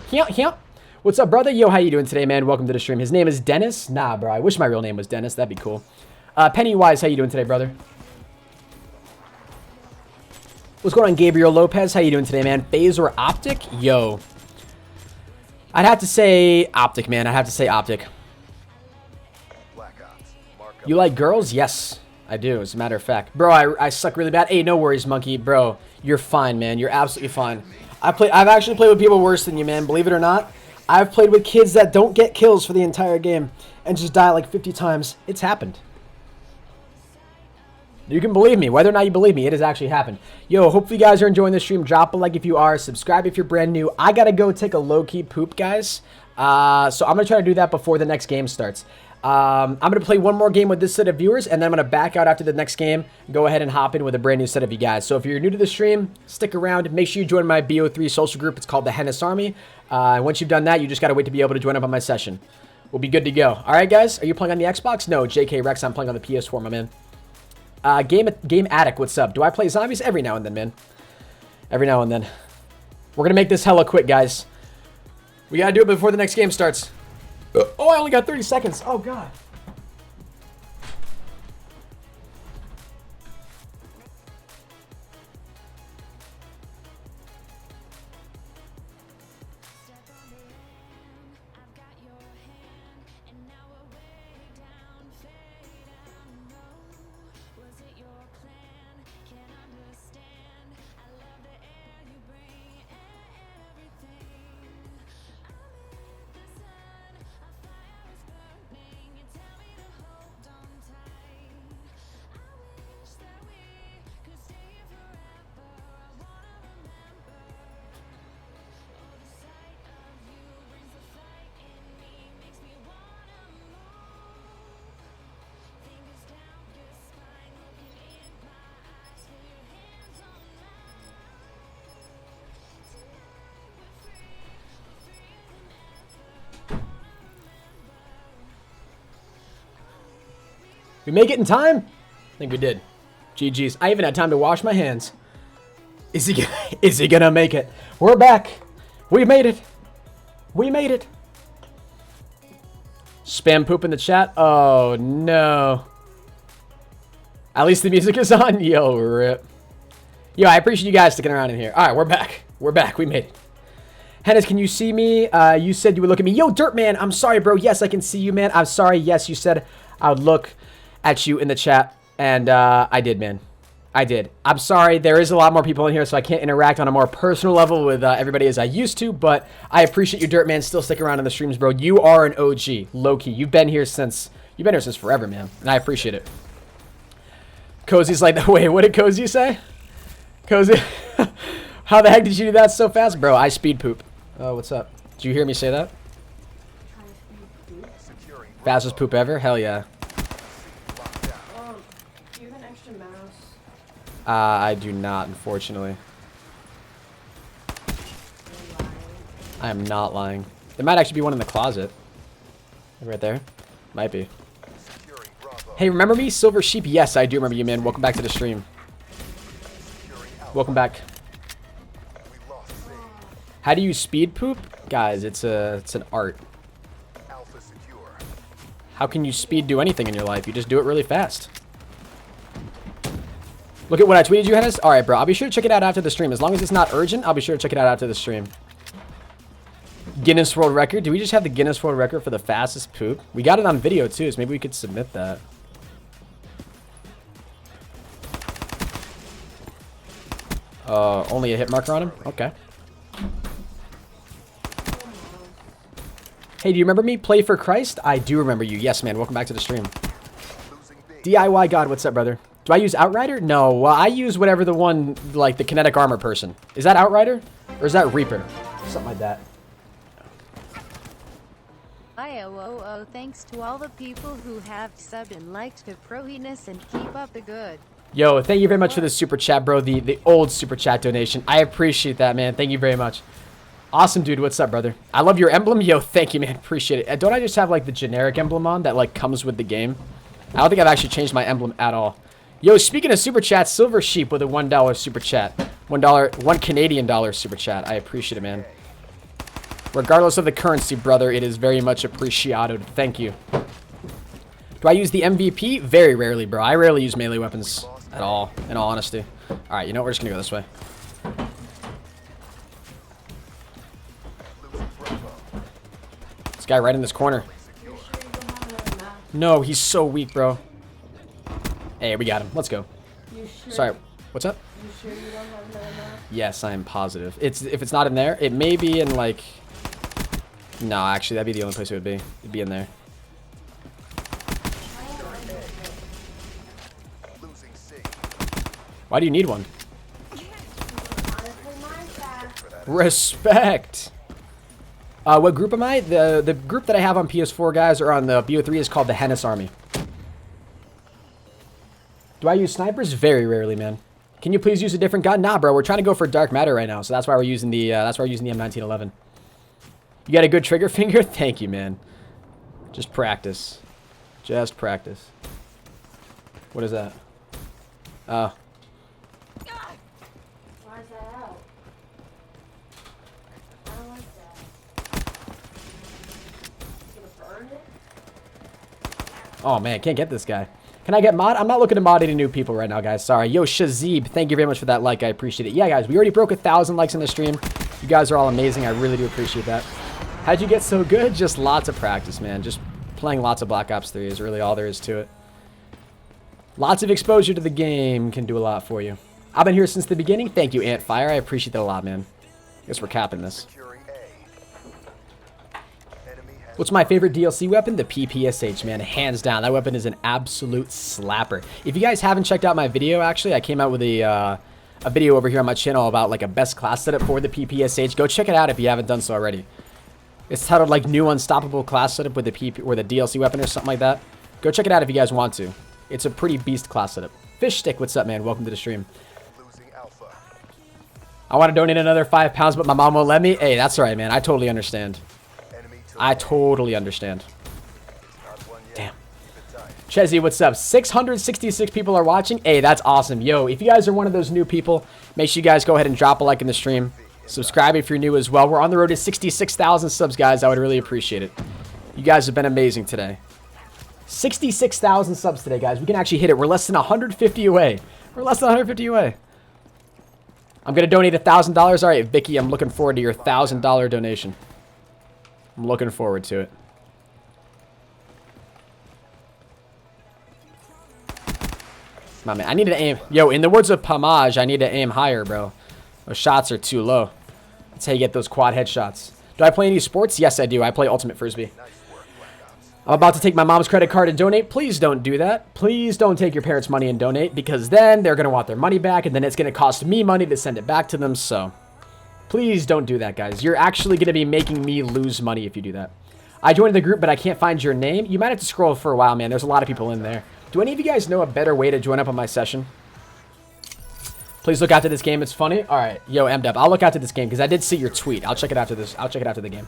Here. What's up, brother? Yo, how you doing today, man? Welcome to the stream. His name is Dennis. Nah, bro. I wish my real name was Dennis. That'd be cool. Pennywise, how you doing today, brother? What's going on, Gabriel Lopez? How you doing today, man? Phase or Optic? Yo. I'd have to say Optic, man. I'd have to say Optic. You like girls? Yes. I do, as a matter of fact. Bro, I suck really bad. Hey, no worries, Monkey. Bro, you're fine, man. You're absolutely fine. I've actually played with people worse than you, man. Believe it or not. I've played with kids that don't get kills for the entire game and just die like 50 times. It's happened. You can believe me. Whether or not you believe me, it has actually happened. Yo, hopefully you guys are enjoying the stream. Drop a like if you are. Subscribe if you're brand new. I gotta go take a low-key poop, guys. So I'm gonna try to do that before the next game starts. I'm going to play one more game with this set of viewers, and then I'm going to back out after the next game, go ahead and hop in with a brand new set of you guys. So if you're new to the stream, stick around. Make sure you join my BO3 social group. It's called the HENIS Army. Once you've done that, you just got to wait to be able to join up on my session. We'll be good to go. All right, guys? Are you playing on the Xbox? No, JK Rex, I'm playing on the PS4, my man. Game Addict, what's up? Do I play zombies? Every now and then, man. Every now and then. We're going to make this hella quick, guys. We got to do it before the next game starts. Oh, I only got 30 seconds. Oh, God. We make it in time? I think we did. GG's. I even had time to wash my hands. Is he gonna make it? We're back. We made it. We made it. Spam poop in the chat. Oh, no. At least the music is on. Yo, rip. Yo, I appreciate you guys sticking around in here. All right, we're back. We're back. We made it. Hennis, can you see me? You said you would look at me. Yo, Dirtman, I'm sorry, bro. Yes, I can see you, man. I'm sorry. Yes, you said I would look at you in the chat. And I did, man. I did. I'm sorry. There is a lot more people in here, so I can't interact on a more personal level with everybody as I used to. But I appreciate you, Dirtman, still sticking around in the streams, bro. You are an OG, low-key. You've been here since forever, man. And I appreciate it. Cozy's like, wait, what did Cozy say? Cozy, how the heck did you do that so fast? Bro, I speed poop. Oh, what's up? Did you hear me say that? Fastest poop ever? Hell yeah. Do you have an extra mouse? I do not, unfortunately. I am not lying. There might actually be one in the closet. Right there. Might be. Hey, remember me? Silver Sheep? Yes, I do remember you, man. Welcome back to the stream. Welcome back. How do you speed poop? Guys, it's an art. How can you speed do anything in your life? You just do it really fast. Look at what I tweeted you, Hennis. Alright, bro. I'll be sure to check it out after the stream. As long as it's not urgent, I'll be sure to check it out after the stream. Guinness World Record. Do we just have the Guinness World Record for the fastest poop? We got it on video, too, so maybe we could submit that. Only a hit marker on him? Okay. Hey, do you remember me? Play for Christ? I do remember you. Yes, man. Welcome back to the stream. DIY God, what's up, brother? Do I use Outrider? No. Well, I use whatever the one, like the kinetic armor person. Is that Outrider? Or is that Reaper? Something like that. IOOO, thanks to all the people who have subbed and liked to ProHenis and keep up the good. Yo, thank you very much for the super chat, bro. The old super chat donation. I appreciate that, man. Thank you very much. Awesome, dude. What's up, brother? I love your emblem. Yo, thank you, man. Appreciate it. Don't I just have, like, the generic emblem on that, like, comes with the game? I don't think I've actually changed my emblem at all. Yo, speaking of super chat, Silver Sheep with a $1 super chat. $1 Canadian dollar super chat. I appreciate it, man. Regardless of the currency, brother, it is very much appreciated. Thank you. Do I use the MVP? Very rarely, bro. I rarely use melee weapons at all, in all honesty. All right, you know what? We're just going to go this way. This guy right in this corner. No, he's so weak, bro. Hey, we got him. Let's go. Sorry, what's up? You sure you don't have another map? Yes, I am positive. If it's not in there, it may be in, like... No, actually, that'd be the only place it would be. It'd be in there. Why do you need one? Respect! What group am I? The group that I have on PS4, guys, or on the BO3 is called the HENIS Army. Do I use snipers? Very rarely, man. Can you please use a different gun? Nah, bro. We're trying to go for dark matter right now, so that's why we're using the M1911. You got a good trigger finger? Thank you, man. Just practice. Just practice. What is that? Why is that out? I don't like that. It's gonna burn it? Oh, man. Can't get this guy. Can I get mod? I'm not looking to mod any new people right now, guys. Sorry. Yo, Shazib, thank you very much for that like. I appreciate it. Yeah, guys, we already broke 1,000 likes in the stream. You guys are all amazing. I really do appreciate that. How'd you get so good? Just lots of practice, man. Just playing lots of Black Ops 3 is really all there is to it. Lots of exposure to the game can do a lot for you. I've been here since the beginning. Thank you, Antfire. I appreciate that a lot, man. Guess we're capping this. What's my favorite DLC weapon? The PPSH, man. Hands down. That weapon is an absolute slapper. If you guys haven't checked out my video, actually, I came out with a video over here on my channel about, like, a best class setup for the PPSH. Go check it out if you haven't done so already. It's titled, like, New Unstoppable Class Setup with the DLC weapon or something like that. Go check it out if you guys want to. It's a pretty beast class setup. Fish Stick, what's up, man? Welcome to the stream. I want to donate another £5, but my mom won't let me. Hey, that's all right, man. I totally understand. I totally understand. Damn. Chezzy, what's up? 666 people are watching. Hey, that's awesome. Yo, if you guys are one of those new people, make sure you guys go ahead and drop a like in the stream. Subscribe if you're new as well. We're on the road to 66,000 subs, guys. I would really appreciate it. You guys have been amazing today. 66,000 subs today, guys. We can actually hit it. We're less than 150 away. We're less than 150 away. I'm going to donate $1,000. All right, Vicky, I'm looking forward to your $1,000 donation. I'm looking forward to it. My man, I need to aim. Yo, in the words of Pomage, I need to aim higher, bro. Those shots are too low. That's how you get those quad headshots. Do I play any sports? Yes, I do. I play Ultimate Frisbee. I'm about to take my mom's credit card and donate. Please don't do that. Please don't take your parents' money and donate, because then they're going to want their money back, and then it's going to cost me money to send it back to them. So please don't do that, guys. You're actually going to be making me lose money if you do that. I joined the group, but I can't find your name. You might have to scroll for a while, man. There's a lot of people in there. Do any of you guys know a better way to join up on my session? Please look after this game. It's funny. All right. Yo, MDub, I'll look after this game because I did see your tweet. I'll check it after this. I'll check it after the game.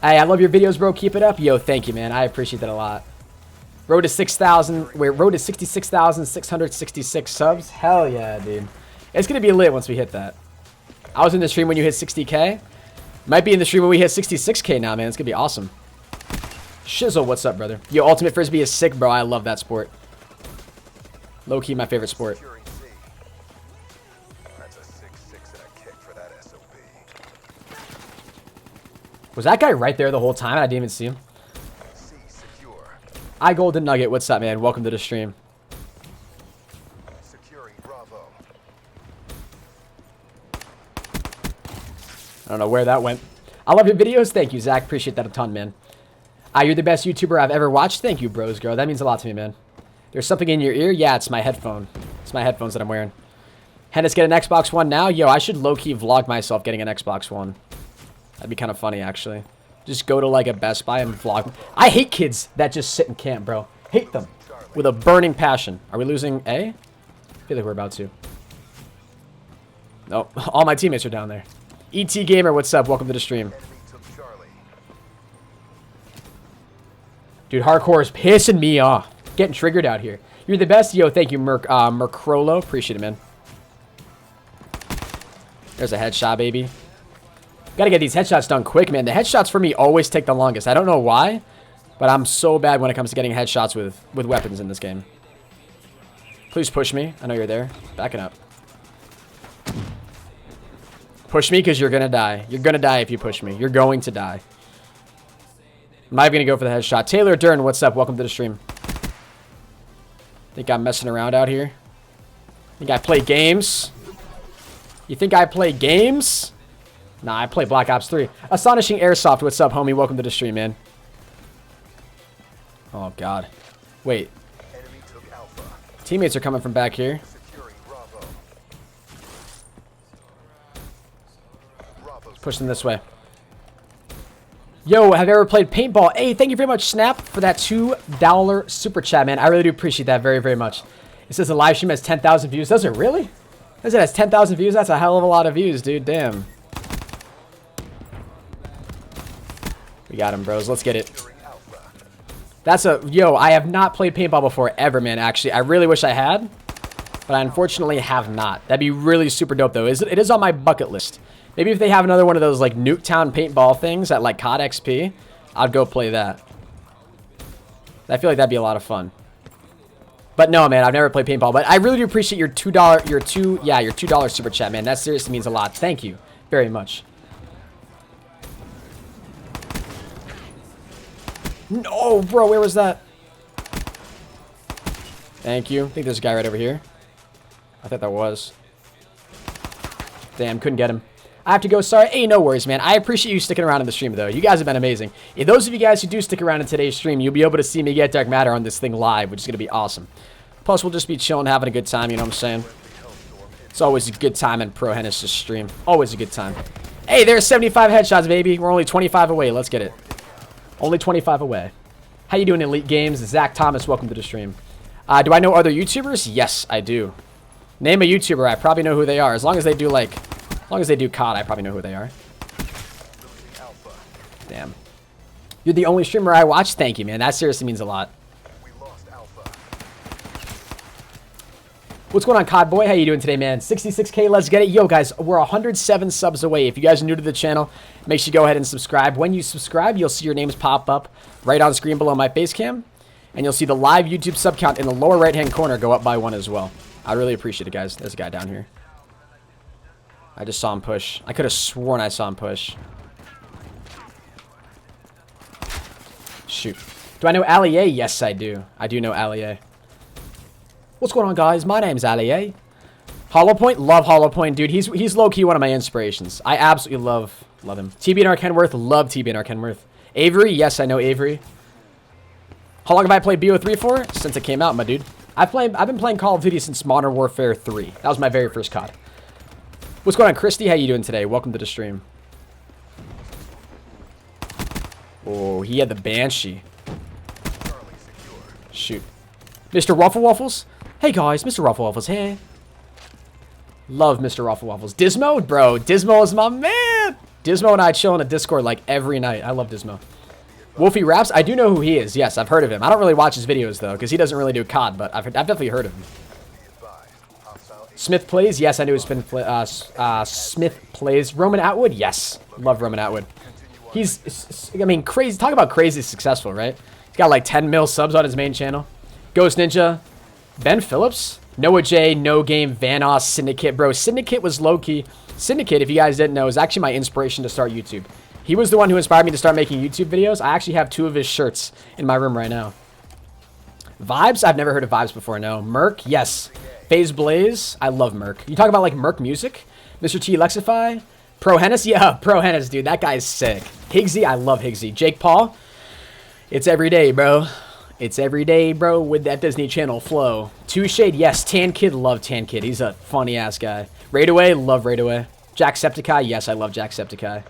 Hey, I love your videos, bro. Keep it up. Yo, thank you, man. I appreciate that a lot. Road to 6,000. Wait, road to 66,666 subs. Hell yeah, dude. It's going to be lit once we hit that. I was in the stream when you hit 60K. Might be in the stream when we hit 66K now, man. It's going to be awesome. Shizzle, what's up, brother? Yo, Ultimate Frisbee is sick, bro. I love that sport. Low-key, my favorite sport. Was that guy right there the whole time? I didn't even see him. I Golden Nugget, what's up, man? Welcome to the stream. I don't know where that went. I love your videos. Thank you, Zach. Appreciate that a ton, man. You're the best YouTuber I've ever watched. Thank you, bros, girl. That means a lot to me, man. There's something in your ear? Yeah, it's my headphone. It's my headphones that I'm wearing. Hennis, get an Xbox One now? Yo, I should low-key vlog myself getting an Xbox One. That'd be kind of funny, actually. Just go to, like, a Best Buy and vlog. I hate kids that just sit in camp, bro. Hate them. With a burning passion. Are we losing A? I feel like we're about to. Nope. All my teammates are down there. ET Gamer, what's up? Welcome to the stream. Dude, hardcore is pissing me off. Getting triggered out here. You're the best. Yo, thank you, Mercrolo. Appreciate it, man. There's a headshot, baby. Gotta get these headshots done quick, man. The headshots for me always take the longest. I don't know why, but I'm so bad when it comes to getting headshots with weapons in this game. Please push me. I know you're there. Backing up. Push me because you're going to die. You're going to die if you push me. You're going to die. I'm not even going to go for the headshot. Taylor Dern, what's up? Welcome to the stream. Think I'm messing around out here? Think I play games? You think I play games? Nah, I play Black Ops 3. Astonishing Airsoft, what's up, homie? Welcome to the stream, man. Oh, God. Wait. Teammates are coming from back here. Push them this way. Yo, have you ever played paintball? Hey, thank you very much, Snap, for that $2 super chat, man. I really do appreciate that very, very much. It says the live stream has 10,000 views. Does it really? Does it has 10,000 views? That's a hell of a lot of views, dude. Damn. We got him, bros. Let's get it. That's a... Yo, I have not played paintball before ever, man, actually. I really wish I had, but I unfortunately have not. That'd be really super dope, though. It is on my bucket list. Maybe if they have another one of those, like, Nuketown paintball things at, like, COD XP, I'd go play that. I feel like that'd be a lot of fun. But no, man, I've never played paintball. But I really do appreciate your $2 super chat, man. That seriously means a lot. Thank you very much. No, bro, where was that? Thank you. I think there's a guy right over here. I thought that was. Damn, couldn't get him. I have to go. Sorry. Hey, no worries, man. I appreciate you sticking around in the stream, though. You guys have been amazing. And those of you guys who do stick around in today's stream, you'll be able to see me get Dark Matter on this thing live, which is going to be awesome. Plus, we'll just be chilling, having a good time, you know what I'm saying? It's always a good time in ProHenis' stream. Always a good time. Hey, there's 75 headshots, baby. We're only 25 away. Let's get it. Only 25 away. How you doing, Elite Games? Zach Thomas, welcome to the stream. Do I know other YouTubers? Yes, I do. Name a YouTuber. I probably know who they are. As long as they do, like... As long as they do COD, I probably know who they are. Damn. You're the only streamer I watch? Thank you, man. That seriously means a lot. What's going on, COD boy? How you doing today, man? 66K, let's get it. Yo, guys, we're 107 subs away. If you guys are new to the channel, make sure you go ahead and subscribe. When you subscribe, you'll see your names pop up right on screen below my face cam. And you'll see the live YouTube sub count in the lower right-hand corner go up by 1 as well. I really appreciate it, guys. There's a guy down here. I just saw him push. I could have sworn I saw him push. Shoot. Do I know Allier? Yes, I do. I do know Allier. What's going on, guys? My name's Allier. Hollow Point? Love Hollow Point, dude. He's low-key one of my inspirations. I absolutely love him. TBNR Kenworth? Love TBNR Kenworth. Avery? Yes, I know Avery. How long have I played BO3 for? Since it came out, my dude. I've been playing Call of Duty since Modern Warfare 3. That was my very first COD. What's going on, Christy? How you doing today? Welcome to the stream. Oh, he had the Banshee. Shoot. Mr. Ruffle Waffles? Hey guys, Mr. Ruffle Waffles here. Love Mr. Ruffle Waffles. Dismo? Bro, Dismo is my man. Dismo and I chill in a Discord like every night. I love Dismo. Wolfie Raps? I do know who he is. Yes, I've heard of him. I don't really watch his videos though, because he doesn't really do COD, but I've definitely heard of him. Smith Plays? Yes, I knew Smith Plays. Roman Atwood? Yes. Love Roman Atwood. He's, I mean, crazy. Talk about crazy successful, right? He's got like 10 mil subs on his main channel. Ghost Ninja. Ben Phillips. Noah J. No Game. Vanos. Syndicate. Bro, Syndicate was low-key. Syndicate, if you guys didn't know, is actually my inspiration to start YouTube. He was the one who inspired me to start making YouTube videos. I actually have 2 of his shirts in my room right now. Vibes? I've never heard of Vibes before, no. Merc? Yes. FaZe Blaze? I love Merc. You talk about like Merc music? Mr. T Lexify? ProHenis? Yeah, ProHenis, dude. That guy's sick. Higgsy? I love Higgsy. Jake Paul? It's every day, bro. It's every day, bro, with that Disney Channel flow. Two Shade? Yes. Tan Kid? Love Tan Kid. He's a funny-ass guy. Raidaway? Love Raidaway. Jacksepticeye? Yes, I love Jacksepticeye.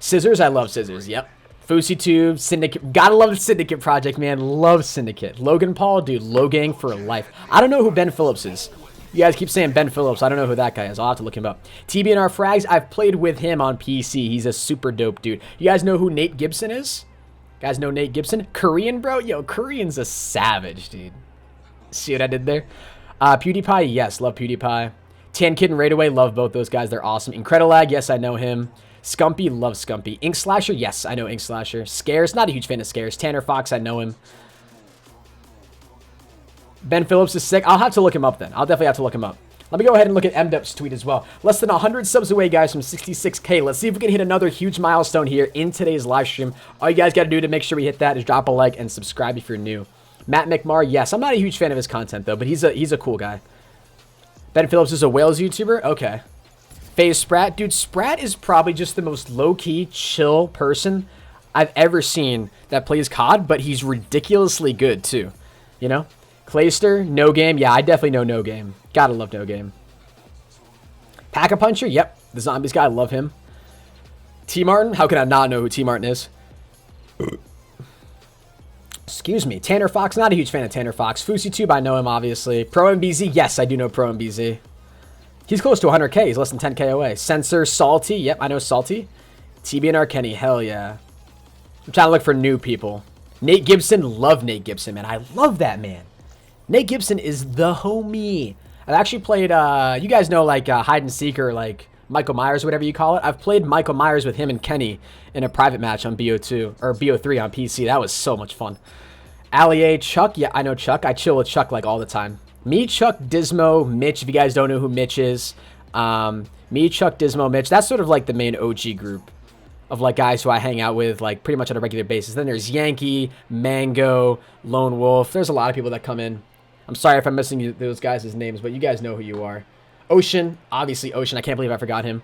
Scissors? I love Scissors. Yep. FouseyTube, Syndicate. Gotta love the Syndicate project, man. Love Syndicate. Logan Paul, dude. Logang for life. I don't know who Ben Phillips is. You guys keep saying Ben Phillips. I don't know who that guy is. I'll have to look him up. TBNR Frags. I've played with him on PC. He's a super dope dude. You guys know who Nate Gibson is? You guys know Nate Gibson? Korean, bro? Yo, Korean's a savage, dude. See what I did there? PewDiePie? Yes, love PewDiePie. Tan Kid and Raidaway. Love both those guys. They're awesome. Incredilag? Yes, I know him. Scumpy? Love Scumpy. Ink Slasher? Yes, I know Ink Slasher. Scares? Not a huge fan of Scares. Tanner Fox? I know him. Ben Phillips is sick. I'll have to look him up then. I'll definitely have to look him up. Let me go ahead and look at MDup's tweet as well. Less than 100 subs away, guys, from 66K. Let's see if we can hit another huge milestone here in today's live stream. All you guys got to do to make sure we hit that is drop a like and subscribe if you're new. Matt McMar, yes. I'm not a huge fan of his content, though, but he's a cool guy. Ben Phillips is a Wales YouTuber? Okay. FaZe Sprat? Dude, Sprat is probably just the most low-key, chill person I've ever seen that plays COD, but he's ridiculously good, too. You know? Clayster, No Game. Yeah, I definitely know No Game. Gotta love No Game. Pack-a-Puncher? Yep. The Zombies guy. I love him. T Martin? How can I not know who T Martin is? Excuse me. Tanner Fox? Not a huge fan of Tanner Fox. FouseyTube? I know him, obviously. ProMBZ? Yes, I do know ProMBZ. He's close to 100K. He's less than 10K away. Sensor? Salty? Yep, I know Salty. TBNR Kenny? Hell yeah. I'm trying to look for new people. Nate Gibson? Love Nate Gibson, man. I love that man. Nate Gibson is the homie. I've actually played, you guys know, like, hide and seek or, like, Michael Myers, whatever you call it. I've played Michael Myers with him and Kenny in a private match on BO2, or BO3 on PC. That was so much fun. Allier, Chuck. Yeah, I know Chuck. I chill with Chuck, like, all the time. Me, Chuck, Dismo, Mitch, if you guys don't know who Mitch is. Me, Chuck, Dismo, Mitch. That's sort of, like, the main OG group of, like, guys who I hang out with, like, pretty much on a regular basis. Then there's Yankee, Mango, Lone Wolf. There's a lot of people that come in. I'm sorry if I'm missing those guys' names, but you guys know who you are. Ocean, obviously Ocean. I can't believe I forgot him.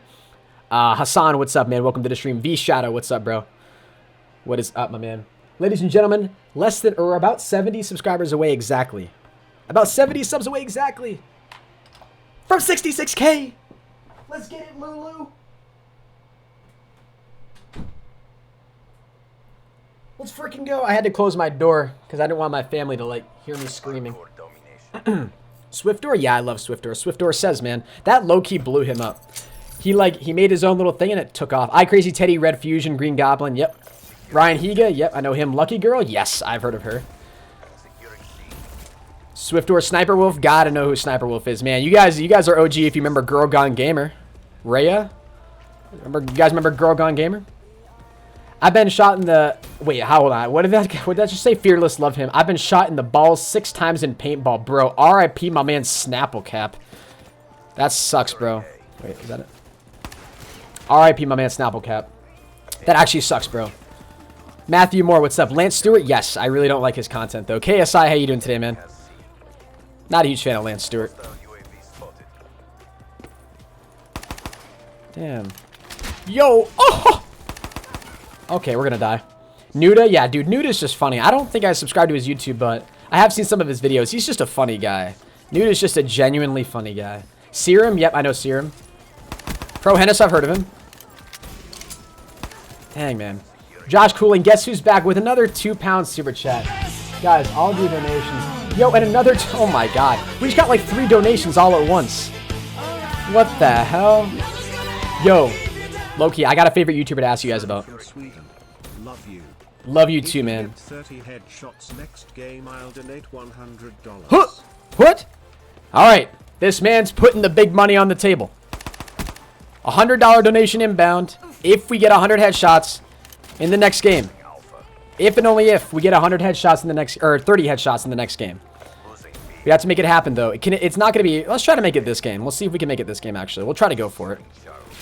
Hassan, what's up, man? Welcome to the stream. V Shadow, what's up, bro? What is up, my man? Ladies and gentlemen, less than or about 70 subscribers away exactly. About 70 subs away exactly. From 66K. Let's get it, Lulu. Let's freaking go. I had to close my door because I didn't want my family to, like, hear me screaming. Swiftdoor? Yeah, I love Swiftdoor. Swiftdoor says, man, that low-key blew him up. He made his own little thing and it took off. iCrazy Teddy, Red Fusion, Green Goblin, yep. Ryan Higa, yep, I know him. Lucky Girl, yes, I've heard of her. Swift or Sniper Wolf? Gotta know who Sniper Wolf is, man. You guys are OG if you remember Girl Gone Gamer. Rhea? You guys remember Girl Gone Gamer? I've been shot in the... Wait, hold on. What did that just say? Fearless, love him. I've been shot in the balls 6 times in paintball, bro. R.I.P. my man Snapple Cap. That sucks, bro. Wait, is that it? R.I.P. my man Snapple Cap. That actually sucks, bro. Matthew Moore, what's up? Lance Stewart? Yes, I really don't like his content, though. KSI, how you doing today, man? Not a huge fan of Lance Stewart. Damn. Yo! Oh! Okay, we're gonna die. Nuda? Yeah, dude, Nuda's just funny. I don't think I subscribe to his YouTube, but I have seen some of his videos. He's just a funny guy. Nuda's just a genuinely funny guy. Serum? Yep, I know Serum. ProHenis, I've heard of him. Dang, man. Josh Cooling, guess who's back with another £2 super chat? Guys, all do donations. Yo, and another... Oh, my God. We just got like 3 donations all at once. What the hell? Yo. Loki, I got a favorite YouTuber to ask you guys about. Love you. Love you too, man. 30 headshots next game, I'll donate $100. Huh? What? All right. This man's putting the big money on the table. $100 donation inbound if we get 100 headshots in the next game. If and only if we get 100 headshots in the next, or 30 headshots in the next game. We have to make it happen, though. It's not going to be... Let's try to make it this game. We'll see if we can make it this game, actually. We'll try to go for it.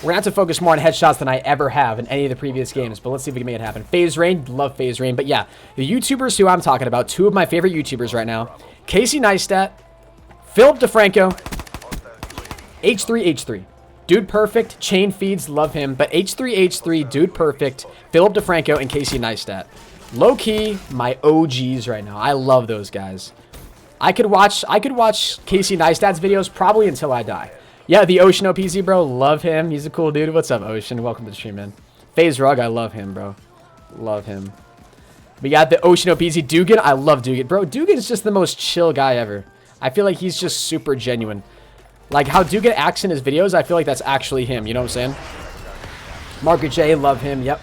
We're going to have to focus more on headshots than I ever have in any of the previous games, but let's see if we can make it happen. FaZe Rain, love FaZe Rain. But yeah, the YouTubers who I'm talking about, 2 of my favorite YouTubers right now, Casey Neistat, Philip DeFranco, H3H3. Dude Perfect, Chain Feeds, love him. But H3H3, Dude Perfect, Philip DeFranco, and Casey Neistat. Low-key, my OGs right now. I love those guys. I could watch Casey Neistat's videos probably until I die. Yeah, the Ocean OPZ, bro. Love him. He's a cool dude. What's up, Ocean? Welcome to the stream, man. FaZe Rug, I love him, bro. Love him. We got the Ocean OPZ. Dugan, I love Dugan. Bro, Dugan's just the most chill guy ever. I feel like he's just super genuine. Like, how Dugan acts in his videos, I feel like that's actually him. You know what I'm saying? Margaret J, love him. Yep.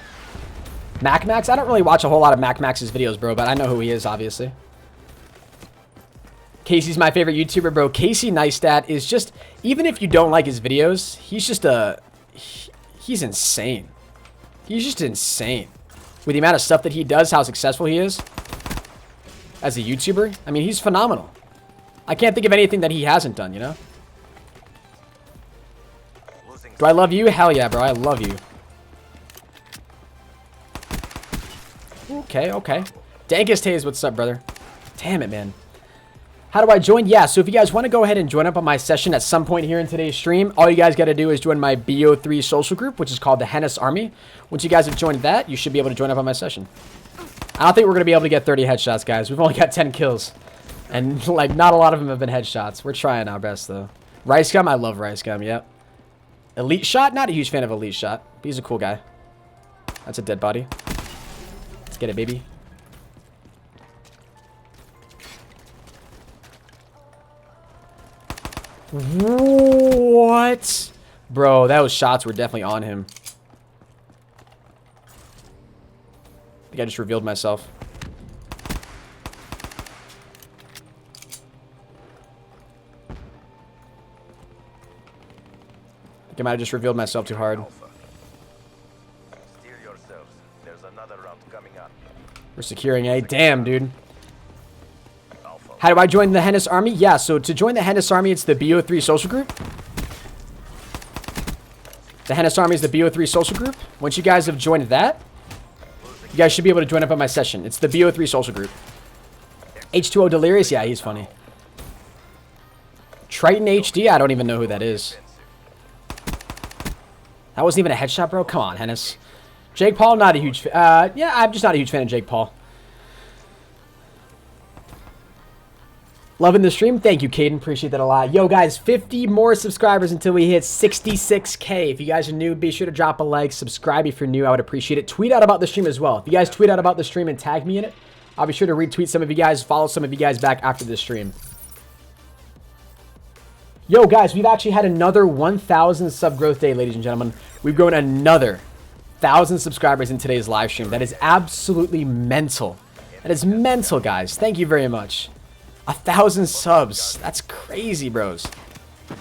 Max, I don't really watch a whole lot of Max's videos, bro, but I know who he is, obviously. Casey's my favorite YouTuber, bro. Casey Neistat is just, even if you don't like his videos, he's just he's insane. He's just insane. With the amount of stuff that he does, how successful he is as a YouTuber. I mean, he's phenomenal. I can't think of anything that he hasn't done, you know? Do I love you? Hell yeah, bro. I love you. Okay, okay. Dankest Haze, what's up, brother? Damn it, man. How do I join? Yeah, so if you guys want to go ahead and join up on my session at some point here in today's stream, all you guys got to do is join my BO3 social group, which is called the HENIS Army. Once you guys have joined that, you should be able to join up on my session. I don't think we're going to be able to get 30 headshots, guys. We've only got 10 kills. And, like, not a lot of them have been headshots. We're trying our best, though. Rice Gum, I love Rice Gum, yep. Elite Shot, not a huge fan of Elite Shot. But he's a cool guy. That's a dead body. Let's get it, baby. What? Bro, those shots were definitely on him. I think I just revealed myself. I think I might have just revealed myself too hard. We're securing A. Damn, dude. How do I join the HENIS Army? Yeah, so to join the HENIS Army, it's the BO3 social group. The HENIS Army is the BO3 social group. Once you guys have joined that, you guys should be able to join up on my session. It's the BO3 social group. H2O Delirious? Yeah, he's funny. Triton HD? I don't even know who that is. That wasn't even a headshot, bro? Come on, HENIS. Jake Paul, not a huge fan. Yeah, I'm just not a huge fan of Jake Paul. Loving the stream. Thank you, Caden. Appreciate that a lot. Yo, guys, 50 more subscribers until we hit 66K. If you guys are new, be sure to drop a like. Subscribe if you're new. I would appreciate it. Tweet out about the stream as well. If you guys tweet out about the stream and tag me in it, I'll be sure to retweet some of you guys, follow some of you guys back after this stream. Yo, guys, we've actually had another 1,000 sub growth day, ladies and gentlemen. We've grown another 1,000 subscribers in today's live stream. That is absolutely mental. That is mental, guys. Thank you very much. 1,000 subs. That's crazy, bros.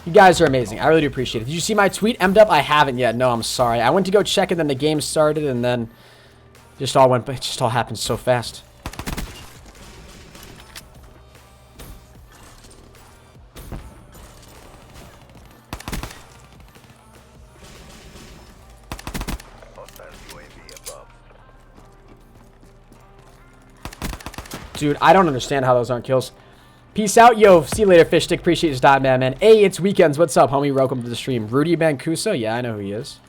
You guys are amazing. I really do appreciate it. Did you see my tweet, M'd up? I haven't yet. No, I'm sorry. I went to go check and then the game started and then it just all happened so fast. Dude, I don't understand how those aren't kills. Peace out, yo. See you later, fish stick. Appreciate your stop, man. Hey, it's weekends. What's up, homie? Welcome to the stream. Rudy Mancuso? Yeah, I know who he is.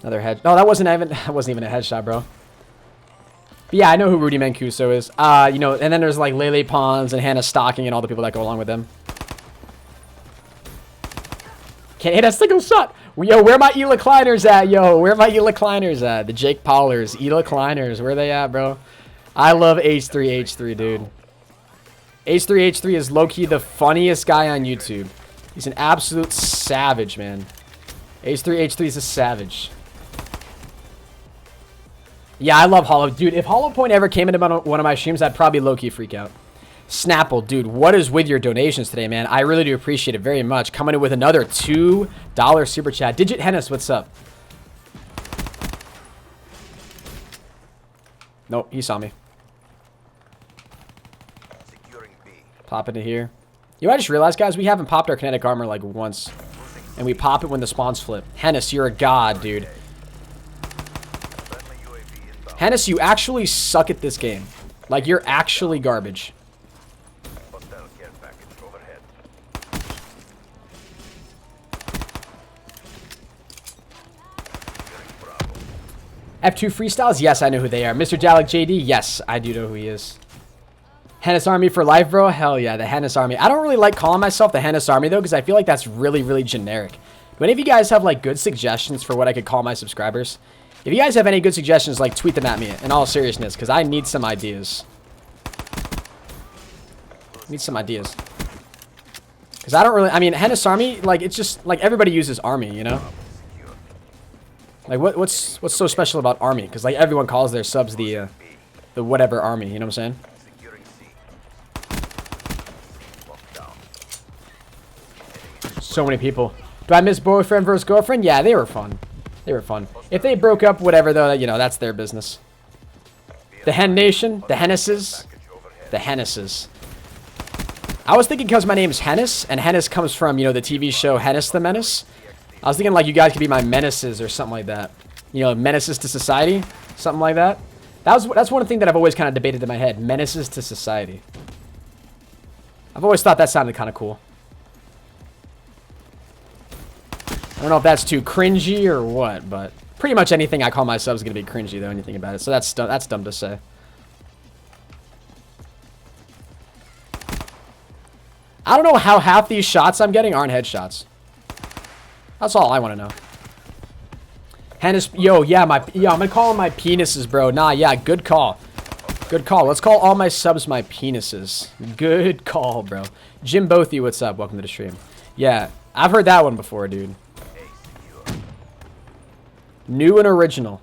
Another head. No, that wasn't even a headshot, bro. But yeah, I know who Rudy Mancuso is. You know, and then there's like Lele Pons and Hannah Stocking and all the people that go along with them. Can't hit a single shot. Yo, where my Ela Kleiners at, yo? Where my Ela Kleiners at? The Jake Paulers, Ela Kleiners, where they at, bro? I love H3H3, dude. H3H3 is low-key the funniest guy on YouTube. He's an absolute savage, man. H3H3 is a savage. Yeah, I love Hollow. Dude, if Hollow Point ever came into one of my streams, I'd probably low-key freak out. Snapple, dude, what is with your donations today, man? I really do appreciate it very much. Coming in with another $2 super chat. Digit Hennis, what's up? Nope, he saw me. Pop into here. You know, I just realized, guys, we haven't popped our kinetic armor like once. And we pop it when the spawns flip. Hennis, you're a god, dude. Hennis, you actually suck at this game. Like, you're actually garbage. F2 Freestyles? Yes, I know who they are. Mr. Jalek JD? Yes, I do know who he is. Hennis Army for life, bro? Hell yeah, the Hennis Army. I don't really like calling myself the Hennis Army, though, because I feel like that's really, really generic. Do any of you guys have, like, good suggestions for what I could call my subscribers? If you guys have any good suggestions, like, tweet them at me in all seriousness, because I need some ideas. Need some ideas. Because I don't really... I mean, Hennis Army, like, it's just... Like, everybody uses Army, you know? Like, what's so special about Army? Because, like, everyone calls their subs the whatever Army, you know what I'm saying? So many people. Do I miss boyfriend versus girlfriend? Yeah, they were fun. They were fun. If they broke up, whatever, though, you know, that's their business. The Hen Nation, the Henises, the Henises. I was thinking because my name's Hennis, and Hennis comes from, you know, the TV show Hennis the Menace. I was thinking, like, you guys could be my menaces or something like that. You know, menaces to society, something like that. That's one thing that I've always kind of debated in my head. Menaces to society. I've always thought that sounded kind of cool. I don't know if that's too cringy or what, but pretty much anything I call myself is going to be cringy, though, when you think about it. So that's dumb to say. I don't know how half these shots I'm getting aren't headshots. That's all I want to know. Hennis, yo, yeah, I'm going to call them my penises, bro. Nah, yeah, good call. Good call. Let's call all my subs my penises. Good call, bro. Jim Bothy, what's up? Welcome to the stream. Yeah, I've heard that one before, dude. New and original.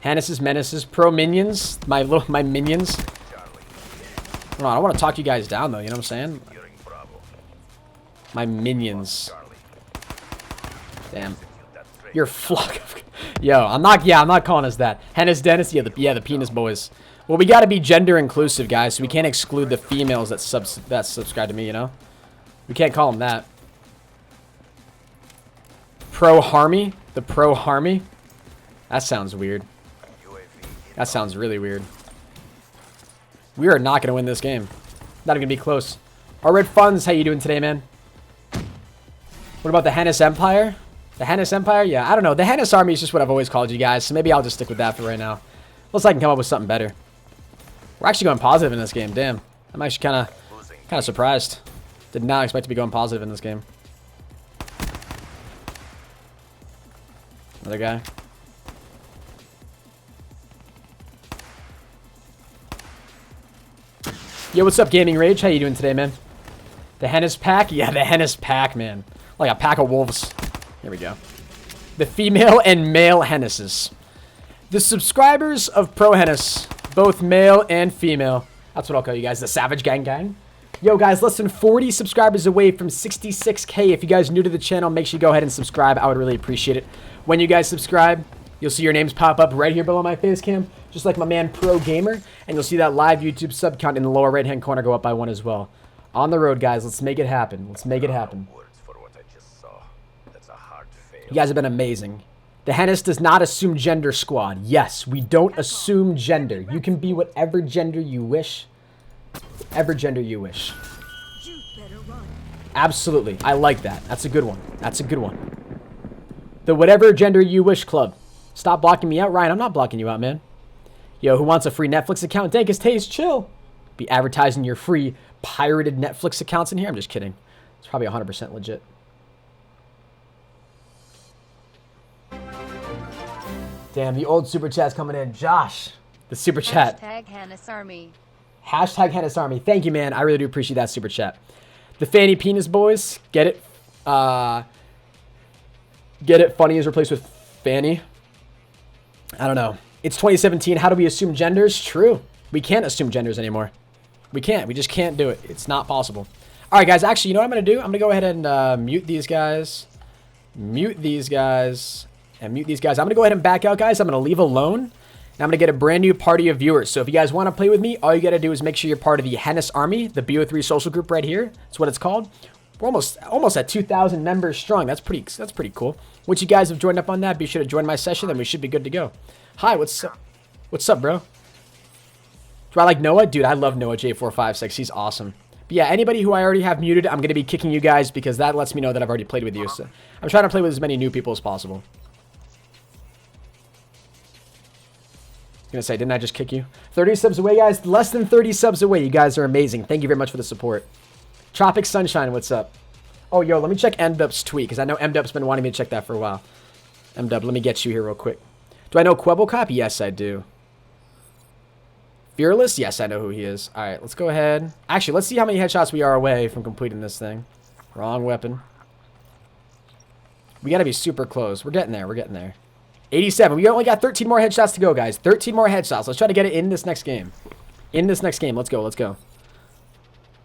Hennis's Menaces. Pro Minions. My minions. Hold on, I want to talk you guys down, though. You know what I'm saying? My minions. Damn. You're flock of... Yo, I'm not calling us that. Hennis Dennis, yeah, the penis boys. Well, we gotta be gender inclusive, guys, so we can't exclude the females that subscribe to me, you know? We can't call them that. Pro Harmy? The Pro Harmy? That sounds weird. That sounds really weird. We are not gonna win this game. Not even gonna be close. Our Red Funds, how you doing today, man? What about the Hennis Empire? The Hennis Empire? Yeah, I don't know. The Hennis Army is just what I've always called you guys, so maybe I'll just stick with that for right now. Unless I can come up with something better. We're actually going positive in this game. Damn. I'm actually kind of surprised. Did not expect to be going positive in this game. Another guy. Yo, what's up, Gaming Rage? How you doing today, man? The Hennis Pack? Yeah, the Hennis Pack, man. Like a pack of wolves. Here we go. The female and male Hennises. The subscribers of ProHenis, both male and female, That's what I'll call you guys, the Savage Gang Gang. Yo, guys, less than 40 subscribers away from 66K. If you guys are new to the channel, make sure you go ahead and subscribe. I would really appreciate it. When you guys subscribe, you'll see your names pop up right here below my face cam, just like my man Pro Gamer, and you'll see that live YouTube sub count in the lower right-hand corner go up by 1 as well. On the road, guys. Let's make it happen. Let's make it happen. You guys have been amazing. The HENIS does not assume gender, squad. Yes, we don't assume gender. You can be whatever gender you wish. Whatever gender you wish. Absolutely. I like that. That's a good one. That's a good one. The whatever gender you wish club. Stop blocking me out. Ryan, I'm not blocking you out, man. Yo, who wants a free Netflix account? Dankus Taste, chill. Be advertising your free pirated Netflix accounts in here? I'm just kidding. It's probably 100% legit. Damn, the old super chat's coming in. Josh, the super chat. Hashtag HENISARmy. Hashtag HENISARmy. Thank you, man. I really do appreciate that super chat. The Fanny Penis boys. Get it? Get it? Funny is replaced with Fanny. I don't know. It's 2017. How do we assume genders? True. We can't assume genders anymore. We can't. We just can't do it. It's not possible. All right, guys. Actually, you know what I'm going to do? I'm going to go ahead and mute these guys. Mute these guys. And mute these guys. I'm going to go ahead and back out, guys. I'm going to leave alone. And I'm going to get a brand new party of viewers. So if you guys want to play with me, all you got to do is make sure you're part of the HENIS Army, the BO3 social group right here. That's what it's called. We're almost at 2,000 members strong. That's pretty cool. Once you guys have joined up on that, be sure to join my session, then we should be good to go. Hi, what's up? What's up, bro? Do I like Noah? Dude, I love Noah J456. He's awesome. But yeah, anybody who I already have muted, I'm going to be kicking you guys because that lets me know that I've already played with you. So I'm trying to play with as many new people as possible. Gonna say, didn't I just kick you? 30 subs away, guys. Less than 30 subs away. You guys are amazing. Thank you very much for the support. Tropic Sunshine, what's up? Oh, yo, let me check MDub's tweet, because I know MDub's been wanting me to check that for a while. MDub, let me get you here real quick. Do I know Quebblecop? Yes, I do. Fearless? Yes, I know who he is. All right, let's go ahead. Actually, let's see how many headshots we are away from completing this thing. Wrong weapon. We got to be super close. We're getting there. We're getting there. 87. We only got 13 more headshots to go, guys. 13 more headshots. Let's try to get it in this next game. In this next game. Let's go. Let's go.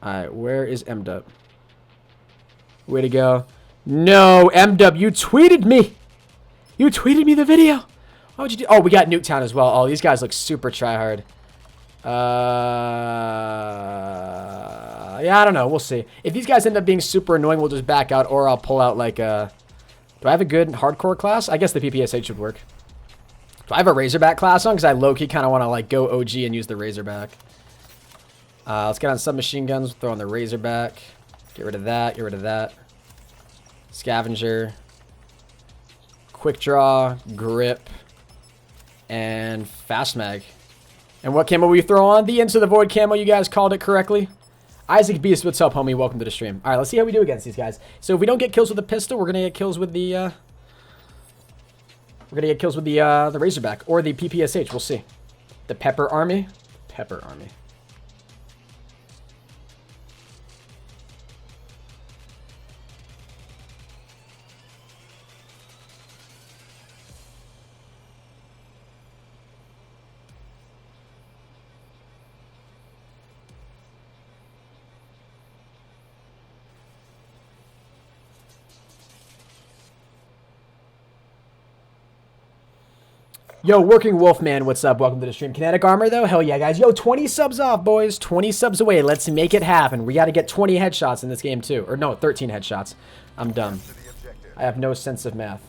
All right. Where is MDub? Way to go. No, MDub. You tweeted me. You tweeted me the video. What would you do? Oh, we got Nuketown as well. Oh, these guys look super tryhard. Yeah, I don't know. We'll see. If these guys end up being super annoying, we'll just back out, or I'll pull out like a... Do I have a good hardcore class? I guess the PPSH would work. Do I have a Razorback class on? Because I low-key kind of want to like go OG and use the Razorback. Let's get on submachine guns. Throw on the Razorback. Get rid of that. Get rid of that. Scavenger. Quick draw. Grip. And fast mag. And what camo will you throw on? The Into the Void camo. You guys called it correctly. Isaac Beast, what's up, homie? Welcome to the stream. All right, let's see how we do against these guys. So if we don't get kills with the pistol, we're gonna get kills with the the Razorback or the PPSH. We'll see. The Pepper Army. Pepper Army. Yo, Working Wolfman, what's up? Welcome to the stream. Kinetic Armor, though? Hell yeah, guys. Yo, 20 subs off, boys. 20 subs away. Let's make it happen. We got to get 20 headshots in this game, too. Or no, 13 headshots. I'm dumb. I have no sense of math.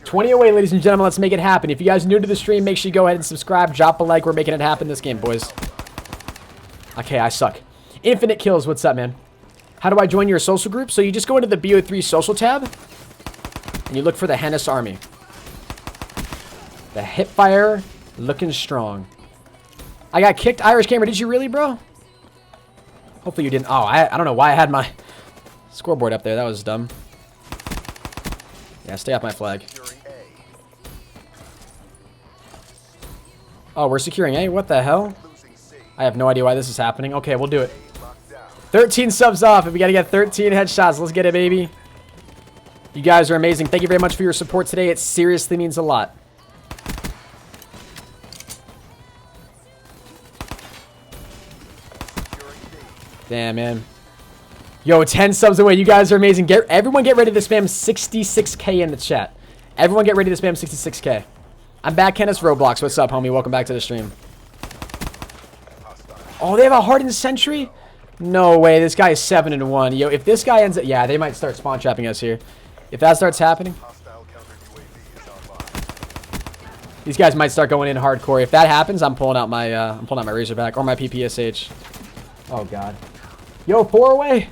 20 away, ladies and gentlemen. Let's make it happen. If you guys are new to the stream, make sure you go ahead and subscribe. Drop a like. We're making it happen this game, boys. Okay, I suck. Infinite Kills, what's up, man? How do I join your social group? So you just go into the BO3 social tab, and you look for the HENIS Army. The hipfire looking strong. I got kicked. Irish Gamer, did you really, bro? Hopefully you didn't. Oh, I don't know why I had my scoreboard up there. That was dumb. Yeah, stay off my flag. Oh, we're securing A? What the hell? I have no idea why this is happening. Okay, we'll do it. 13 subs off. If we got to get 13 headshots, let's get it, baby. You guys are amazing. Thank you very much for your support today. It seriously means a lot. Damn, man. Yo, 10 subs away. You guys are amazing. Everyone get ready to spam 66K in the chat. Everyone get ready to spam 66K. I'm back, Kenneth Roblox. What's up, homie? Welcome back to the stream. Oh, they have a hardened sentry? No way. This guy is 7-1. Yo, if this guy ends up... Yeah, they might start spawn trapping us here. If that starts happening... These guys might start going in hardcore. If that happens, I'm pulling out my Razorback or my PPSH. Oh, God. Yo, 4 away.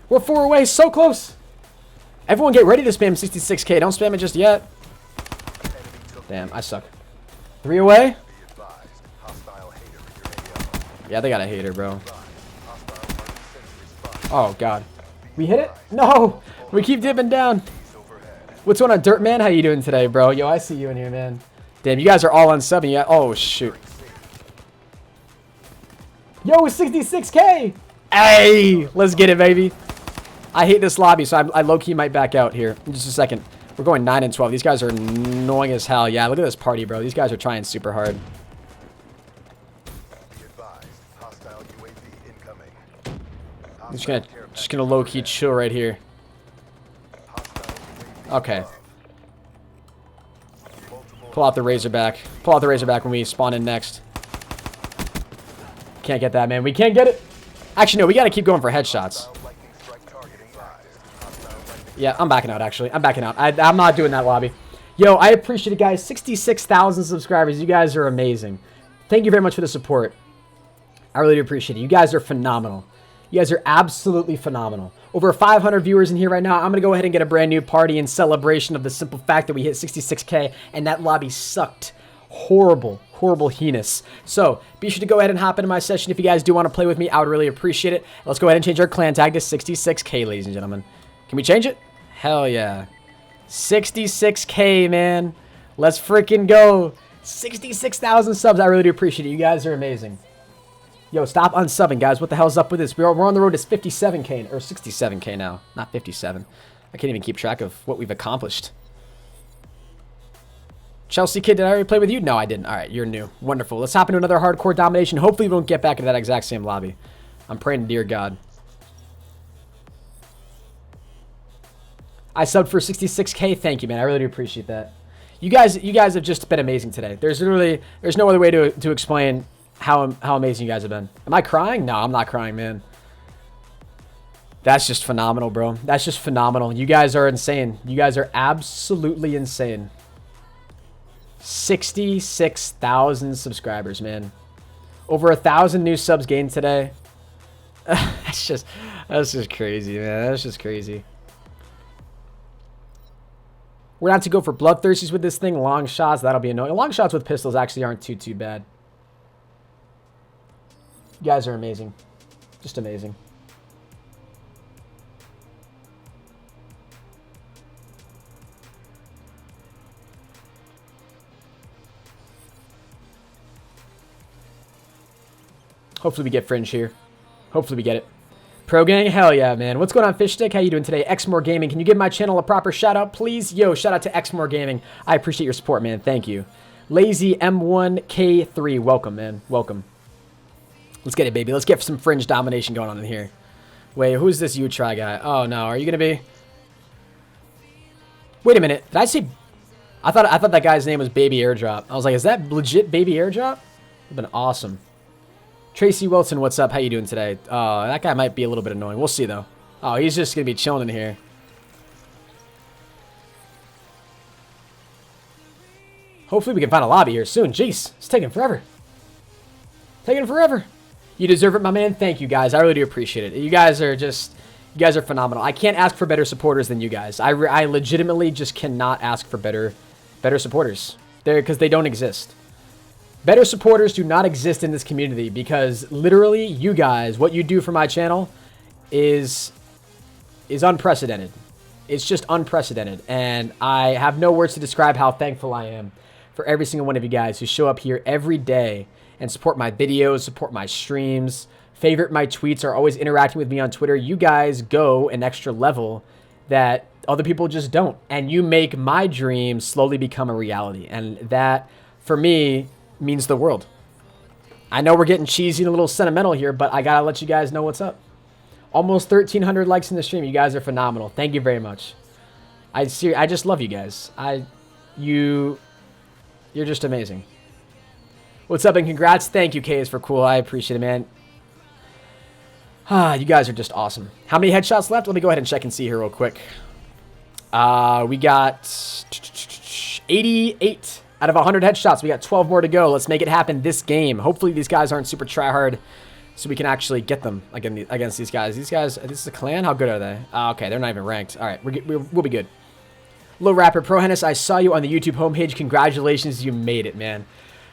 We're 4 away. So close. Everyone get ready to spam 66K. Don't spam it just yet. Damn, I suck. 3 away. Yeah, they got a hater, bro. Oh, God. We hit it? No. We keep dipping down. What's going on, Dirt Man? How you doing today, bro? Yo, I see you in here, man. Damn, you guys are all unsubbing yet. Oh, shoot. Yo, 66K. Hey, let's get it, baby. I hate this lobby, so I low-key might back out here in just a second. We're going 9-12. These guys are annoying as hell. Yeah, look at this party, bro. These guys are trying super hard. I'm just gonna low-key chill right here. Okay. Pull out the Razorback. Pull out the Razorback when we spawn in next. Can't get that, man. We can't get it. Actually, no. We gotta keep going for headshots. Yeah, I'm backing out, actually. I'm backing out. I'm not doing that lobby. Yo, I appreciate it, guys. 66,000 subscribers. You guys are amazing. Thank you very much for the support. I really do appreciate it. You guys are phenomenal. You guys are absolutely phenomenal. Over 500 viewers in here right now. I'm going to go ahead and get a brand new party in celebration of the simple fact that we hit 66K and that lobby sucked. Horrible, horrible heinous. So, be sure to go ahead and hop into my session if you guys do want to play with me. I would really appreciate it. Let's go ahead and change our clan tag to 66K, ladies and gentlemen. Can we change it? Hell yeah. 66K, man. Let's freaking go. 66,000 subs. I really do appreciate it. You guys are amazing. Yo, stop unsubbing, guys. What the hell's up with this? We're on the road to 57K, or 67K now. Not 57. I can't even keep track of what we've accomplished. Chelsea Kid, did I already play with you? No, I didn't. All right, you're new. Wonderful. Let's hop into another hardcore domination. Hopefully we won't get back into that exact same lobby. I'm praying to dear God. I subbed for 66K. Thank you, man. I really do appreciate that. You guys have just been amazing today. There's no other way to explain how amazing you guys have been. Am I crying? No, I'm not crying, man. That's just phenomenal, bro. That's just phenomenal. You guys are insane. You guys are absolutely insane. 66,000 subscribers, man. Over 1,000 new subs gained today. That's just crazy, man. That's just crazy. We're not to go for bloodthirsties with this thing. Long shots, that'll be annoying. Long shots with pistols actually aren't too bad. You guys are amazing. Just amazing. Hopefully we get Fringe here. Hopefully we get it. Pro Gang, hell yeah, man. What's going on, Fishstick? How you doing today? Xmore Gaming. Can you give my channel a proper shout out, please? Yo, shout out to Xmore Gaming. I appreciate your support, man. Thank you. Lazy M1K3. Welcome, man. Welcome. Let's get it, baby. Let's get some Fringe domination going on in here. Wait, who's this you try guy? Oh, no. Are you going to be... Wait a minute. Did I say... I thought that guy's name was Baby Airdrop. I was like, is that legit Baby Airdrop? Would have been awesome. Tracy Wilson, what's up? How you doing today? That guy might be a little bit annoying. We'll see, though. Oh, he's just going to be chilling in here. Hopefully we can find a lobby here soon. Jeez, it's taking forever. Taking forever. You deserve it, my man. Thank you, guys. I really do appreciate it. You guys are phenomenal. I can't ask for better supporters than you guys. I legitimately just cannot ask for better supporters. Because they don't exist. Better supporters do not exist in this community because literally you guys, what you do for my channel is unprecedented. It's just unprecedented. And I have no words to describe how thankful I am for every single one of you guys who show up here every day and support my videos, support my streams, favorite my tweets, are always interacting with me on Twitter. You guys go an extra level that other people just don't. And you make my dreams slowly become a reality. And that, for me, means the world. I know we're getting cheesy and a little sentimental here, but I gotta let you guys know what's up. Almost 1,300 likes in the stream. You guys are phenomenal. Thank you very much. I just love you guys. You're just amazing. What's up and congrats. Thank you, K is for cool. I appreciate it, man. You guys are just awesome. How many headshots left? Let me go ahead and check and see here real quick. We got 88 out of 100 headshots. We got 12 more to go. Let's make it happen this game. Hopefully these guys aren't super tryhard, so we can actually get them against these guys. These guys, this is a clan? How good are they? Okay, they're not even ranked. All right, we'll be good. Lil Rapper, ProHenis, I saw you on the YouTube homepage. Congratulations, you made it, man.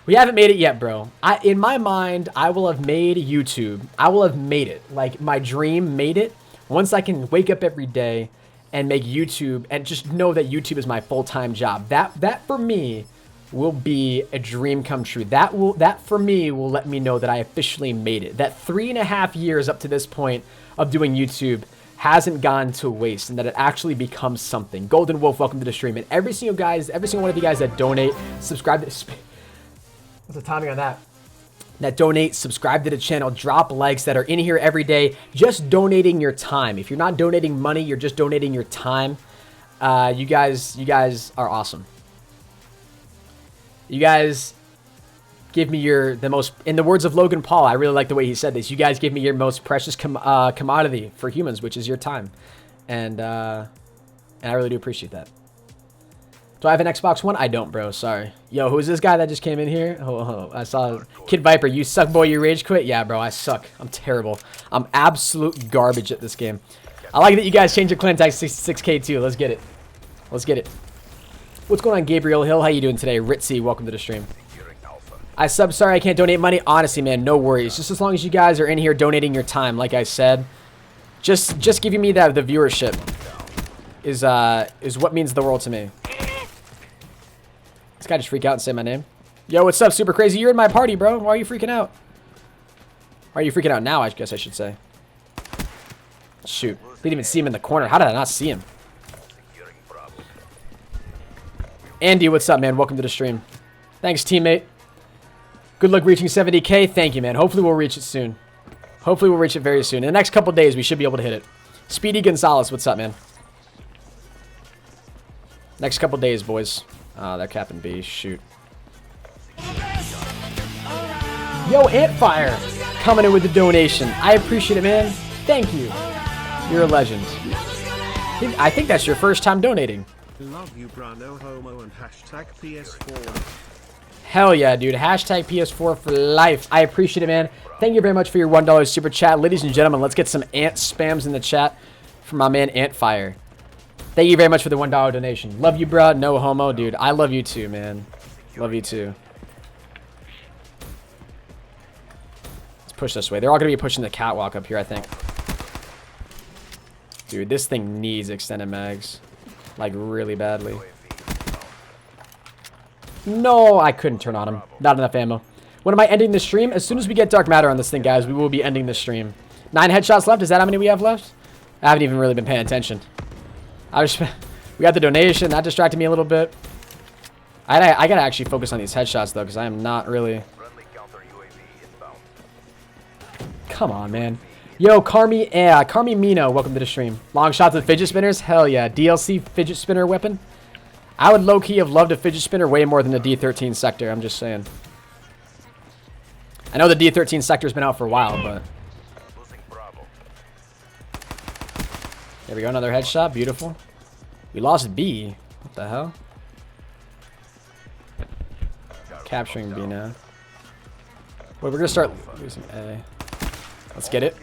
We haven't made it yet, bro. In my mind, I will have made YouTube. I will have made it. Like, my dream made it. Once I can wake up every day and make YouTube and just know that YouTube is my full-time job. That for me will be a dream come true. That for me will let me know that I officially made it. That 3.5 years up to this point of doing YouTube hasn't gone to waste, and that it actually becomes something. Golden Wolf, welcome to the stream. And every single one of you guys that donate, subscribe to what's the timing on that? That donate, subscribe to the channel, drop likes, that are in here every day, just donating your time. If you're not donating money, you're just donating your time. You guys are awesome. You guys give me the most, in the words of Logan Paul, I really like the way he said this. You guys give me your most precious commodity for humans, which is your time. And I really do appreciate that. Do I have an Xbox One? I don't, bro. Sorry. Yo, who's this guy that just came in here? Oh, I saw Kid Viper. You suck, boy. You rage quit? Yeah, bro. I suck. I'm terrible. I'm absolute garbage at this game. I like that you guys changed your clan tag 6K too. Let's get it. Let's get it. What's going on, Gabriel Hill? How you doing today? Ritzy, welcome to the stream. Sorry I can't donate money. Honestly, man, no worries. Just as long as you guys are in here donating your time, like I said, just giving me the viewership is what means the world to me. This guy just freak out and say my name. Yo, what's up, Super Crazy? You're in my party, bro. Why are you freaking out? Why are you freaking out now, I guess I should say. Shoot. Didn't even see him in the corner. How did I not see him? Andy, what's up, man? Welcome to the stream. Thanks, teammate. Good luck reaching 70K. Thank you, man. Hopefully we'll reach it soon. Hopefully we'll reach it very soon. In the next couple days, we should be able to hit it. Speedy Gonzalez, what's up, man? Next couple days, boys. They're capping B. Shoot. Yo, Antfire, coming in with the donation. I appreciate it, man. Thank you. You're a legend. I think that's your first time donating. Love you, bruh, no homo, and hashtag PS4. Hell yeah, dude. Hashtag PS4 for life. I appreciate it, man. Thank you very much for your $1 super chat. Ladies and gentlemen, let's get some ant spams in the chat from my man Antfire. Thank you very much for the $1 donation. Love you, bro. No homo, dude. I love you too, man. Love you too. Let's push this way. They're all going to be pushing the catwalk up here, I think. Dude, this thing needs extended mags. Like, really badly. No, I couldn't turn on him. Not enough ammo. When am I ending the stream? As soon as we get dark matter on this thing, guys, we will be ending the stream. 9 headshots left. Is that how many we have left? I haven't even really been paying attention. We got the donation. That distracted me a little bit. I gotta actually focus on these headshots, though, because I am not really... Come on, man. Yo, Carmi Mino, welcome to the stream. Long shots with fidget spinners? Hell yeah. DLC fidget spinner weapon? I would low-key have loved a fidget spinner way more than the D13 sector, I'm just saying. I know the D13 sector's been out for a while, but... There we go, another headshot. Beautiful. We lost B. What the hell? Capturing B now. Wait, we're gonna start losing A. Let's get it.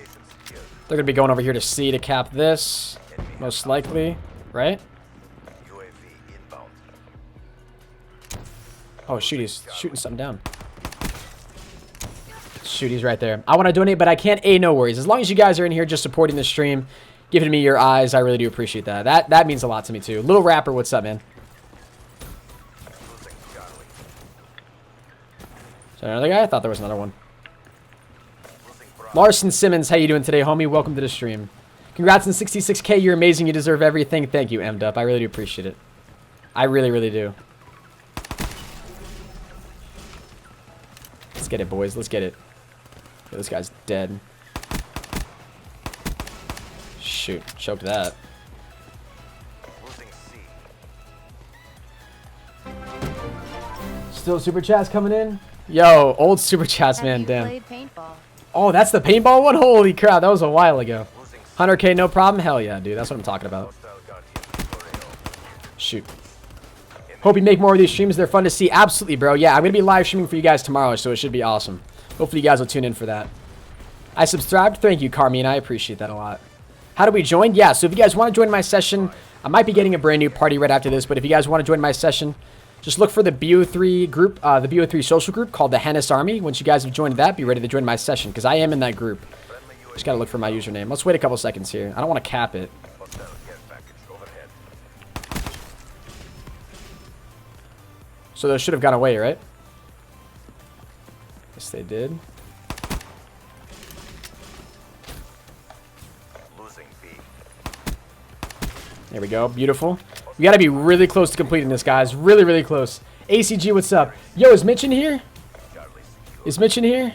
They're gonna be going over here to C to cap this. Most likely, right? Oh shoot, he's shooting something down. Shoot, he's right there. I want to donate, but I can't. No worries. As long as you guys are in here just supporting the stream, giving me your eyes, I really do appreciate that. That means a lot to me too. Little Rapper, what's up, man? Is there another guy? I thought there was another one. Larson Simmons, how you doing today, homie? Welcome to the stream. Congrats on 66K. You're amazing. You deserve everything. Thank you, M-Dup. I really do appreciate it. I really, really do. Let's get it, boys. Let's get it. Oh, this guy's dead. shoot. Choked that. Losing C. Still super chats coming in. Yo, old super chats, man. Have you Damn. played paintball? Oh, that's the paintball one? Holy crap, that was a while ago. 100k, no problem? Hell yeah, dude. That's what I'm talking about. Shoot. Hope you make more of these streams. They're fun to see. Absolutely, bro. Yeah, I'm going to be live streaming for you guys tomorrow, so it should be awesome. Hopefully you guys will tune in for that. I subscribed. Thank you, Carmine. I appreciate that a lot. How do we join? Yeah, so if you guys want to join my session, I might be getting a brand new party right after this, but if you guys want to join my session, just look for the BO3 group, the BO3 social group called the HENIS Army. Once you guys have joined that, be ready to join my session, because I am in that group. Just got to look for my username. Let's wait a couple seconds here. I don't want to cap it. So those should have gone away, right? Yes, they did. Losing B. There we go. Beautiful. We got to be really close to completing this, guys. Really, really close. ACG, what's up? Yo, is Mitch in here? Is Mitch in here?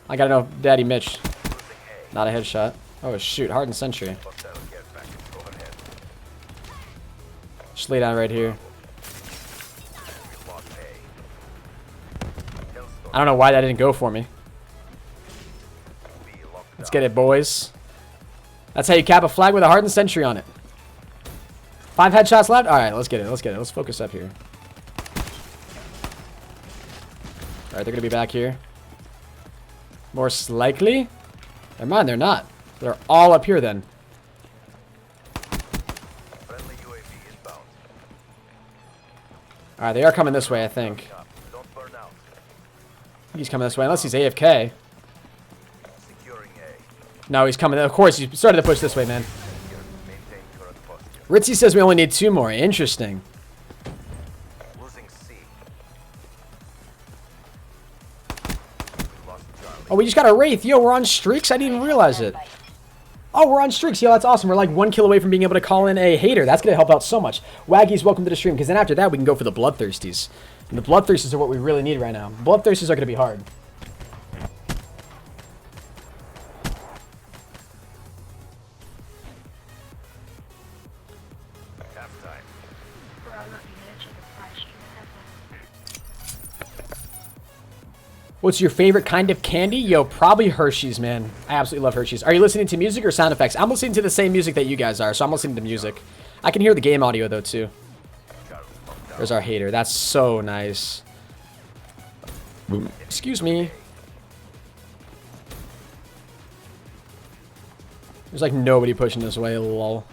I got to know Daddy Mitch. Not a headshot. Oh, shoot. Hardened sentry. Just lay down right here. I don't know why that didn't go for me. Let's get it, boys. That's how you cap a flag with a hardened sentry on it. 5 headshots left? Alright, let's get it. Let's get it. Let's focus up here. Alright, they're going to be back here. Most likely. Never mind, they're not. They're all up here then. Alright, they are coming this way, I think. He's coming this way, unless he's AFK. No, he's coming. Of course, he started to push this way, man. Ritzy says we only need 2 more. Interesting. Oh, we just got a Wraith. Yo, we're on streaks? I didn't even realize it. Oh, we're on streaks. Yo, that's awesome. We're like 1 kill away from being able to call in a hater. That's going to help out so much. Waggies, welcome to the stream, because then after that, we can go for the Bloodthirsties. And the Bloodthirsties are what we really need right now. Bloodthirsties are going to be hard. What's your favorite kind of candy? Yo, probably Hershey's, man. I absolutely love Hershey's. Are you listening to music or sound effects? I'm listening to the same music that you guys are, so I'm listening to music. I can hear the game audio, though, too. There's our hater. That's so nice. Excuse me. There's like nobody pushing this way, lol.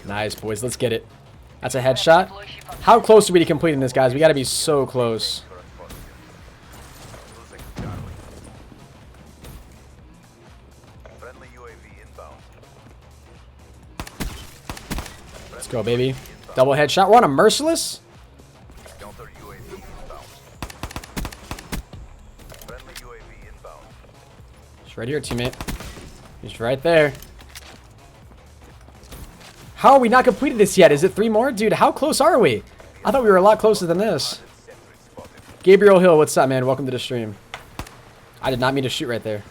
Nice, boys. Let's get it. That's a headshot. How close are we to completing this, guys? We got to be so close. Let's go, baby. Double headshot. We're on a Merciless. He's right here, teammate. He's right there. How are we not completed this yet? Is it 3 more? Dude, how close are we? I thought we were a lot closer than this. Gabriel Hill, what's up, man? Welcome to the stream. I did not mean to shoot right there.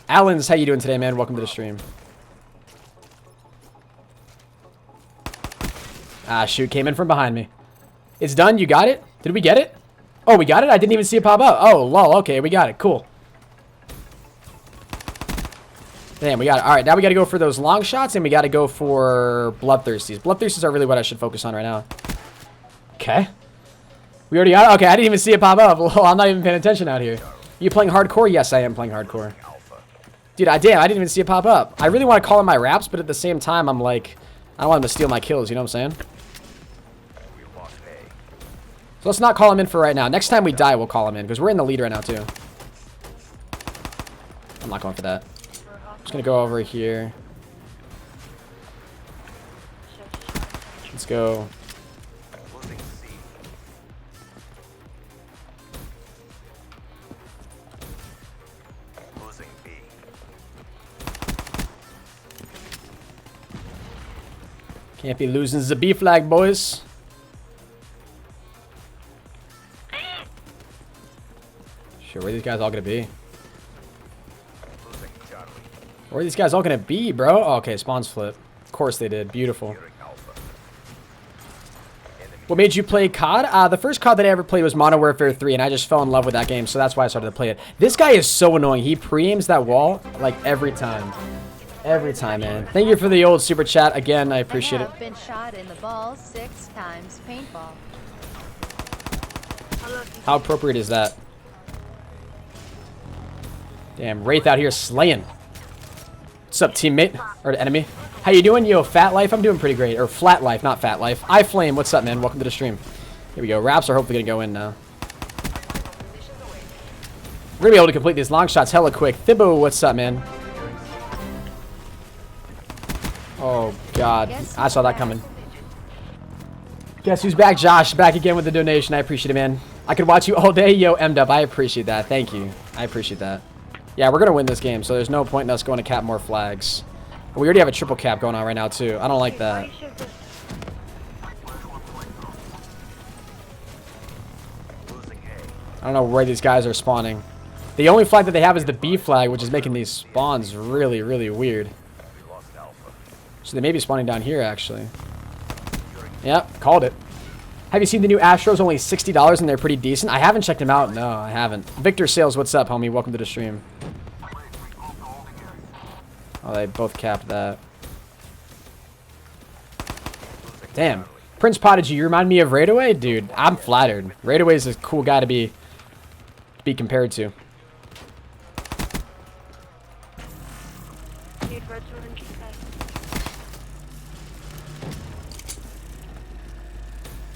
Allens, how you doing today, man? Welcome to the stream. Ah, shoot. Came in from behind me. It's done. You got it? Did we get it? Oh, we got it? I didn't even see it pop up. Oh, lol. Okay, we got it. Cool. Damn, we got it. All right, now we got to go for those long shots, and we got to go for Bloodthirsties. Bloodthirsties are really what I should focus on right now. Okay. We already got it? Okay, I didn't even see it pop up. Well, I'm not even paying attention out here. You playing hardcore? Yes, I am playing hardcore. Dude, damn, I didn't even see it pop up. I really want to call in my raps, but at the same time, I'm like, I don't want him to steal my kills, you know what I'm saying? So let's not call him in for right now. Next time we die, we'll call him in, because we're in the lead right now, too. I'm not going for that. Just gonna go over here. Let's go. Can't be losing the B flag, boys. where are these guys all gonna be? Losing Charlie. Where are these guys all gonna be, bro? Oh, okay, spawns flip. Of course they did. Beautiful. Securing Alpha. Enemy What made you play COD? The first COD that I ever played was Modern Warfare 3, and I just fell in love with that game, so that's why I started to play it. This guy is so annoying. He pre-aims that wall, like, every time. Every time, man. Thank you for the old super chat. Again, I appreciate it. I have been shot in the balls 6 times paintball. How appropriate is that? Damn, Wraith out here slaying. What's up, teammate? Or enemy? How you doing? Yo, Fat Life? I'm doing pretty great. Or Flat Life, not Fat Life. iFlame, what's up, man? Welcome to the stream. Here we go. Wraps are hopefully going to go in now. We're going to be able to complete these long shots hella quick. Thibbo, what's up, man? Oh, God. I saw that coming. Guess who's back? Josh, back again with the donation. I appreciate it, man. I could watch you all day. Yo, M-Dub, I appreciate that. Thank you. I appreciate that. Yeah, we're going to win this game, so there's no point in us going to cap more flags. We already have a triple cap going on right now, too. I don't like that. losing A. I don't know where these guys are spawning. The only flag that they have is the B flag, which is making these spawns really, really weird. We lost Alpha. So they may be spawning down here, actually. Yep, called it. Have you seen the new Astros? Only $60 and they're pretty decent. I haven't checked them out. No, I haven't. Victor Sales, what's up, homie? Welcome to the stream. Oh, they both capped that. Damn. Prince Prodigy, you remind me of Raidaway? Dude, I'm flattered. Raidaway is a cool guy to be compared to.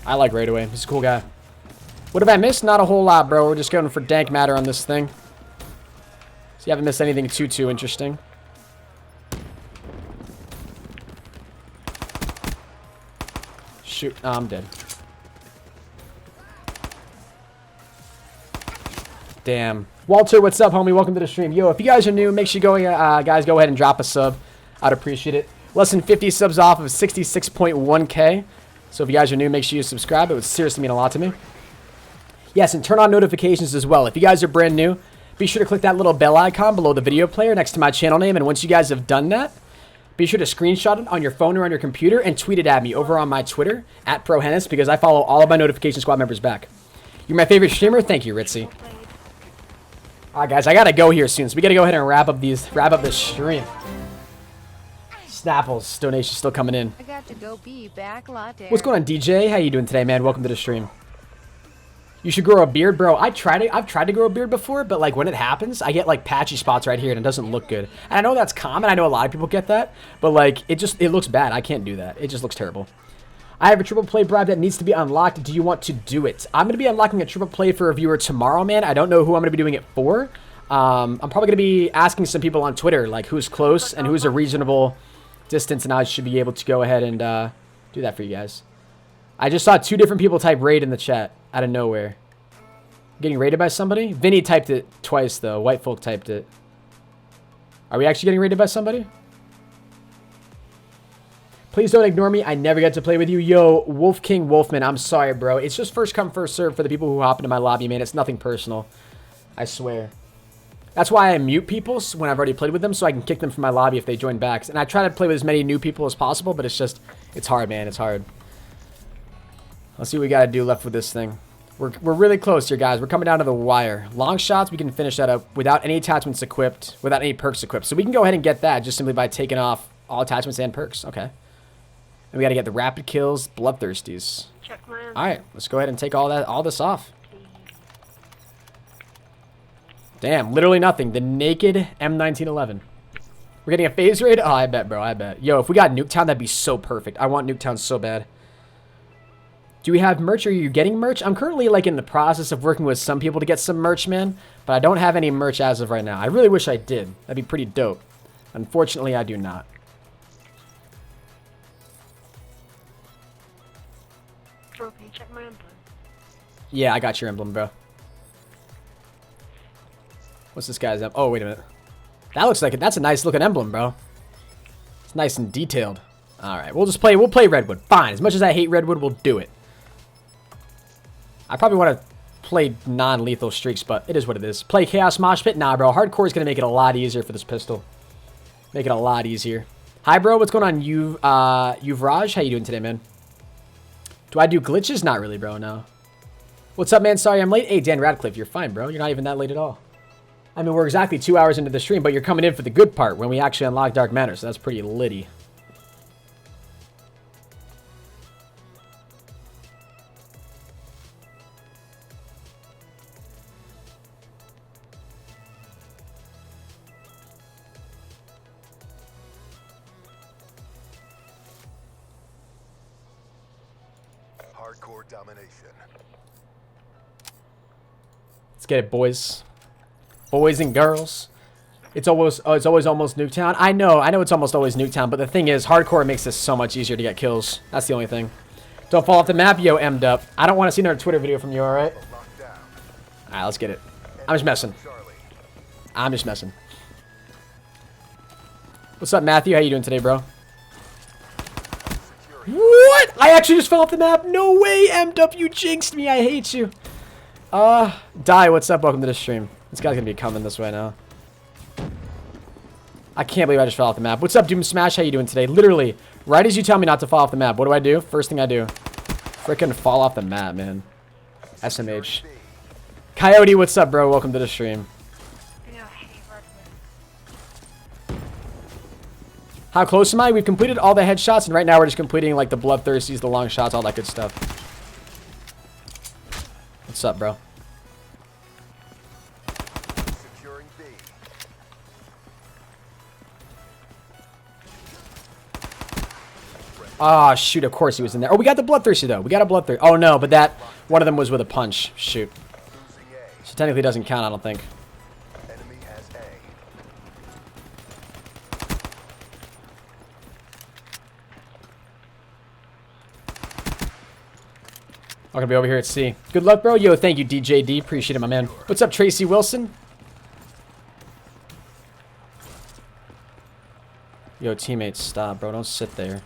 I like Raidaway. He's a cool guy. What have I missed? Not a whole lot, bro. We're just going for dank matter on this thing. So you haven't missed anything too interesting. Shoot. Oh, I'm dead. Damn. Walter, what's up, homie? Welcome to the stream. Yo, if you guys are new, make sure you go, guys, go ahead and drop a sub. I'd appreciate it. Less than 50 subs off of 66.1K. So if you guys are new, make sure you subscribe. It would seriously mean a lot to me. Yes, and turn on notifications as well. If you guys are brand new, be sure to click that little bell icon below the video player next to my channel name. And once you guys have done that, be sure to screenshot it on your phone or on your computer and tweet it at me over on my Twitter, at ProHenis, because I follow all of my Notification Squad members back. You're my favorite streamer? Thank you, Ritzy. Alright, guys, I gotta go here soon, so we gotta go ahead and wrap up this stream. Snapples donation still coming in. I got to go be back latte. What's going on, DJ? How you doing today, man? Welcome to the stream. You should grow a beard, bro. I've tried to grow a beard before, but like when it happens, I get like patchy spots right here and it doesn't look good. And I know that's common. I know a lot of people get that, but like it looks bad. I can't do that. It just looks terrible. I have a triple play bribe that needs to be unlocked. Do you want to do it? I'm going to be unlocking a triple play for a viewer tomorrow, man. I don't know who I'm going to be doing it for. I'm probably going to be asking some people on Twitter, like who's close and who's a reasonable distance, and I should be able to go ahead and do that for you guys. I just saw 2 different people type raid in the chat out of nowhere. Getting raided by somebody? Vinny typed it twice, though. White folk typed it. Are we actually getting raided by somebody? Please don't ignore me. I never get to play with you. Yo, Wolf King Wolfman, I'm sorry, bro. It's just first come, first serve for the people who hop into my lobby, man. It's nothing personal. I swear. That's why I mute people when I've already played with them, so I can kick them from my lobby if they join back. And I try to play with as many new people as possible, but it's hard, man. It's hard. Let's see what we got to do left with this thing. We're really close here, guys. We're coming down to the wire. Long shots, we can finish that up without any attachments equipped, without any perks equipped. So we can go ahead and get that just simply by taking off all attachments and perks. Okay. And we got to get the rapid kills, bloodthirsties. All right, let's go ahead and take all this off. Damn, literally nothing. The naked M1911. We're getting a phase raid? Oh, I bet, bro. I bet. Yo, if we got Nuketown, that'd be so perfect. I want Nuketown so bad. Do we have merch? Are you getting merch? I'm currently like in the process of working with some people to get some merch, man. But I don't have any merch as of right now. I really wish I did. That'd be pretty dope. Unfortunately, I do not. Bro, can you check my emblem? Yeah, I got your emblem, bro. What's this guy's emblem? Oh, wait a minute. That looks like it. That's a nice looking emblem, bro. It's nice and detailed. All right, we'll play Redwood. Fine. As much as I hate Redwood, we'll do it. I probably want to play non-lethal streaks, but it is what it is. Play Chaos Mosh Pit? Nah, bro. Hardcore is going to make it a lot easier for this pistol. Make it a lot easier. Hi, bro. What's going on? Yuvraj? How you doing today, man? Do I do glitches? Not really, bro. No. What's up, man? Sorry I'm late. Hey, Dan Radcliffe. You're fine, bro. You're not even that late at all. I mean, we're exactly 2 hours into the stream, but you're coming in for the good part when we actually unlock Dark Matter, so that's pretty litty. Hardcore domination. Let's get it, boys. Boys and girls. It's always almost Nuketown. I know it's almost always Nuketown, but the thing is, hardcore makes this so much easier to get kills. That's the only thing. Don't fall off the map, yo, M'd up. I don't want to see another Twitter video from you, alright? Alright, let's get it. I'm just messing. I'm just messing. What's up, Matthew? How you doing today, bro? What? I actually just fell off the map. No way, M'd up. You jinxed me. I hate you. Die, what's up? Welcome to the stream. This guy's gonna be coming this way now. I can't believe I just fell off the map. What's up, Doom Smash? How you doing today? Literally, right as you tell me not to fall off the map, what do? First thing I do. Frickin' fall off the map, man. SMH. Coyote, what's up, bro? Welcome to the stream. How close am I? We've completed all the headshots, and right now we're just completing, like, the bloodthirsties, the long shots, all that good stuff. What's up, bro? Securing B. Ah, shoot, of course he was in there. Oh, we got the bloodthirsty, though. We got a bloodthirsty. Oh, no, but that... One of them was with a punch. Shoot. Losing A. So technically doesn't count, I don't think. Enemy has A. I'm gonna be over here at C. Good luck, bro. Yo, thank you, DJD. Appreciate it, my man. What's up, Tracy Wilson? Yo, teammates, stop, bro. Don't sit there.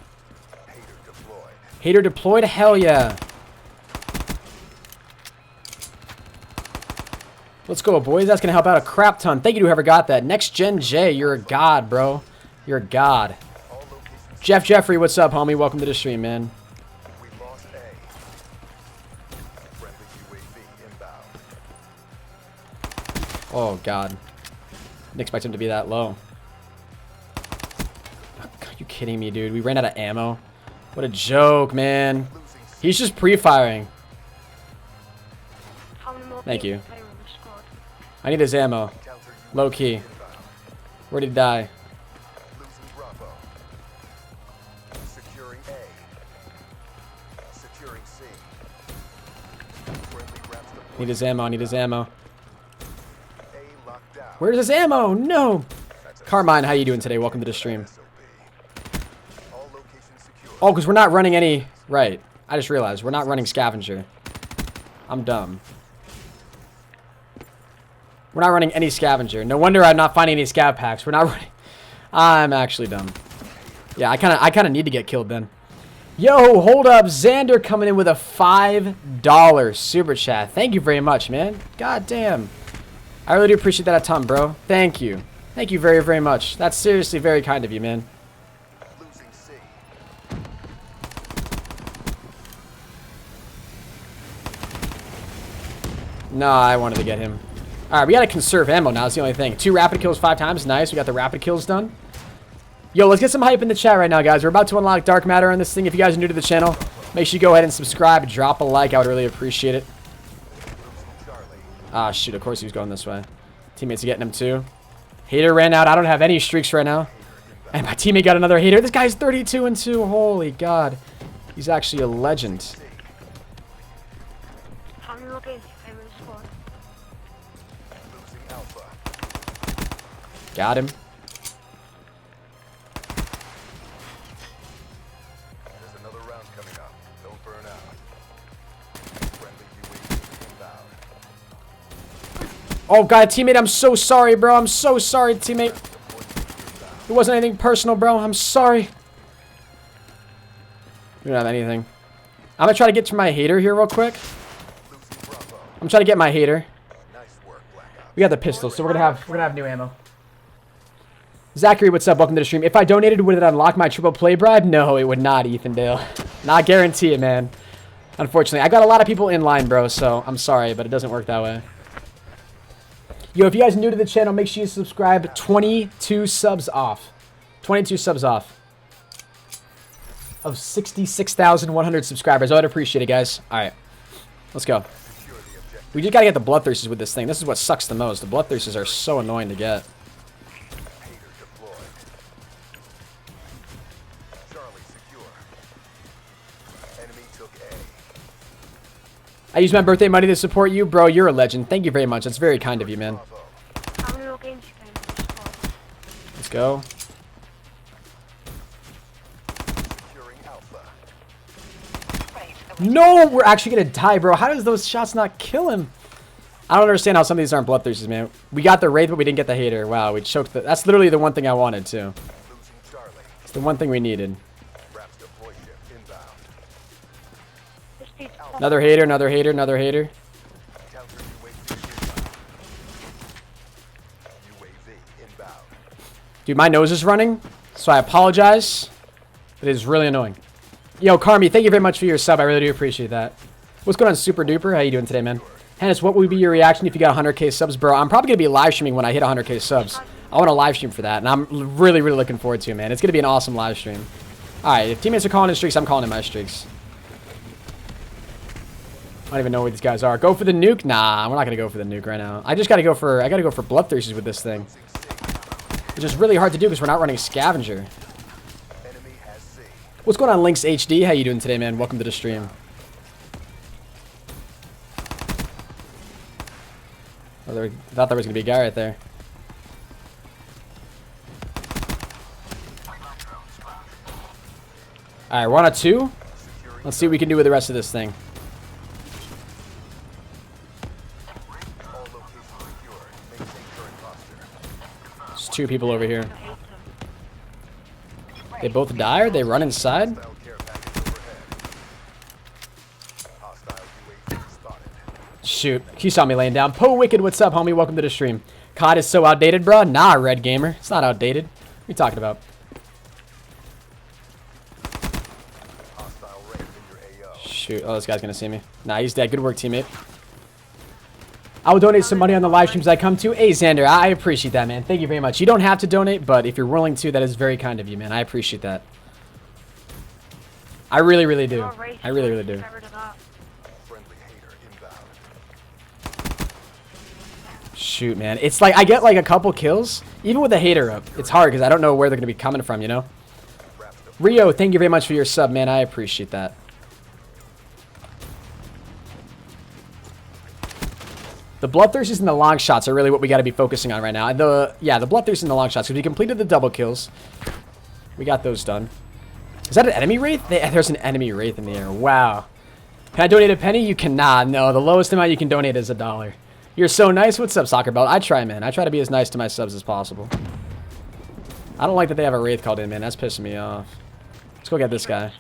Hater deployed. Hater deployed? Hell yeah. Let's go, boys. That's gonna help out a crap ton. Thank you to whoever got that. Next Gen J, you're a god, bro. You're a god. All locations. Jeff Jeffrey, what's up, homie? Welcome to the stream, man. We lost A. Friendly UAV inbound. Oh, God. Didn't expect him to be that low. Are you kidding me, dude? We ran out of ammo. What a joke, man. Losing C. He's just pre-firing. Thank you. I need his ammo. Counter UAV Low key. inbound. Where did he die? Losing Bravo. Securing A. Securing C. Friendly rounds deployed. Need his ammo. I need his ammo. A locked down. Where's his ammo? No. That's a Carmine, how you doing today? Welcome to the stream. SOP. All locations secured. Oh, because we're not running any... Right. I just realized. We're not running scavenger. I'm dumb. We're not running any scavenger. No wonder I'm not finding any scav packs. We're not running... I'm actually dumb. Yeah, I kind of need to get killed then. Yo, hold up. Xander coming in with a $5 super chat. Thank you very much, man. God damn. I really do appreciate that a ton, bro. Thank you. Thank you very, very much. That's seriously very kind of you, man. Losing C. No, I wanted to get him. Alright, we gotta conserve ammo now. That's the only thing. 2 rapid kills 5 times. Nice. We got the rapid kills done. Yo, let's get some hype in the chat right now, guys. We're about to unlock Dark Matter on this thing. If you guys are new to the channel, make sure you go ahead and subscribe. Drop a like. I would really appreciate it. Losing Charlie. Ah, shoot. Of course he was going this way. Teammates are getting him, too. Hater ran out. I don't have any streaks right now. And my teammate got another hater. This guy's 32-2. Holy God. He's actually a legend. Losing Alpha. Got him. There's another round coming up. Don't burn out. Friendly UAV inbound. Oh, God, teammate, I'm so sorry, bro. I'm so sorry, teammate. It wasn't anything personal, bro. I'm sorry. We don't have anything. I'm gonna try to get to my hater here real quick. Losing Bravo. I'm trying to get my hater. Nice work, Black Ops. We got the pistol, so we're gonna have new ammo. Zachary, what's up? Welcome to the stream. If I donated, would it unlock my triple play bribe? No, it would not, Ethan Dale. Not guarantee it, man. Unfortunately, I got a lot of people in line, bro, so I'm sorry, but it doesn't work that way. Yo, if you guys are new to the channel, make sure you subscribe. 22 subs off. 22 subs off. Of 66,100 subscribers. I would appreciate it, guys. All right. Let's go. We just gotta get the bloodthirsters with this thing. This is what sucks the most. The bloodthirsters are so annoying to get. Hater deployed. Charlie secure. Enemy took A. I used my birthday money to support you. Bro, you're a legend. Thank you very much. That's very kind of you, man. Bravo. How many more games you can? Let's go. Securing Alpha. No, we're actually gonna die, bro. How does those shots not kill him? I don't understand how some of these aren't bloodthirsters, man. We got the Wraith, but we didn't get the hater. Wow, we choked the... That's literally the one thing I wanted, too. Losing Charlie. It's the one thing we needed. Raps deploy ship inbound. This dude's Another hater, another hater, another hater. Counter UAV inbound. UAV inbound. Dude, my nose is running, so I apologize. It is really annoying. Yo, Carmi, thank you very much for your sub. I really do appreciate that. What's going on, Super Duper? How you doing today, man? Hennis, what would be your reaction if you got 100k subs, bro? I'm probably going to be live streaming when I hit 100k subs. I want to live stream for that, and I'm really, really looking forward to it, man. It's going to be an awesome live stream. All right, if teammates are calling in streaks, I'm calling in my streaks. I don't even know where these guys are. Go for the nuke? Nah, we're not going to go for the nuke right now. I got to go for bloodthirsters with this thing. Which is really hard to do because we're not running scavenger. Enemy has C. What's going on, Links HD? How you doing today, man? Welcome to the stream. I thought there was going to be a guy right there. Alright, we're on a 2. Let's see what we can do with the rest of this thing. All locations secured. Maintain current posture. There's 2 people over here. They both die, or they run inside? Hostile care package overhead. Hostile UAV spotted. Shoot, he saw me laying down. Po Wicked, what's up, homie? Welcome to the stream. COD is so outdated, bro. Nah, Red Gamer. It's not outdated. What are you talking about? Hostile Wraith in your AO. Shoot. Oh, this guy's gonna see me. Nah, he's dead. Good work, teammate. I will donate some money on the live streams I come to. Hey, Xander, I appreciate that, man. Thank you very much. You don't have to donate, but if you're willing to, that is very kind of you, man. I appreciate that. I really, really do. I really, really do. Friendly hater inbound. Shoot, man. It's like I get like a couple kills, even with the hater up. It's hard because I don't know where they're going to be coming from, you know? Rio, thank you very much for your sub, man. I appreciate that. The bloodthirsters and the long shots are really what we got to be focusing on right now. The bloodthirsters and the long shots, because we completed the double kills. We got those done. Is that an enemy wraith? There's an enemy wraith in the air. Wow. Can I donate a penny? You cannot. No, the lowest amount you can donate is $1. You're so nice. What's up, Soccer Belt? I try, man. I try to be as nice to my subs as possible. I don't like that they have a wraith called in, man. That's pissing me off. Let's go get this guy.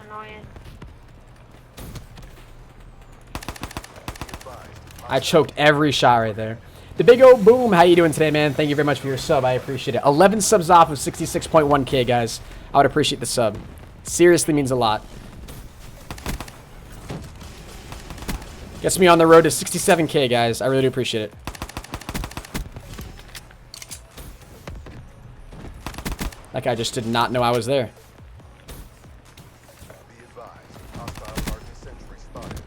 I choked every shot right there. The big old boom. How you doing today, man? Thank you very much for your sub. I appreciate it. 11 subs off of 66.1k, guys. I would appreciate the sub. Seriously means a lot. Gets me on the road to 67k, guys. I really do appreciate it. That guy just did not know I was there. Be advised. Hostile hardened sentry spotted.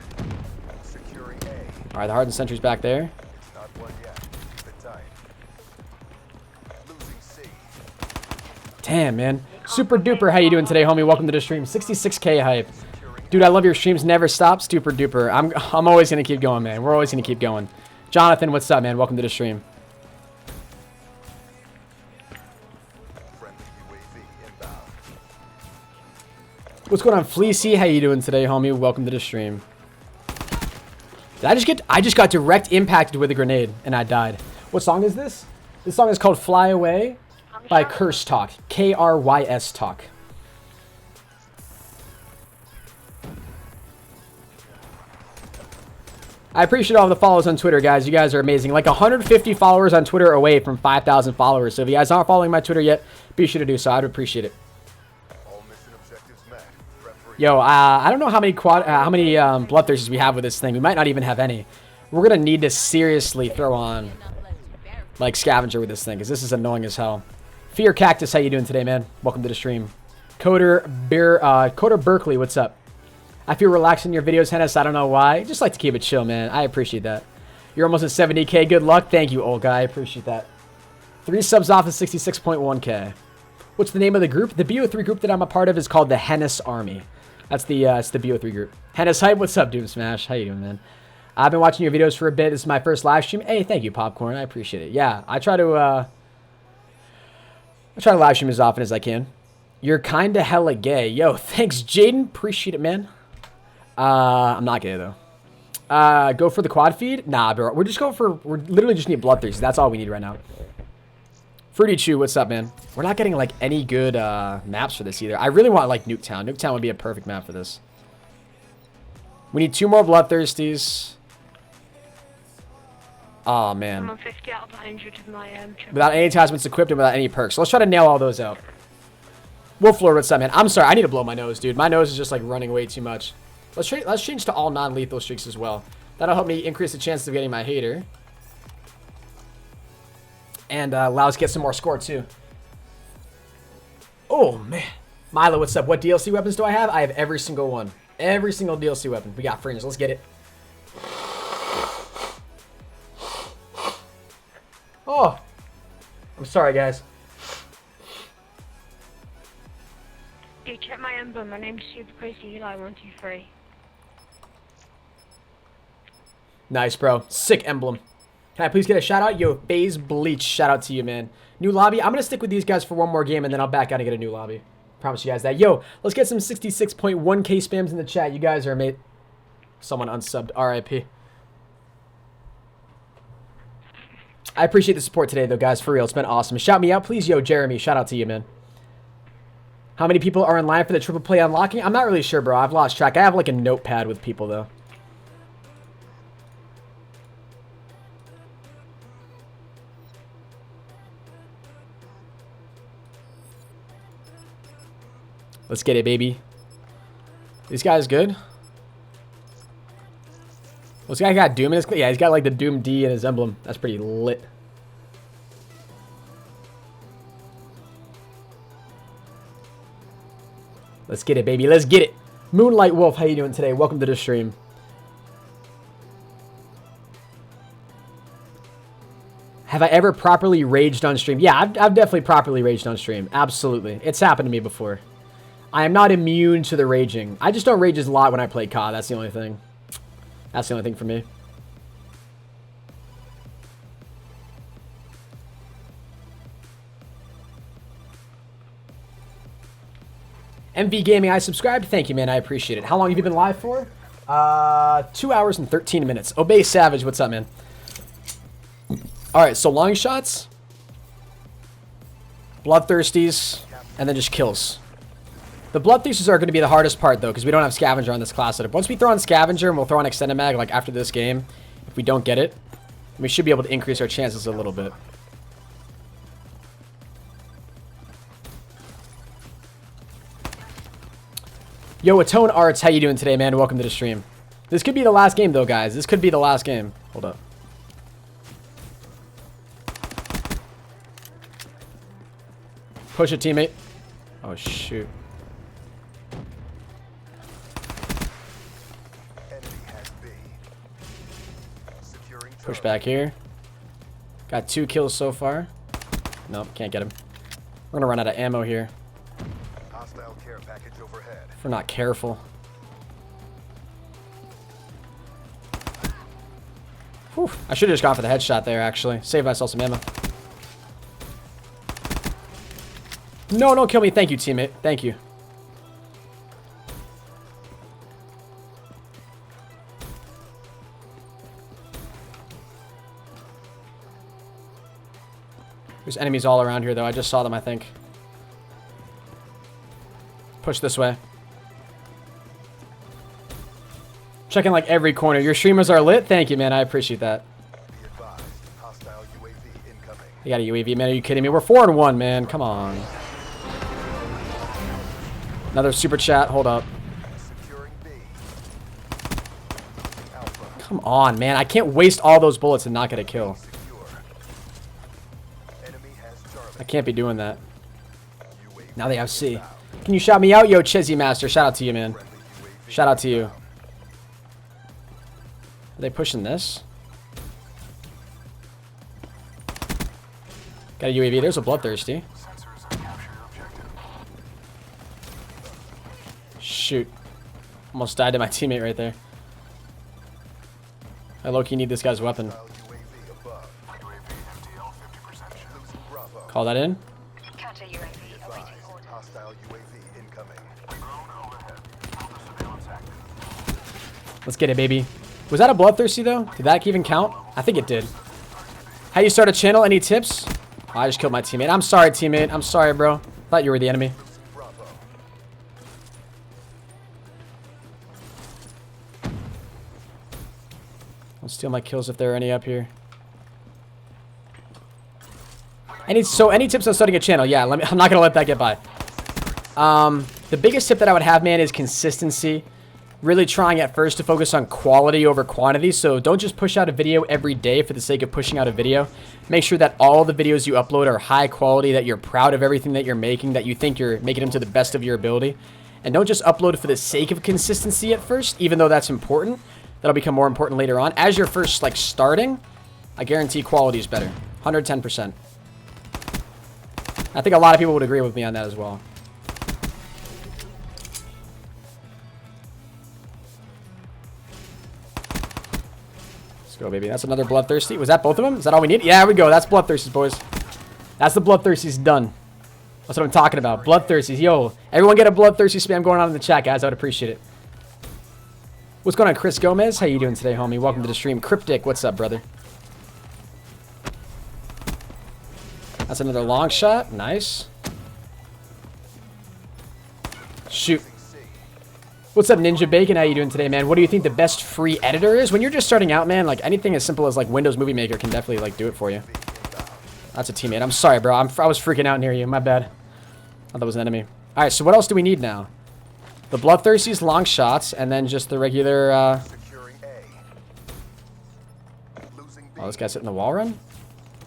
Securing A. All right, the hardened sentry's back there. Not one yet. Keep it tight. Losing C. Damn, man. Super duper. How you doing today, homie? Welcome to the stream. 66k hype. Dude, I love your streams. Never stop. Super duper. I'm always going to keep going, man. We're always going to keep going. Jonathan, what's up, man? Welcome to the stream. Friendly UAV inbound. What's going on, Fleecy? How you doing today, homie? Welcome to the stream. Did I just got direct impacted with a grenade and I died. What song is this? This song is called Fly Away by Curse Talk. K-R-Y-S Talk. I appreciate all the follows on Twitter, guys. You guys are amazing. Like 150 followers on Twitter away from 5,000 followers. So if you guys aren't following my Twitter yet, be sure to do so. I'd appreciate it. All mission objectives met. Referee. Yo, I don't know how many bloodthirsters we have with this thing. We might not even have any. We're gonna need to seriously throw on like scavenger with this thing, because this is annoying as hell. Fear Cactus, how you doing today, man? Welcome to the stream. Coder Berkeley, what's up? I feel relaxed in your videos, Hennis. I don't know why. Just like to keep it chill, man. I appreciate that. You're almost at 70K. Good luck. Thank you, old guy. I appreciate that. 3 subs off of 66.1K. What's the name of the group? The BO3 group that I'm a part of is called the HENIS Army. That's the it's the BO3 group. HENIS Hype, what's up, Doom Smash? How you doing, man? I've been watching your videos for a bit. This is my first live stream. Hey, thank you, Popcorn. I appreciate it. Yeah, I try to live stream as often as I can. You're kinda hella gay. Yo, thanks, Jaden. Appreciate it, man. I'm not gay though. Go for the quad feed? Nah, bro. We're literally just need bloodthirst. That's all we need right now. Fruity Chew, what's up, man? We're not getting like any good maps for this either. I really want like Nuketown. Nuketown would be a perfect map for this. We need 2 more bloodthirsties. Oh man. I'm on 50 out of 100 of my Without any attachments equipped and without any perks. So let's try to nail all those out. Wolflord, what's up, man? I'm sorry, I need to blow my nose, dude. My nose is just like running way too much. Let's change to all non-lethal streaks as well. That'll help me increase the chances of getting my hater. And allow us to get some more score too. Oh man. Milo, what's up? What DLC weapons do I have? I have every single one. Every single DLC weapon. We got fringe. Let's get it. Oh. I'm sorry, guys. Dude, check my emblem. My name's Super Crazy Eli 123. Nice, bro. Sick emblem. Can I please get a shout out? Yo, Baze Bleach, shout out to you, man. New lobby. I'm going to stick with these guys for one more game, and then I'll back out and get a new lobby. Promise you guys that. Yo, let's get some 66.1K spams in the chat. You guys are amazing. Someone unsubbed. RIP. I appreciate the support today, though, guys. For real. It's been awesome. Shout me out, please. Yo, Jeremy. Shout out to you, man. How many people are in line for the triple play unlocking? I'm not really sure, bro. I've lost track. I have, like, a notepad with people, though. Let's get it, baby. This guy's good. Well, this guy got Doom in his... Yeah, he's got, like, the Doom D in his emblem. That's pretty lit. Let's get it, baby. Let's get it. Moonlight Wolf, how you doing today? Welcome to the stream. Have I ever properly raged on stream? Yeah, I've definitely properly raged on stream. Absolutely. It's happened to me before. I am not immune to the raging. I just don't rage as a lot when I play COD. That's the only thing. That's the only thing for me. MV Gaming, I subscribed. Thank you, man. I appreciate it. How long have you been live for? 2 hours and 13 minutes. Obey Savage, what's up, man? Alright, so long shots. Bloodthirsties. And then just kills. The bloodthirsties are going to be the hardest part, though, because we don't have scavenger on this class setup. Once we throw on scavenger and we'll throw on extended mag, like after this game, if we don't get it, we should be able to increase our chances a little bit. Yo, Atone Arts, how you doing today, man? Welcome to the stream. This could be the last game, though, guys. This could be the last game. Hold up. Push it, teammate. Oh, shoot. Push back here. Got 2 kills so far. Nope, can't get him. We're gonna run out of ammo here. Hostile care package overhead. If we're not careful. Whew. I should have just gone for the headshot there, actually. Save myself some ammo. No, don't kill me. Thank you, teammate. Thank you. There's enemies all around here, though. I just saw them, I think. Push this way. Checking like every corner. Your streamers are lit. Thank you, man. I appreciate that. Be advised, hostile UAV incoming. You got a UAV, man. Are you kidding me? We're 4-1, man. Come on. Another super chat. Hold up. Securing B. Alpha. Come on, man. I can't waste all those bullets and not get a kill. Secure. Enemy has Charlie. I can't be doing that. UAV Now they have C. Can you shout me out? Yo, Chizzy Master. Shout out to you, man. friendly UAV. Shout out to you. Are they pushing this? Got a UAV. There's a bloodthirsty. Shoot. Almost died to my teammate right there. I low-key need this guy's weapon. Hostile UAV above. Losing Bravo. Call that in. Counter UAV awaiting Advised, order. hostile UAV incoming. Let's get it, baby. Was that a bloodthirsty, though? Did that even count? I think it did. How you start a channel? Any tips? Oh, I just killed my teammate. I'm sorry, teammate. I'm sorry, bro. Thought you were the enemy. Bravo. I'll steal my kills if there are any up here. Any tips on starting a channel? Yeah, I'm not gonna let that get by. The biggest tip that I would have, man, is consistency. Really trying at first to focus on quality over quantity. So don't just push out a video every day for the sake of pushing out a video. Make sure that all the videos you upload are high quality, that you're proud of everything that you're making, that you think you're making them to the best of your ability. And don't just upload for the sake of consistency at first, even though that's important. That'll become more important later on. As you're first like starting, I guarantee quality is better. 110%. I think a lot of people would agree with me on that as well. Let's go, baby. That's another bloodthirsty. Was that both of them? Is that all we need? Yeah, there we go. That's bloodthirsties, boys. That's the bloodthirsties done. That's what I'm talking about. Bloodthirsties. Yo, everyone get a bloodthirsty spam going on in the chat, guys. I would appreciate it. What's going on, Chris Gomez? How you doing today, homie? Welcome to the stream. Cryptic, what's up, brother? That's another long shot. Nice. Shoot. What's up, Ninja Bacon? How you doing today, man? What do you think the best free editor is? When you're just starting out, man, like anything as simple as like Windows Movie Maker can definitely like do it for you. That's a teammate. I'm sorry, bro. I was freaking out near you. My bad. I thought that was an enemy. All right, so what else do we need now? The bloodthirsties, long shots, and then just the regular. Securing A. Losing B. Oh, this guy's hitting the wall run.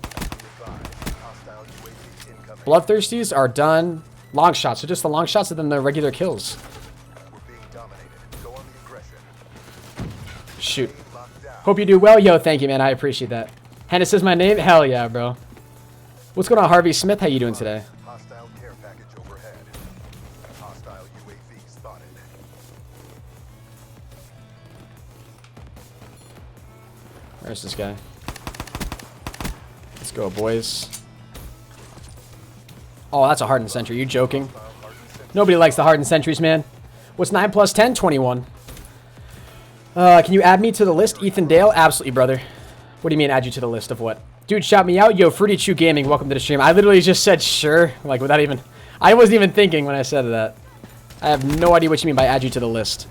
Advised, hostile UAV incoming. Bloodthirsties are done. Long shots, so just the long shots and then the regular kills. We're being dominated. Go on the aggression. Shoot. Locked down. Hope you do well. Yo, thank you, man. I appreciate that. Hennis is my name. Hell yeah, bro. What's going on, Harvey Smith? How you doing today? Hostile care package overhead. Hostile UAV spotted. Where's this guy? Let's go, boys. Oh, that's a hardened sentry. You joking? Nobody likes the hardened sentries, man. What's 9 plus 10? 21. Can you add me to the list, Ethan Dale? Absolutely, brother. What do you mean add you to the list of what? Dude, shout me out. Yo, Fruity Chew Gaming, welcome to the stream. I literally just said sure, like without even... I wasn't even thinking when I said that. I have no idea what you mean by add you to the list.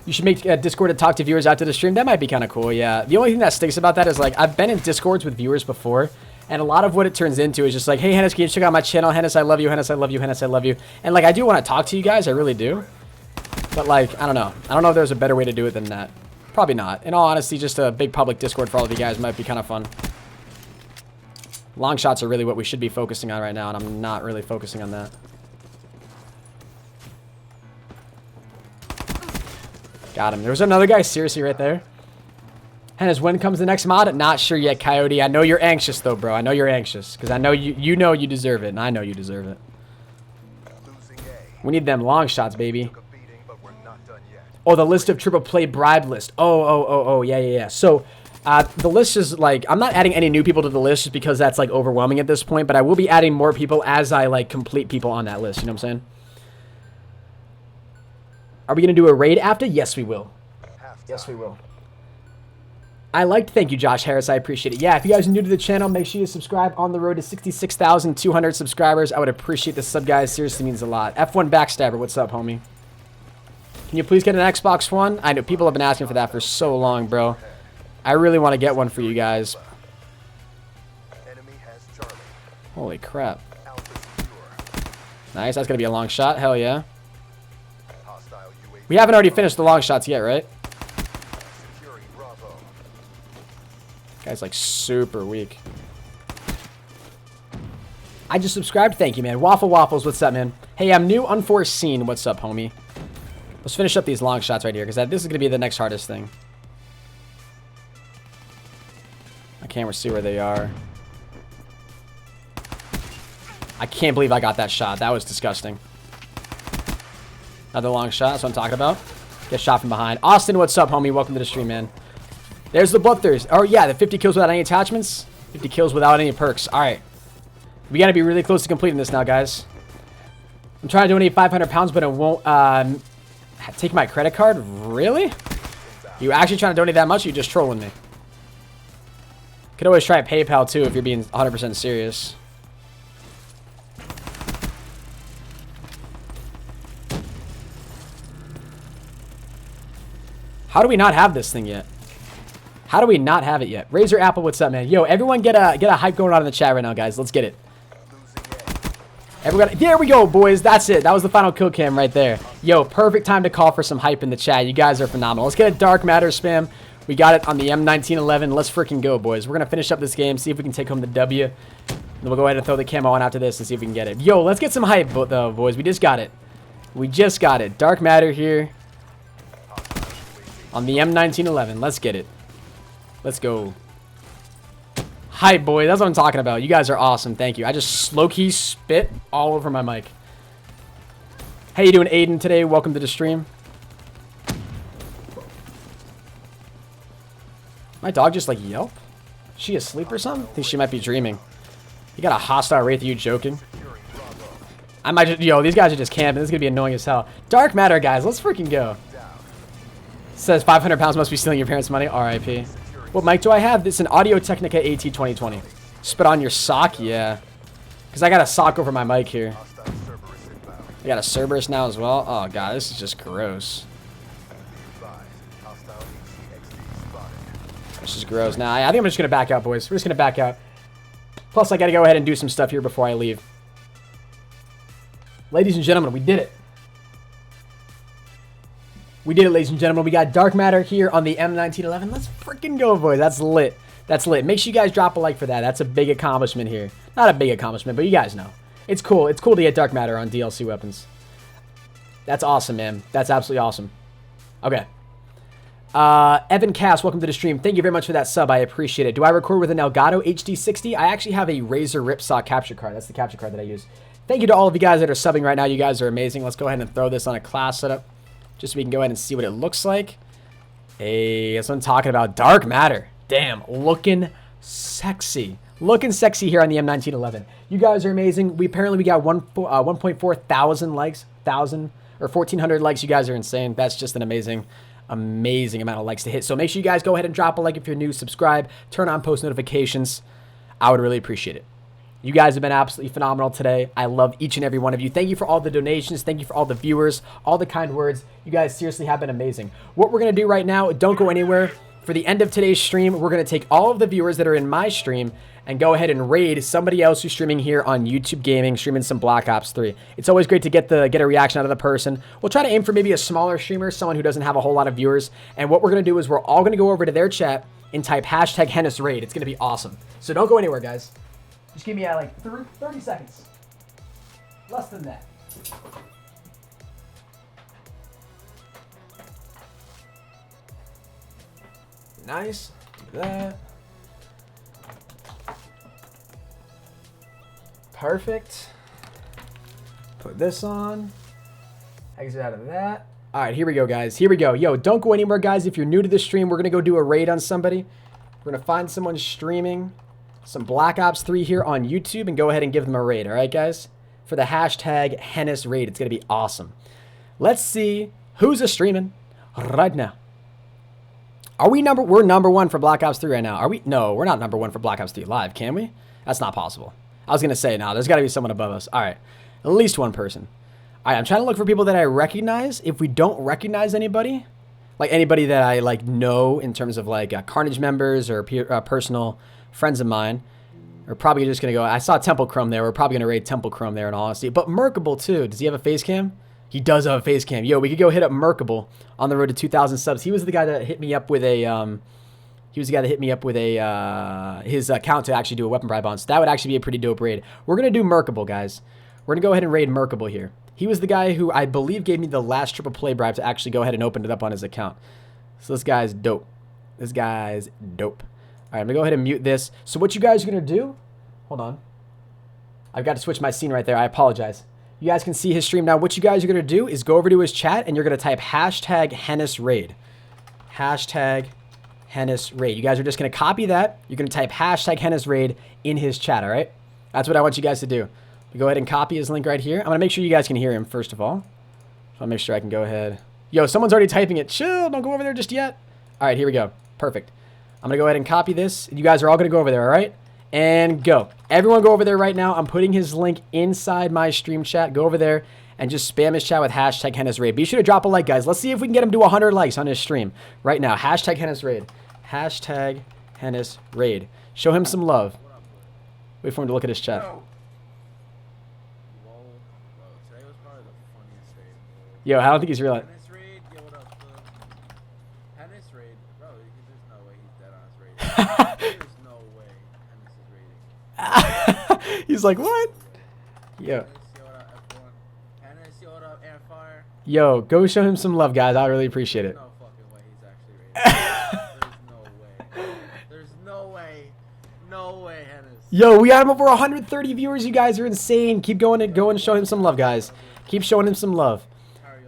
You should make Discord to talk to viewers after the stream. That might be kind of cool, yeah. The only thing that stinks about that is, like, I've been in Discords with viewers before, and a lot of what it turns into is just like, hey, Hennis, can you check out my channel? Hennis, I love you. Hennis, I love you. Hennis, I love you. And, like, I do want to talk to you guys. I really do. But, like, I don't know. I don't know if there's a better way to do it than that. Probably not. In all honesty, just a big public Discord for all of you guys might be kind of fun. Long shots are really what we should be focusing on right now, and I'm not really focusing on that. Got him. There was another guy seriously right there. Hennis, when comes the next mod? Not sure yet, Coyote. I know you're anxious, though, bro. I know you're anxious, because I know you know you deserve it, and I know you deserve it. Losing A. We need them long shots, baby. Took a beating, but we're not done yet. Oh, the list of triple play bribe list. Oh, yeah. So, the list is, like, I'm not adding any new people to the list just because that's, like, overwhelming at this point, but I will be adding more people as I, like, complete people on that list. You know what I'm saying? Are we going to do a raid after? Yes, we will. Yes, we will. Thank you, Josh Harris. I appreciate it. Yeah, if you guys are new to the channel, make sure you subscribe. On the road to 66,200 subscribers. I would appreciate the sub, guys. Seriously means a lot. F1 Backstabber, what's up, homie? Can you please get an Xbox One? I know people have been asking for that for so long, bro. I really want to get one for you guys. Enemy has Charlie. Holy crap. Alpha secure. Nice, that's going to be a long shot. Hell yeah. Hostile UAV. We haven't already finished the long shots yet, right? Securing Bravo. Guy's like super weak. I just subscribed. Thank you, man. Waffle Waffles, what's up, man? Hey, I'm new, unforeseen. What's up, homie? Let's finish up these long shots right here, because this is going to be the next hardest thing. I can't see where they are. I can't believe I got that shot. That was disgusting. Another long shot. That's what I'm talking about. Get shot from behind. Austin, what's up, homie? Welcome to the stream, man. There's the Bloodthirst. Oh, yeah, the 50 kills without any attachments. 50 kills without any perks. All right. We got to be really close to completing this now, guys. I'm trying to donate 500 pounds, but it won't take my credit card. Really? You actually trying to donate that much? Or you just trolling me? Could always try PayPal, too, if you're being 100% serious. How do we not have this thing yet? How do we not have it yet? Razor Apple, what's up, man? Yo, everyone get a hype going on in the chat right now, guys. Let's get it. Everyone, there we go, boys. That's it. That was the final kill cam right there. Yo, perfect time to call for some hype in the chat. You guys are phenomenal. Let's get a Dark Matter spam. We got it on the M1911. Let's freaking go, boys. We're going to finish up this game, see if we can take home the W. Then we'll go ahead and throw the camo on after this and see if we can get it. Yo, let's get some hype, though, boys. We just got it. We just got it. Dark Matter here on the M1911. Let's get it. Let's go. Hype, boy. That's what I'm talking about. You guys are awesome. Thank you. I just low-key spit all over my mic. How you doing, Aiden, today? Welcome to the stream. My dog just, like, yelp? She asleep or something? I think she might be dreaming. You got a hostile Wraith. Are you joking? I might just... Yo, these guys are just camping. This is going to be annoying as hell. Dark Matter, guys. Let's freaking go. Says 500 pounds must be stealing your parents' money. R.I.P. What mic do I have? It's an Audio Technica AT 2020. Spit on your sock? Yeah. Because I got a sock over my mic here. I got a Cerberus now as well. Oh, God. This is just gross. This is gross. Now, I think I'm just going to back out, boys. We're just going to back out. Plus, I got to go ahead and do some stuff here before I leave. Ladies and gentlemen, we did it. We did it, ladies and gentlemen. We got Dark Matter here on the M1911. Let's freaking go, boys. That's lit. That's lit. Make sure you guys drop a like for that. That's a big accomplishment here. Not a big accomplishment, but you guys know. It's cool. It's cool to get Dark Matter on DLC weapons. That's awesome, man. That's absolutely awesome. Okay. Evan Cass, welcome to the stream. Thank you very much for that sub. I appreciate it. Do I record with an Elgato HD60? I actually have a Razer Ripsaw capture card. That's the capture card that I use. Thank you to all of you guys that are subbing right now. You guys are amazing. Let's go ahead and throw this on a class setup, just so we can go ahead and see what it looks like. Hey, that's what I'm talking about. Dark Matter. Damn, looking sexy. Looking sexy here on the M1911. You guys are amazing. We got 1.4 thousand likes. 1,000 or 1,400 likes. You guys are insane. That's just an amazing amount of likes to hit. So make sure you guys go ahead and drop a like if you're new. Subscribe. Turn on post notifications. I would really appreciate it. You guys have been absolutely phenomenal today. I love each and every one of you. Thank you for all the donations. Thank you for all the viewers, all the kind words. You guys seriously have been amazing. What we're going to do right now, don't go anywhere. For the end of today's stream, we're going to take all of the viewers that are in my stream and go ahead and raid somebody else who's streaming here on YouTube Gaming, streaming some Black Ops 3. It's always great to get a reaction out of the person. We'll try to aim for maybe a smaller streamer, someone who doesn't have a whole lot of viewers. And what we're going to do is we're all going to go over to their chat and type #HENIS raid. It's going to be awesome. So don't go anywhere, guys. Just give me like 30 seconds. Less than that. Nice. Do that. Perfect. Put this on. Exit out of that. All right, here we go, guys. Here we go. Yo, don't go anywhere, guys. If you're new to the stream, we're going to go do a raid on somebody. We're going to find someone streaming some Black Ops 3 here on YouTube and go ahead and give them a raid. All right, guys? For the #HENIS raid. It's going to be awesome. Let's see who's a streaming right now. Are we we're number one for Black Ops 3 right now. Are we? No, we're not number one for Black Ops 3 live, can we? That's not possible. I was going to say, no, there's got to be someone above us. All right. At least one person. All right, I'm trying to look for people that I recognize. If we don't recognize anybody, like anybody that I like know in terms of like Carnage members or personal friends of mine, we're probably just going to go. I saw Temple Chrome there. We're probably going to raid Temple Chrome there in all honesty. But Merkable too. Does he have a face cam? He does have a face cam. Yo, we could go hit up Merkable on the road to 2,000 subs. He was the guy that hit me up with a his account to actually do a weapon bribe on. So that would actually be a pretty dope raid. We're going to do Merkable, guys. We're going to go ahead and raid Merkable here. He was the guy who I believe gave me the last triple play bribe to actually go ahead and open it up on his account. So this guy's dope. This guy's dope. All right, I'm going to go ahead and mute this. So what you guys are going to do, hold on. I've got to switch my scene right there. I apologize. You guys can see his stream now. What you guys are going to do is go over to his chat and you're going to type hashtag HENISRaid. Hashtag HENISRaid. You guys are just going to copy that. You're going to type hashtag HENISRaid in his chat, all right? That's what I want you guys to do. Go ahead and copy his link right here. I'm going to make sure you guys can hear him first of all. So I'll make sure I can go ahead. Yo, someone's already typing it. Chill, don't go over there just yet. All right, here we go. Perfect. I'm going to go ahead and copy this. You guys are all going to go over there, all right? And go. Everyone go over there right now. I'm putting his link inside my stream chat. Go over there and just spam his chat with hashtag HENISRaid. Be sure to drop a like, guys. Let's see if we can get him to 100 likes on his stream right now. Hashtag HENISRaid. Hashtag HENISRaid. Show him some love. Wait for him to look at his chat. Yo, I don't think he's real. Hennis raid, yo, what up, Hennis raid, bro, there's no way he's dead on his raid. There's no way Hennis is raiding. He's like, what? Yo. Hennis, yo, what up, F1. Hennis, yo, what up, Airfire. Yo, go show him some love, guys. I really appreciate it. There's no fucking way he's actually raiding. There's no way. No way, Hennis. Yo, we got him over 130 viewers. You guys are insane. Keep going and go and show him some love, guys. Keep showing him some love.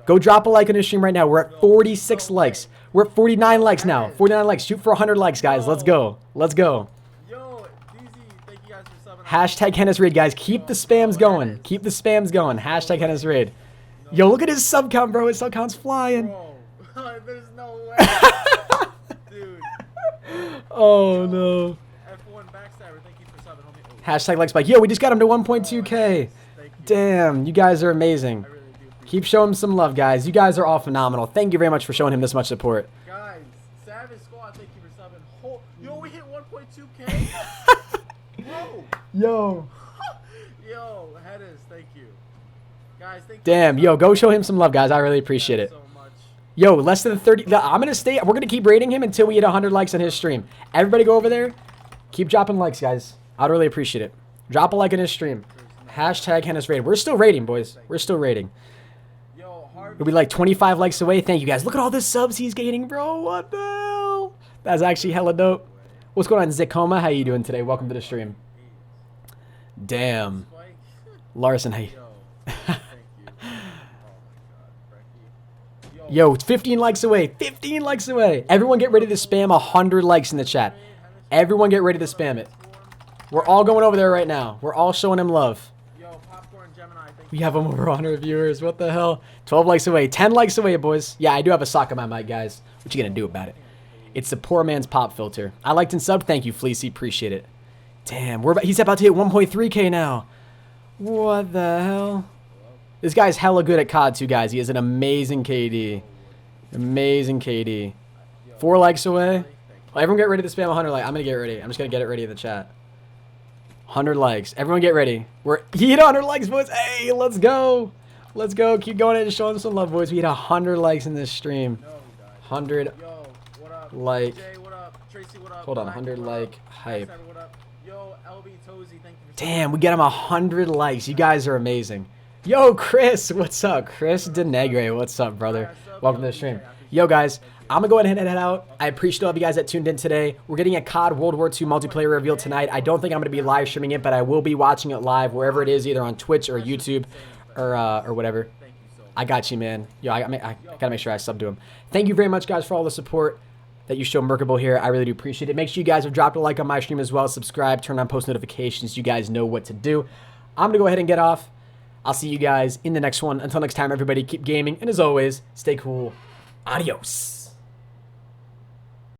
Go drop a like on his stream right now. We're at 46 likes. We're at 49 likes now. 49 likes. Shoot for 100 likes, guys. Let's go. Let's go. Yo, DZ, thank you guys for subbing. Hashtag HENISRaid, guys. Keep the spams going. Keep the spams going. Hashtag HENISRaid. Yo, look at his sub count, bro. His sub count's flying. Bro, there's no way. Dude. Oh, no. F1 Backstabber, thank you for subbing, homie. Oh. Hashtag like spike. Yo, we just got him to 1.2K. Damn, you guys are amazing. Keep showing him some love, guys. You guys are all phenomenal. Thank you very much for showing him this much support. Guys, Savage Squad, thank you for subbing. Yo, we hit 1.2K. Bro. Yo. Yo, Hennis, thank you. Guys, thank you. Damn, yo, go show him some love, guys. I really appreciate it. So much. Yo, less than 30. I'm going to stay. We're going to keep rating him until we hit 100 likes on his stream. Everybody go over there. Keep dropping likes, guys. I'd really appreciate it. Drop a like on his stream. Hashtag HENISRaid. We're still rating, boys. We're still rating. We'll be like 25 likes away. Thank you, guys. Look at all the subs he's gaining, bro. What the hell? That's actually hella dope. What's going on, Zikoma? How you doing today? Welcome to the stream. Damn. Larson, hey. Yo, it's 15 likes away. 15 likes away. Everyone get ready to spam 100 likes in the chat. Everyone get ready to spam it. We're all going over there right now. We're all showing him love. We have him over 100 viewers. What the hell? 12 likes away. 10 likes away, boys. Yeah, I do have a sock on my mic, guys. What you gonna do about it? It's the poor man's pop filter. I liked and subbed. Thank you, Fleecy. Appreciate it. Damn, he's about to hit 1.3K now. What the hell? This guy's hella good at COD too, guys. He has an amazing KD. Amazing KD. 4 likes away. Oh, everyone get ready to spam 100 likes. I'm gonna get ready. I'm just gonna get it ready in the chat. 100 likes. Everyone get ready. He hit 100 likes, boys. Hey, let's go. Let's go. Keep going and show him some love, boys. We hit 100 likes in this stream. 100 like. Hold on. 100 like hype. Damn, we get him 100 likes. You guys are amazing. Yo, Chris. What's up? Chris Denegre. What's up, brother? Welcome to the stream. Yo, guys. I'm going to go ahead and head out. I appreciate all of you guys that tuned in today. We're getting a COD World War II multiplayer reveal tonight. I don't think I'm going to be live streaming it, but I will be watching it live wherever it is, either on Twitch or YouTube or whatever. I got you, man. Yo, I got to make sure I sub to him. Thank you very much, guys, for all the support that you show Merkable here. I really do appreciate it. Make sure you guys have dropped a like on my stream as well. Subscribe, turn on post notifications. You guys know what to do. I'm going to go ahead and get off. I'll see you guys in the next one. Until next time, everybody, keep gaming. And as always, stay cool. Adios.